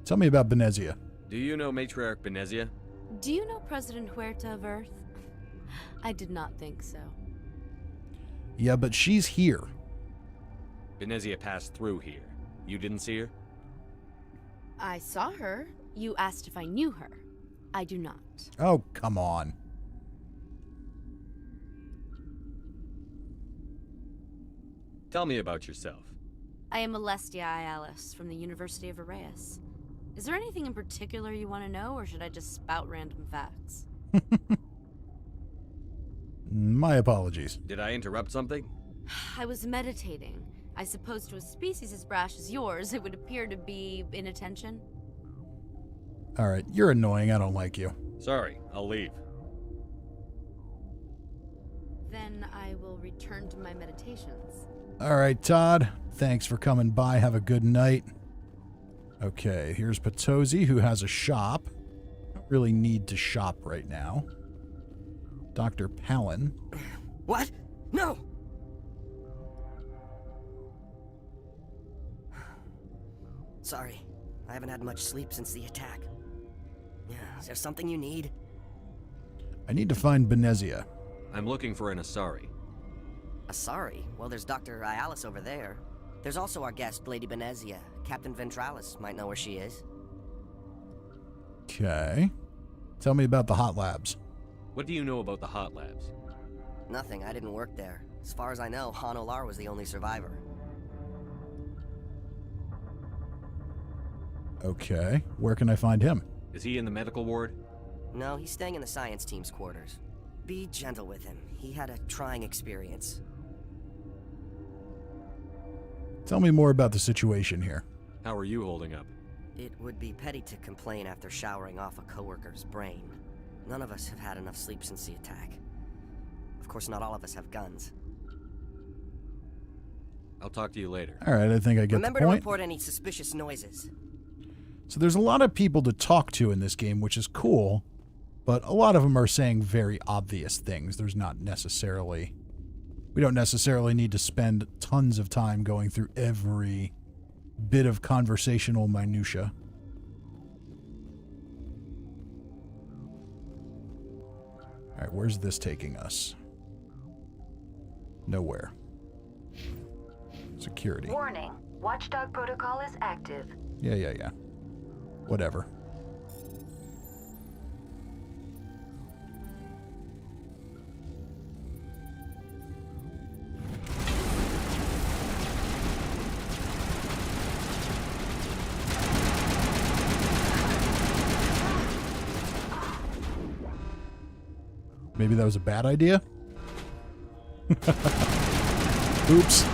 Tell me about Benezia. Do you know Matriarch Benezia? Do you know President Huerta of Earth? I did not think so. Yeah, but she's here. Benezia passed through here. You didn't see her? I saw her. You asked if I knew her. I do not. Oh, come on. Tell me about yourself. I am Alestia Ialis from the University of Arraeus. Is there anything in particular you want to know, or should I just spout random facts? My apologies. Did I interrupt something? I was meditating. I suppose to a species as brash as yours, it would appear to be inattention. Alright, you're annoying. I don't like you. Sorry, I'll leave. Then I will return to my meditations. Alright, Todd. Thanks for coming by. Have a good night. Okay, here's Potosi, who has a shop. Don't really need to shop right now. Dr. Palin. What? No! Sorry, I haven't had much sleep since the attack. Yeah, is there something you need? I need to find Benezia. I'm looking for an Asari. Asari? Well, there's Dr. Ialis over there. There's also our guest, Lady Benezia. Captain Ventralis might know where she is. Okay. Tell me about the hot labs. What do you know about the hot labs? Nothing, I didn't work there. As far as I know, Han Olar was the only survivor. Okay. Where can I find him? Is he in the medical ward? No, he's staying in the science team's quarters. Be gentle with him. He had a trying experience. Tell me more about the situation here. How are you holding up? It would be petty to complain after showering off a coworker's brain. None of us have had enough sleep since the attack. Of course, not all of us have guns. I'll talk to you later. Alright, I think I get Remember the point. to report any suspicious noises. So there's a lot of people to talk to in this game, which is cool, but a lot of them are saying very obvious things. There's not necessarily... We don't necessarily need to spend tons of time going through every bit of conversational minutia. Alright, where's this taking us? Nowhere. Security. Warning. Watchdog protocol is active. Yeah. Whatever. Maybe that was a bad idea? Oops.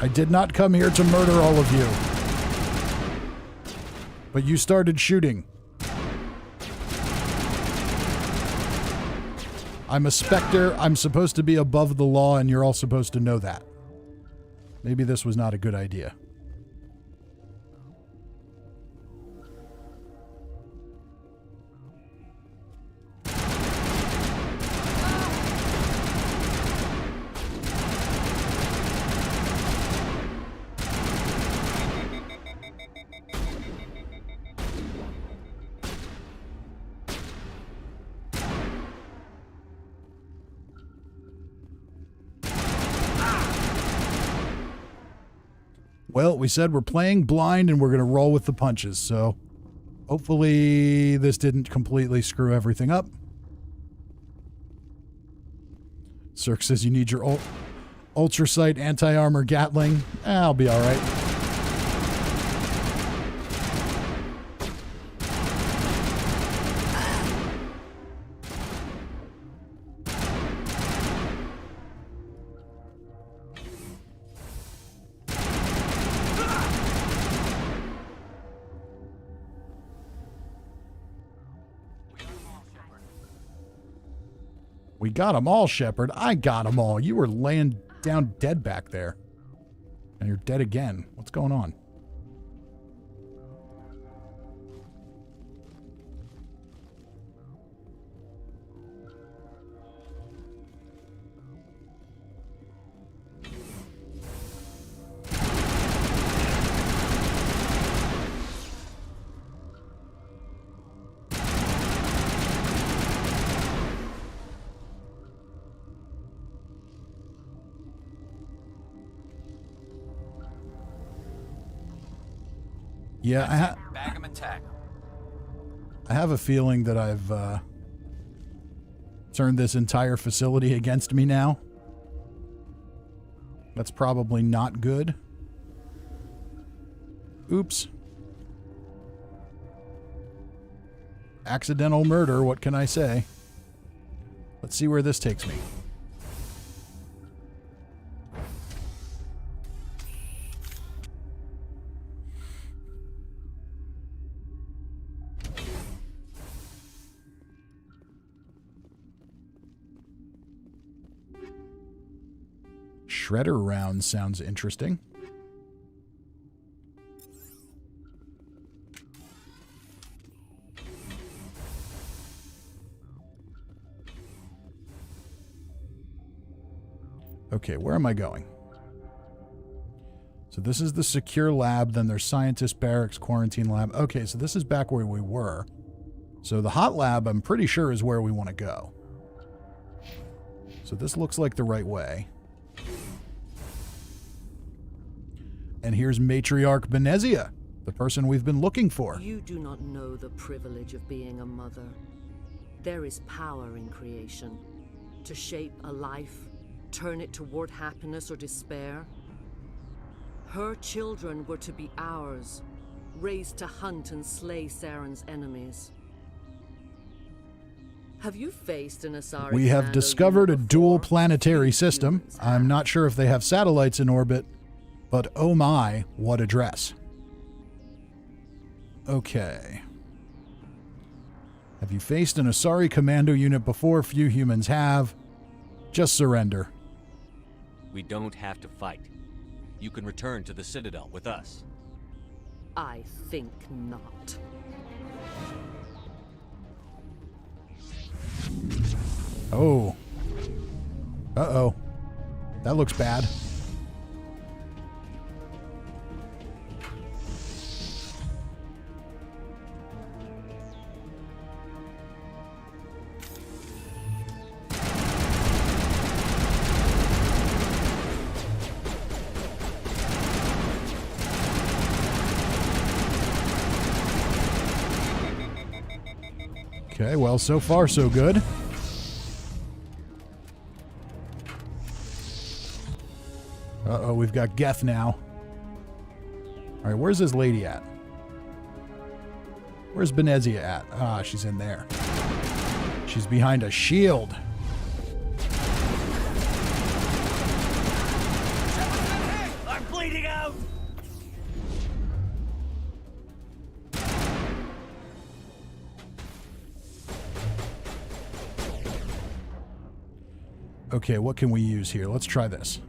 I did not come here to murder all of you. But you started shooting. I'm a Spectre. I'm supposed to be above the law, and you're all supposed to know that. Maybe this was not a good idea. Well, we said we're playing blind and we're going to roll with the punches, so hopefully this didn't completely screw everything up. Cirque says you need your Ultra Sight anti-armor Gatling. I'll be all right. We got them all, Shepard. I got them all. You were laying down dead back there. And you're dead again. What's going on? Yeah, Bag 'em and tag 'em. I have a feeling that I've turned this entire facility against me now. That's probably not good. Oops. Accidental murder, what can I say? Let's see where this takes me. Shredder round sounds interesting. Okay, where am I going? So this is the secure lab, then there's scientist barracks, quarantine lab. Okay, so this is back where we were. So the hot lab, I'm pretty sure, is where we want to go. So this looks like the right way. And here's Matriarch Benezia, the person we've been looking for. You do not know the privilege of being a mother. There is power in creation. To shape a life, turn it toward happiness or despair. Her children were to be ours, raised to hunt and slay Saren's enemies. Have you faced an Asari? We have discovered a dual planetary system. I'm not sure if they have satellites in orbit, but oh my, what a dress. Okay. Have you faced an Asari commando unit before? Few humans have. Just surrender. We don't have to fight. You can return to the Citadel with us. I think not. Oh. Uh-oh. That looks bad. Okay, well, so far so good. Uh-oh, we've got Geth now. All right, where's this lady at? Where's Benezia at? Ah, she's in there. She's behind a shield. I'm bleeding out! Okay, what can we use here? Let's try this.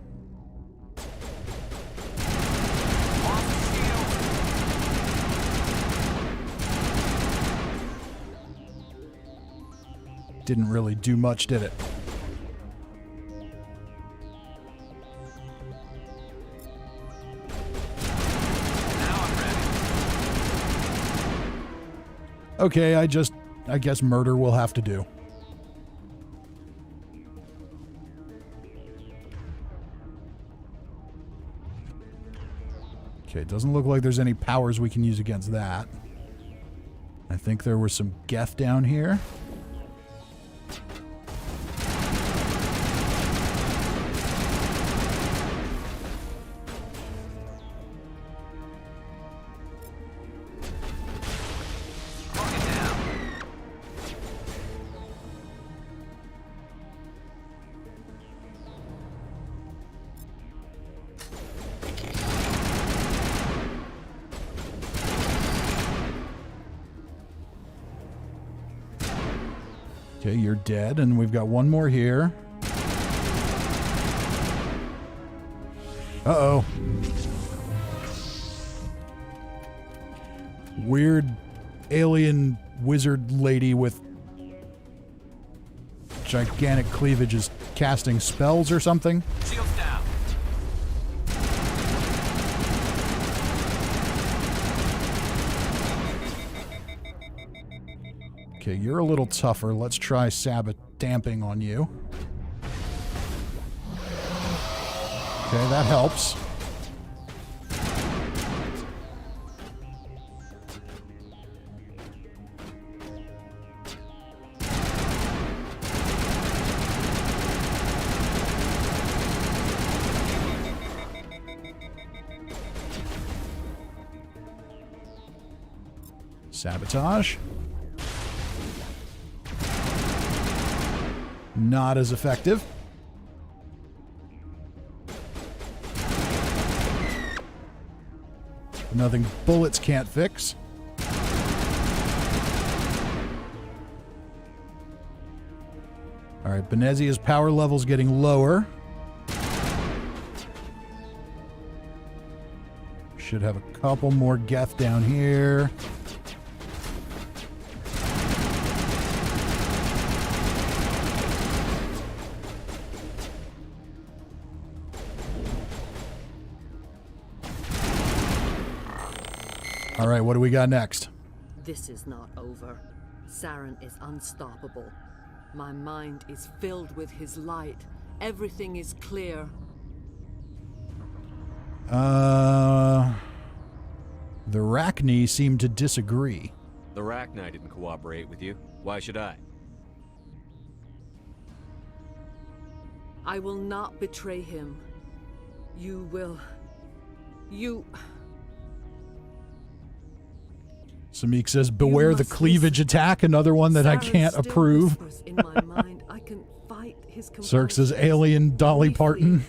Didn't really do much, did it? Okay, I guess murder will have to do. Okay, it doesn't look like there's any powers we can use against that. I think there was some Geth down here. Okay, you're dead, and we've got one more here. Uh-oh. Weird alien wizard lady with gigantic cleavage is casting spells or something. Shields down. Okay, you're a little tougher. Let's try damping on you. Okay, that helps. Sabotage. Not as effective. Nothing bullets can't fix. All right, Benezia's power level's getting lower. Should have a couple more Geth down here. All right, what do we got next? This is not over. Saren is unstoppable. My mind is filled with his light. Everything is clear. The Rachni seem to disagree. The Rachni didn't cooperate with you. Why should I? I will not betray him. You will... You... Samik says, beware the cleavage attack, another one that I can't approve. In my mind, I can fight his Cirque says, alien Dolly Parton.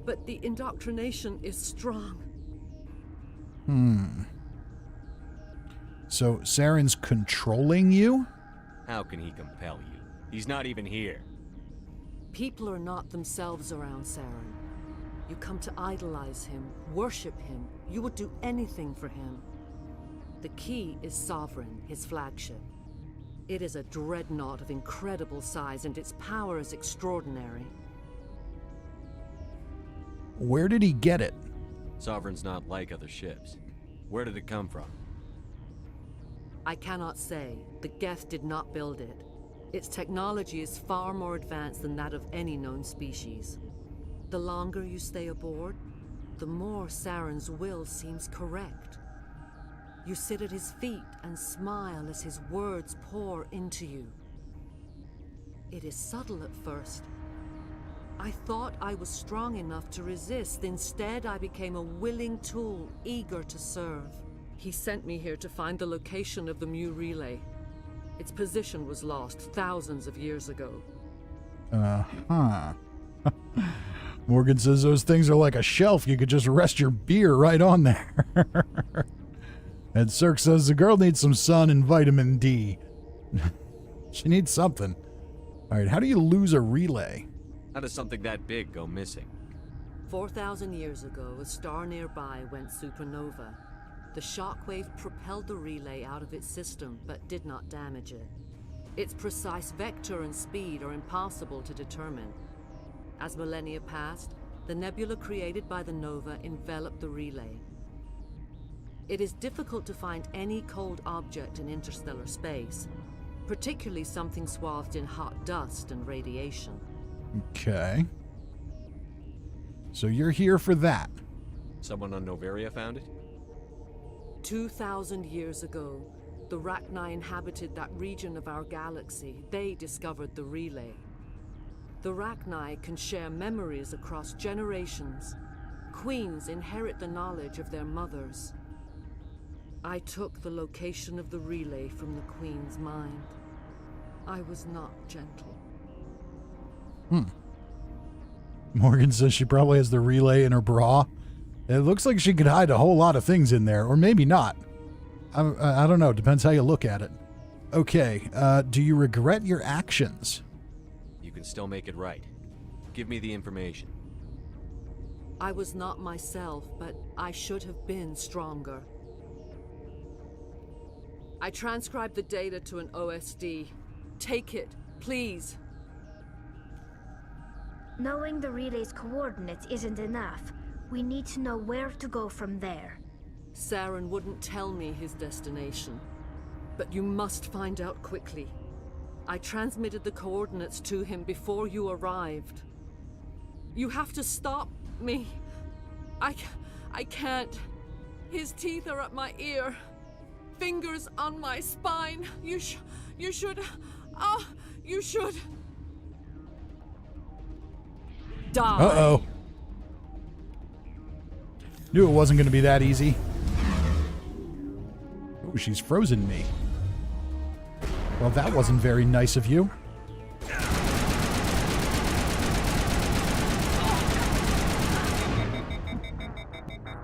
But the indoctrination is strong. So Saren's controlling you? How can he compel you? He's not even here. People are not themselves around Saren. You come to idolize him, worship him. You would do anything for him. The key is Sovereign, his flagship. It is a dreadnought of incredible size, and its power is extraordinary. Where did he get it? Sovereign's not like other ships. Where did it come from? I cannot say. The Geth did not build it. Its technology is far more advanced than that of any known species. The longer you stay aboard, the more Saren's will seems correct. You sit at his feet and smile as his words pour into you. It is subtle at first. I thought I was strong enough to resist. Instead, I became a willing tool, eager to serve. He sent me here to find the location of the Mu relay. Its position was lost thousands of years ago. Morgan says those things are like a shelf. You could just rest your beer right on there. And Cirque says the girl needs some sun and vitamin D. She needs something. All right, how do you lose a relay? How does something that big go missing? 4,000 years ago, a star nearby went supernova. The shockwave propelled the relay out of its system, but did not damage it. Its precise vector and speed are impossible to determine. As millennia passed, the nebula created by the nova enveloped the relay. It is difficult to find any cold object in interstellar space, particularly something swathed in hot dust and radiation. Okay. So you're here for that. Someone on Noveria found it? 2,000 years ago, the Rachni inhabited that region of our galaxy. They discovered the relay. The Rachni can share memories across generations. Queens inherit the knowledge of their mothers. I took the location of the relay from the Queen's mind. I was not gentle. Morgan says she probably has the relay in her bra. It looks like she could hide a whole lot of things in there, or maybe not. I don't know. Depends how you look at it. Okay, do you regret your actions? You can still make it right. Give me the information. I was not myself, but I should have been stronger. I transcribed the data to an OSD. Take it, please. Knowing the relay's coordinates isn't enough. We need to know where to go from there. Saren wouldn't tell me his destination. But you must find out quickly. I transmitted the coordinates to him before you arrived. You have to stop me. I can't. His teeth are at my ear. Fingers on my spine. You should... Oh, you should... Die. Uh-oh. Knew it wasn't going to be that easy. Oh, she's frozen me. Well, that wasn't very nice of you.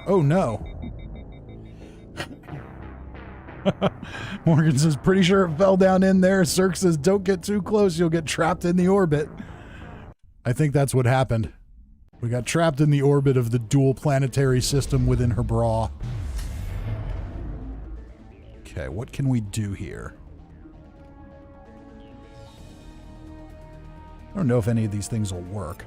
Oh, no. Morgan says, pretty sure it fell down in there. Cirque says, don't get too close. You'll get trapped in the orbit. I think that's what happened. We got trapped in the orbit of the dual planetary system within her bra. Okay, what can we do here? I don't know if any of these things will work.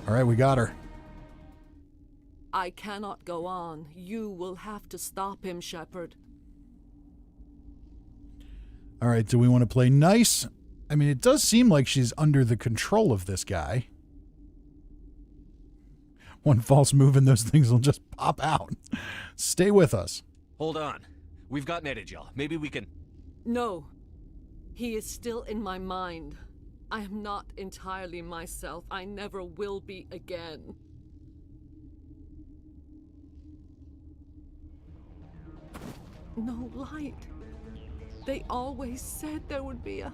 All right, we got her. I cannot go on. You will have to stop him, Shepard. All right, do we want to play nice? I mean, it does seem like she's under the control of this guy. One false move and those things will just pop out. Stay with us. Hold on. We've got Netigel. Maybe we can... No. He is still in my mind. I am not entirely myself. I never will be again. No light. They always said there would be a...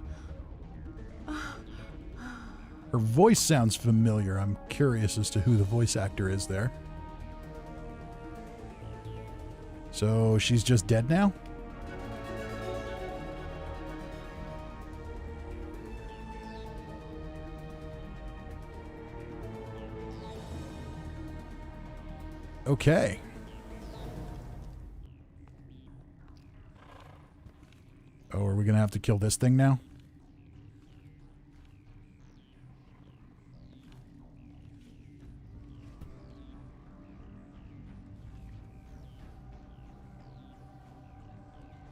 Her voice sounds familiar. I'm curious as to who the voice actor is there. So she's just dead now? Okay. Oh, are we going to have to kill this thing now?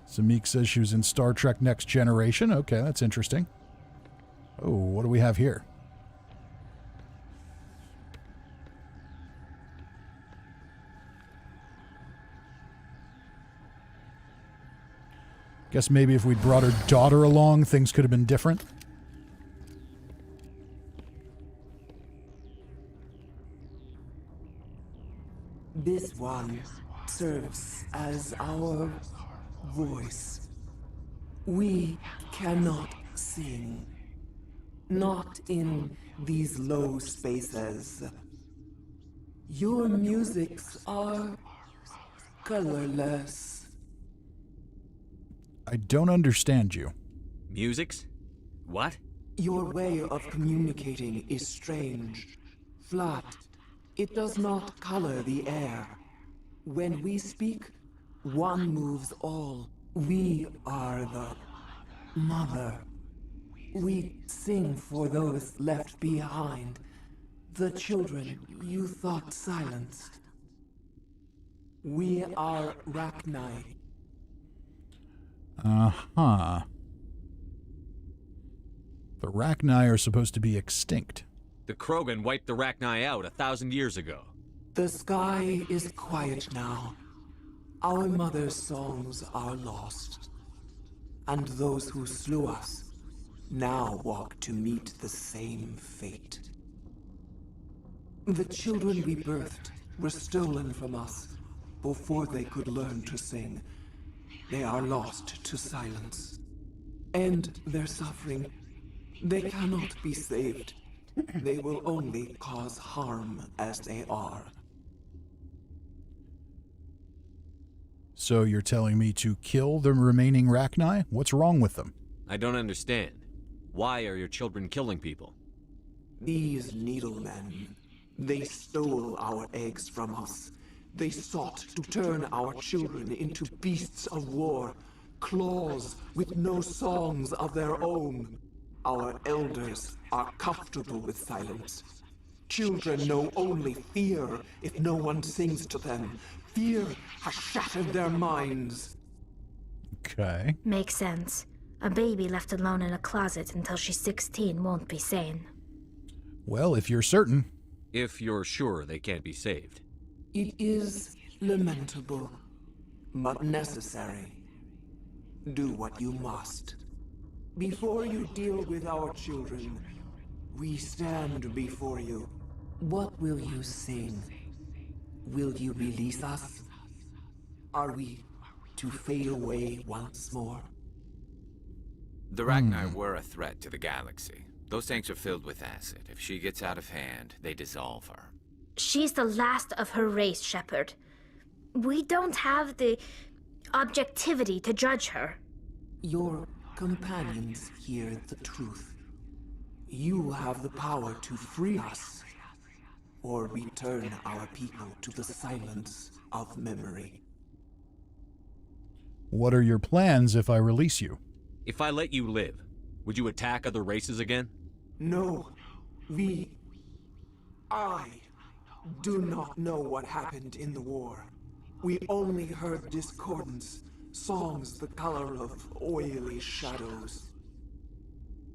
Samik says she was in Star Trek Next Generation. Okay, that's interesting. Oh, what do we have here? Guess maybe if we'd brought her daughter along, things could have been different. This one serves as our voice. We cannot sing. Not in these low spaces. Your musics are colorless. I don't understand you. Musics? What? Your way of communicating is strange. Flat. It does not color the air. When we speak, one moves all. We are the mother. We sing for those left behind. The children you thought silenced. We are Rachni. Uh-huh. The Rachni are supposed to be extinct. The Krogan wiped the Rachni out 1,000 years ago. The sky is quiet now. Our mother's songs are lost. And those who slew us now walk to meet the same fate. The children we birthed were stolen from us before they could learn to sing. They are lost to silence. And their suffering, they cannot be saved. They will only cause harm as they are. So you're telling me to kill the remaining Rachni? What's wrong with them? I don't understand. Why are your children killing people? These needlemen, they stole our eggs from us. They sought to turn our children into beasts of war, claws with no songs of their own. Our elders are comfortable with silence. Children know only fear if no one sings to them. Fear has shattered their minds. Okay. Makes sense. A baby left alone in a closet until she's 16 won't be sane. Well, if you're certain. If you're sure they can't be saved. It is lamentable, but necessary. Do what you must. Before you deal with our children, we stand before you. What will you sing? Will you release us? Are we to fade away once more? The Rachni were a threat to the galaxy. Those tanks are filled with acid. If she gets out of hand, they dissolve her. She's the last of her race, Shepard. We don't have the objectivity to judge her. Your companions hear the truth. You have the power to free us, or return our people to the silence of memory. What are your plans if I release you? If I let you live, would you attack other races again? No. I do not know what happened in the war. We only heard discordance, songs the color of oily shadows.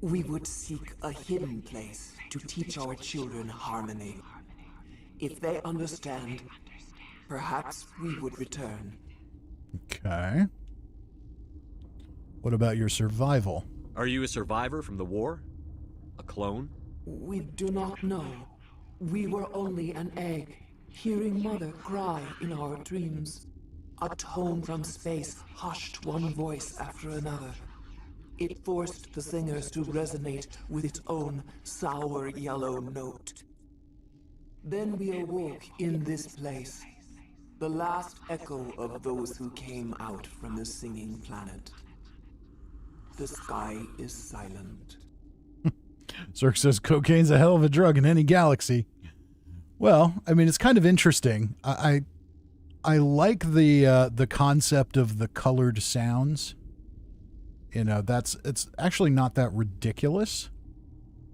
We would seek a hidden place to teach our children harmony. If they understand, perhaps we would return. Okay. What about your survival? Are you a survivor from the war? A clone? We do not know. We were only an egg, hearing Mother cry in our dreams. A tone from space hushed one voice after another. It forced the singers to resonate with its own sour yellow note. Then we awoke in this place, the last echo of those who came out from the singing planet. The sky is silent. Zerk says cocaine's a hell of a drug in any galaxy. Well, I mean, it's kind of interesting. I like the concept of the colored sounds. You know, it's actually not that ridiculous.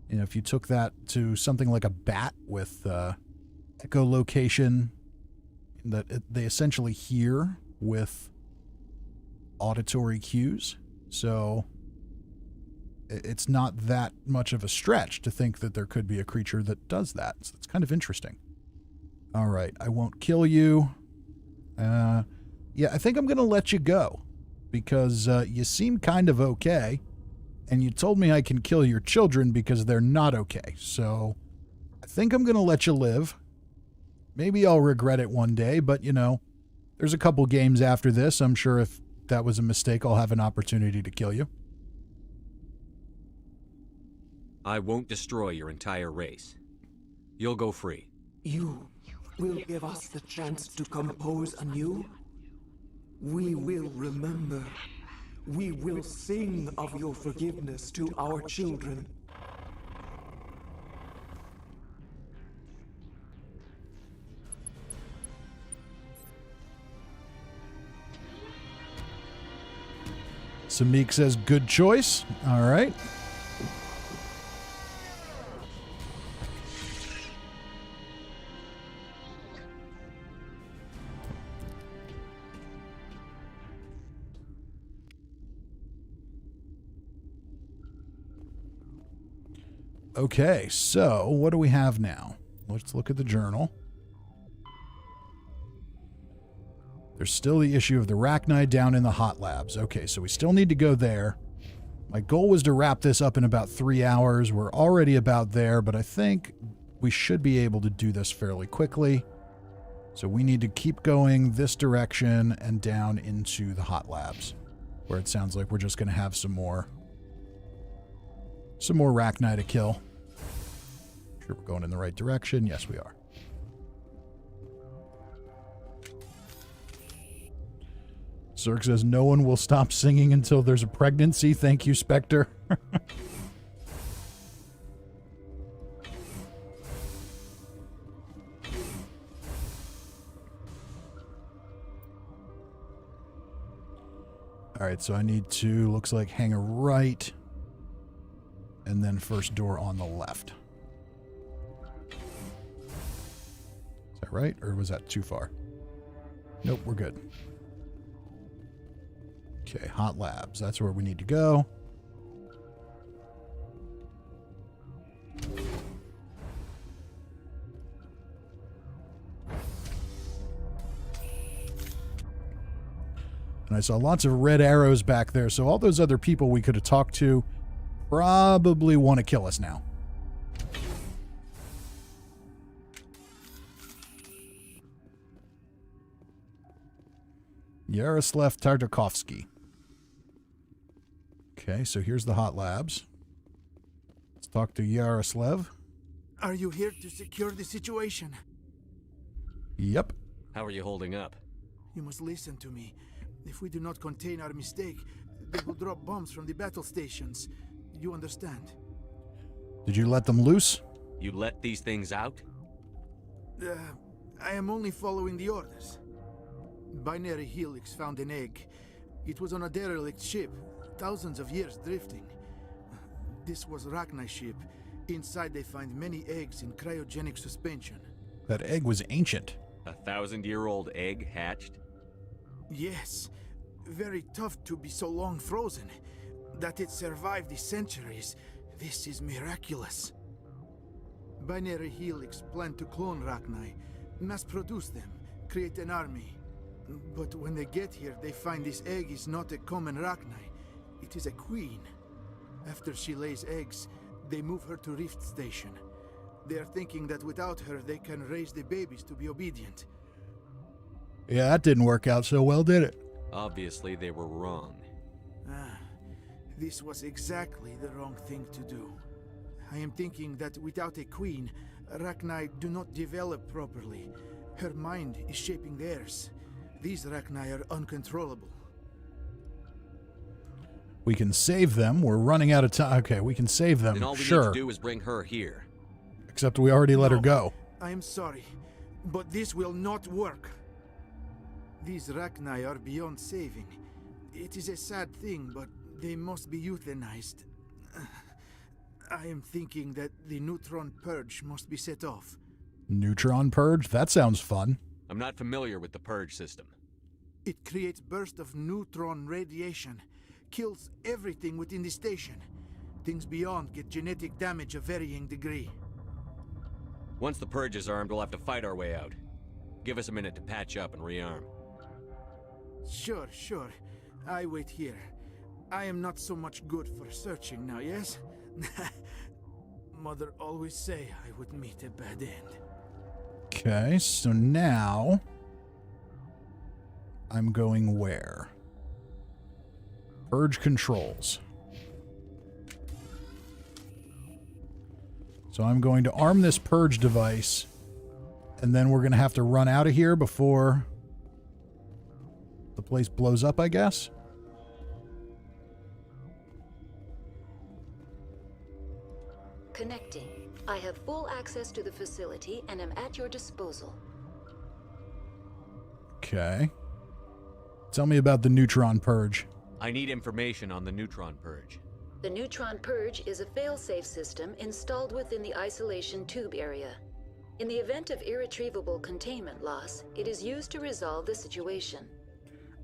You know, if you took that to something like a bat with echolocation that they essentially hear with auditory cues. So it's not that much of a stretch to think that there could be a creature that does that. So it's kind of interesting. All right, I won't kill you. Yeah, I think I'm going to let you go because you seem kind of okay. And you told me I can kill your children because they're not okay. So I think I'm going to let you live. Maybe I'll regret it one day, but you know, there's a couple games after this. I'm sure if that was a mistake, I'll have an opportunity to kill you. I won't destroy your entire race. You'll go free. You will give us the chance to compose anew? We will remember. We will sing of your forgiveness to our children. Samik says, good choice. All right. Okay, so what do we have now? Let's look at the journal. There's still the issue of the Rachni down in the hot labs. Okay, so we still need to go there. My goal was to wrap this up in about 3 hours. We're already about there, but I think we should be able to do this fairly quickly. So we need to keep going this direction and down into the hot labs, where it sounds like we're just going to have some more Rachni to kill. Sure we're going in the right direction. Yes, we are. Zerg says no one will stop singing until there's a pregnancy. Thank you, Spectre. All right, so I need to, looks like, hang a right, and then first door on the left. Is that right, or was that too far? Nope, we're good. Okay, Hot Labs, that's where we need to go. And I saw lots of red arrows back there, so all those other people we could have talked to probably want to kill us now. Yaroslav Tartakovsky. Okay, so here's the Hot Labs. Let's talk to Yaroslav. Are you here to secure the situation? Yep. How are you holding up? You must listen to me. If we do not contain our mistake, they will drop bombs from the battle stations. You understand? Did you let them loose? You let these things out? I am only following the orders. Binary Helix found an egg. It was on a derelict ship, thousands of years drifting. This was Rachni's ship. Inside they find many eggs in cryogenic suspension. That egg was ancient. 1,000-year-old egg hatched? Yes. Very tough to be so long frozen. That it survived the centuries, this is miraculous. Binary Helix planned to clone Rachni, mass produce them, create an army. But when they get here, they find this egg is not a common Rachni. It is a queen. After she lays eggs, they move her to Rift Station. They are thinking that without her, they can raise the babies to be obedient. Yeah, that didn't work out so well, did it? Obviously, they were wrong. This was exactly the wrong thing to do. I am thinking that without a queen, Rachni do not develop properly. Her mind is shaping theirs. These Rachni are uncontrollable. We can save them. We're running out of time. Okay, we can save them. Then all we sure. need to do is bring her here. Except we already let her go. I am sorry, but this will not work. These Rachni are beyond saving. It is a sad thing, but they must be euthanized. I am thinking that the neutron purge must be set off. Neutron purge? That sounds fun. I'm not familiar with the purge system. It creates bursts of neutron radiation, kills everything within the station. Things beyond get genetic damage of varying degree. Once the purge is armed, we'll have to fight our way out. Give us a minute to patch up and rearm. Sure. I wait here. I am not so much good for searching now, yes? Mother always say I would meet a bad end. Okay, so now I'm going where? Purge controls. So I'm going to arm this purge device, and then we're going to have to run out of here before the place blows up, I guess. Connecting. I have full access to the facility and am at your disposal. Okay. Tell me about the neutron purge. I need information on the neutron purge. The neutron purge is a fail-safe system installed within the isolation tube area. In the event of irretrievable containment loss, it is used to resolve the situation.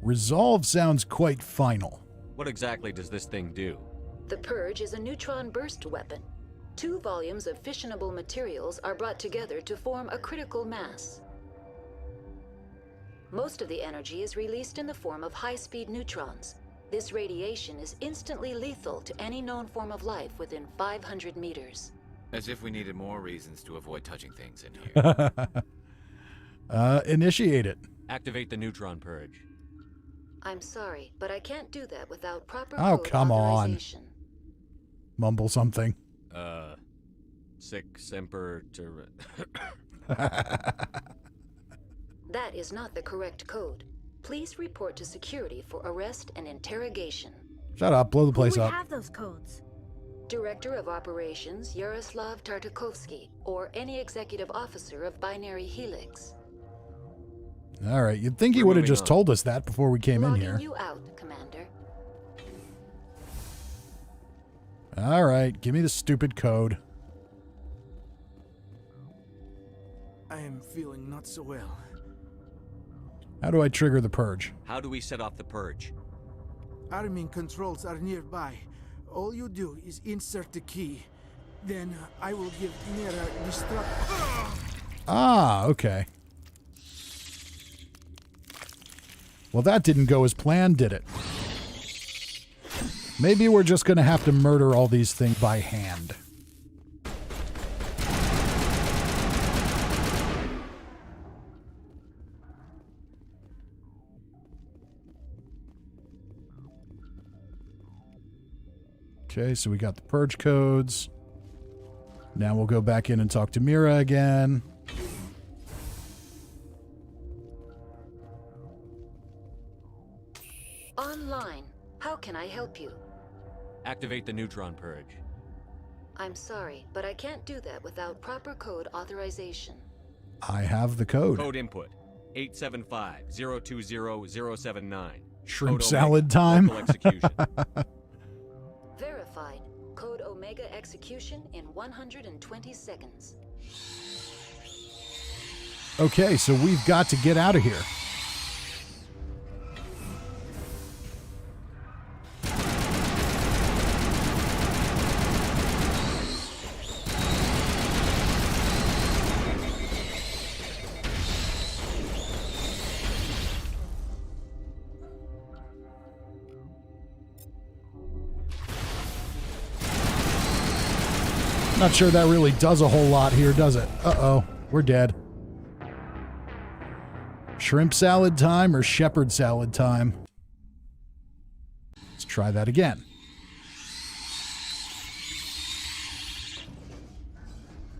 Resolve sounds quite final. What exactly does this thing do? The purge is a neutron burst weapon. 2 volumes of fissionable materials are brought together to form a critical mass. Most of the energy is released in the form of high-speed neutrons. This radiation is instantly lethal to any known form of life within 500 meters. As if we needed more reasons to avoid touching things in here. Initiate it. Activate the neutron purge. I'm sorry, but I can't do that without proper Oh, code come on. authorization. Mumble something. Sic semper That is not the correct code. Please report to security for arrest and interrogation. Shut up, blow the place Who would up. have those codes? Director of Operations Yaroslav Tartakovsky, or any executive officer of Binary Helix. All right, you'd think he would have just told us that before we came in here. Logging you out, Commander. All right, give me the stupid code. I am feeling not so well. How do I trigger the purge? How do we set off the purge? Arming controls are nearby. All you do is insert the key. Then I will give Mira destruct. Ah, okay. Well, that didn't go as planned, did it? Maybe we're just going to have to murder all these things by hand. Okay, so we got the purge codes. Now we'll go back in and talk to Mira again. Online. How can I help you? Activate the neutron purge. I'm sorry, but I can't do that without proper code authorization. I have the code. Code input 875-020-079. Shrimp Code salad Omega, time. local execution. Verified. Code Omega execution in 120 seconds. Okay, so we've got to get out of here. Not sure that really does a whole lot here, does it? Uh-oh, we're dead. Shrimp salad time or shepherd salad time? Let's try that again.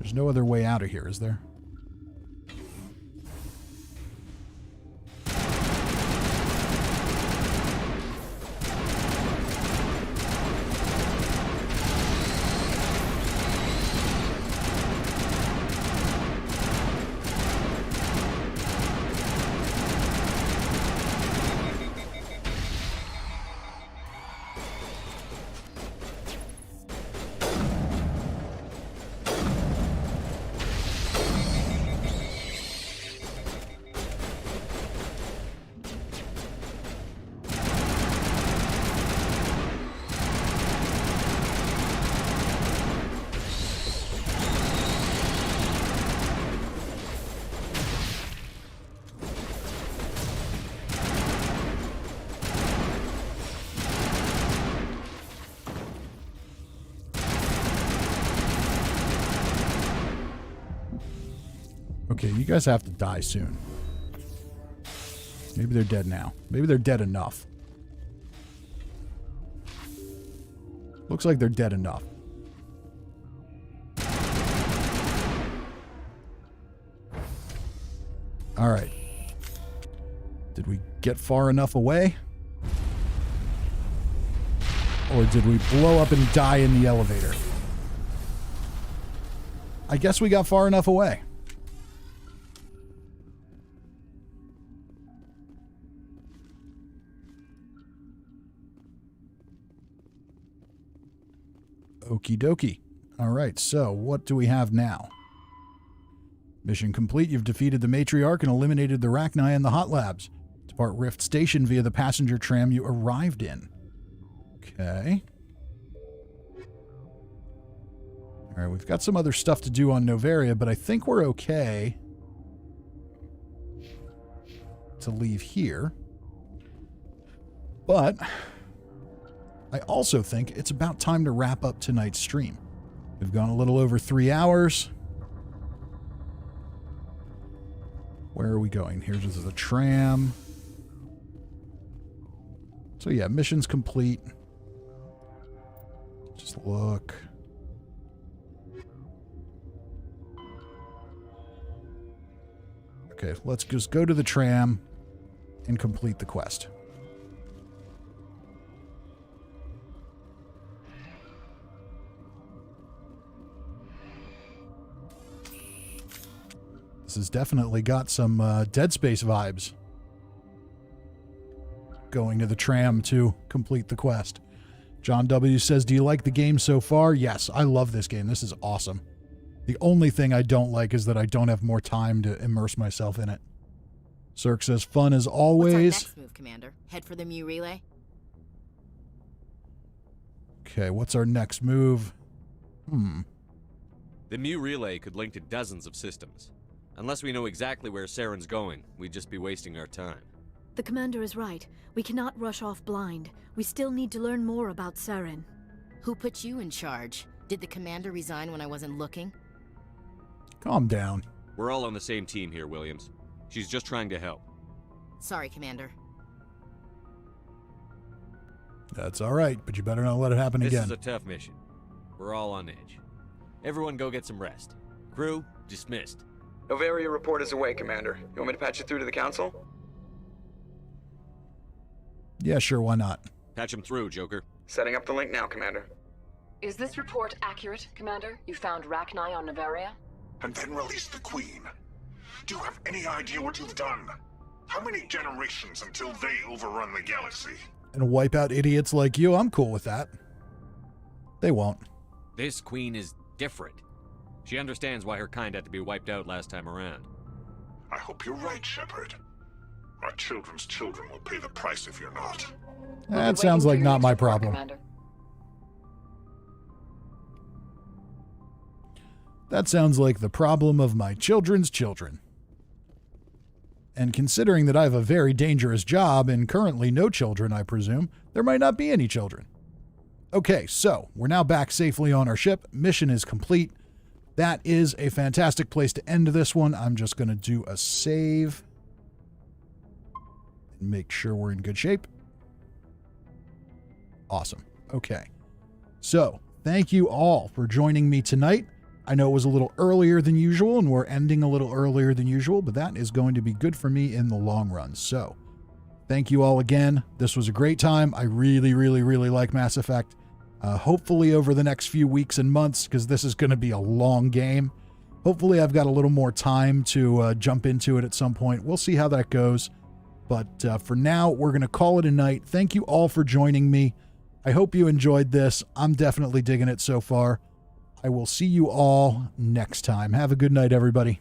There's no other way out of here, is there? Okay, you guys have to die soon. Maybe they're dead now. Maybe they're dead enough. Looks like they're dead enough. All right. Did we get far enough away? Or did we blow up and die in the elevator? I guess we got far enough away. Okie dokie. All right, so what do we have now? Mission complete. You've defeated the Matriarch and eliminated the Rachni and the Hot Labs. Depart Rift Station via the passenger tram you arrived in. Okay. All right, we've got some other stuff to do on Novaria, but I think we're okay to leave here. But I also think it's about time to wrap up tonight's stream. We've gone a little over 3 hours. Where are we going? Here's the tram. So yeah, mission's complete. Just look. Okay, let's just go to the tram and complete the quest. This has definitely got some Dead Space vibes. Going to the tram to complete the quest. John W. says, do you like the game so far? Yes, I love this game. This is awesome. The only thing I don't like is that I don't have more time to immerse myself in it. Cirque says, fun as always. What's our next move, Commander? Head for the Mu relay? Okay, what's our next move? The Mu relay could link to dozens of systems. Unless we know exactly where Saren's going, we'd just be wasting our time. The Commander is right. We cannot rush off blind. We still need to learn more about Saren. Who put you in charge? Did the Commander resign when I wasn't looking? Calm down. We're all on the same team here, Williams. She's just trying to help. Sorry, Commander. That's all right, but you better not let it happen again. This is a tough mission. We're all on edge. Everyone go get some rest. Crew, dismissed. Novaria report is away, Commander. You want me to patch you through to the Council? Yeah, sure, why not? Patch him through, Joker. Setting up the link now, Commander. Is this report accurate, Commander? You found Rachni on Novaria? And then release the Queen. Do you have any idea what you've done? How many generations until they overrun the galaxy? And wipe out idiots like you? I'm cool with that. They won't. This Queen is different. She understands why her kind had to be wiped out last time around. I hope you're right, Shepard. Our children's children will pay the price if you're not. That sounds like not my problem. Commander. That sounds like the problem of my children's children. And considering that I have a very dangerous job and currently no children, I presume, there might not be any children. Okay, so we're now back safely on our ship. Mission is complete. That is a fantastic place to end this one. I'm just going to do a save and make sure we're in good shape. Awesome. Okay. So, thank you all for joining me tonight. I know it was a little earlier than usual, and we're ending a little earlier than usual, but that is going to be good for me in the long run. So, thank you all again. This was a great time. I really, really, really like Mass Effect. Hopefully over the next few weeks and months, because this is going to be a long game. Hopefully I've got a little more time to jump into it at some point. We'll see how that goes. But for now, we're going to call it a night. Thank you all for joining me. I hope you enjoyed this. I'm definitely digging it so far. I will see you all next time. Have a good night, everybody.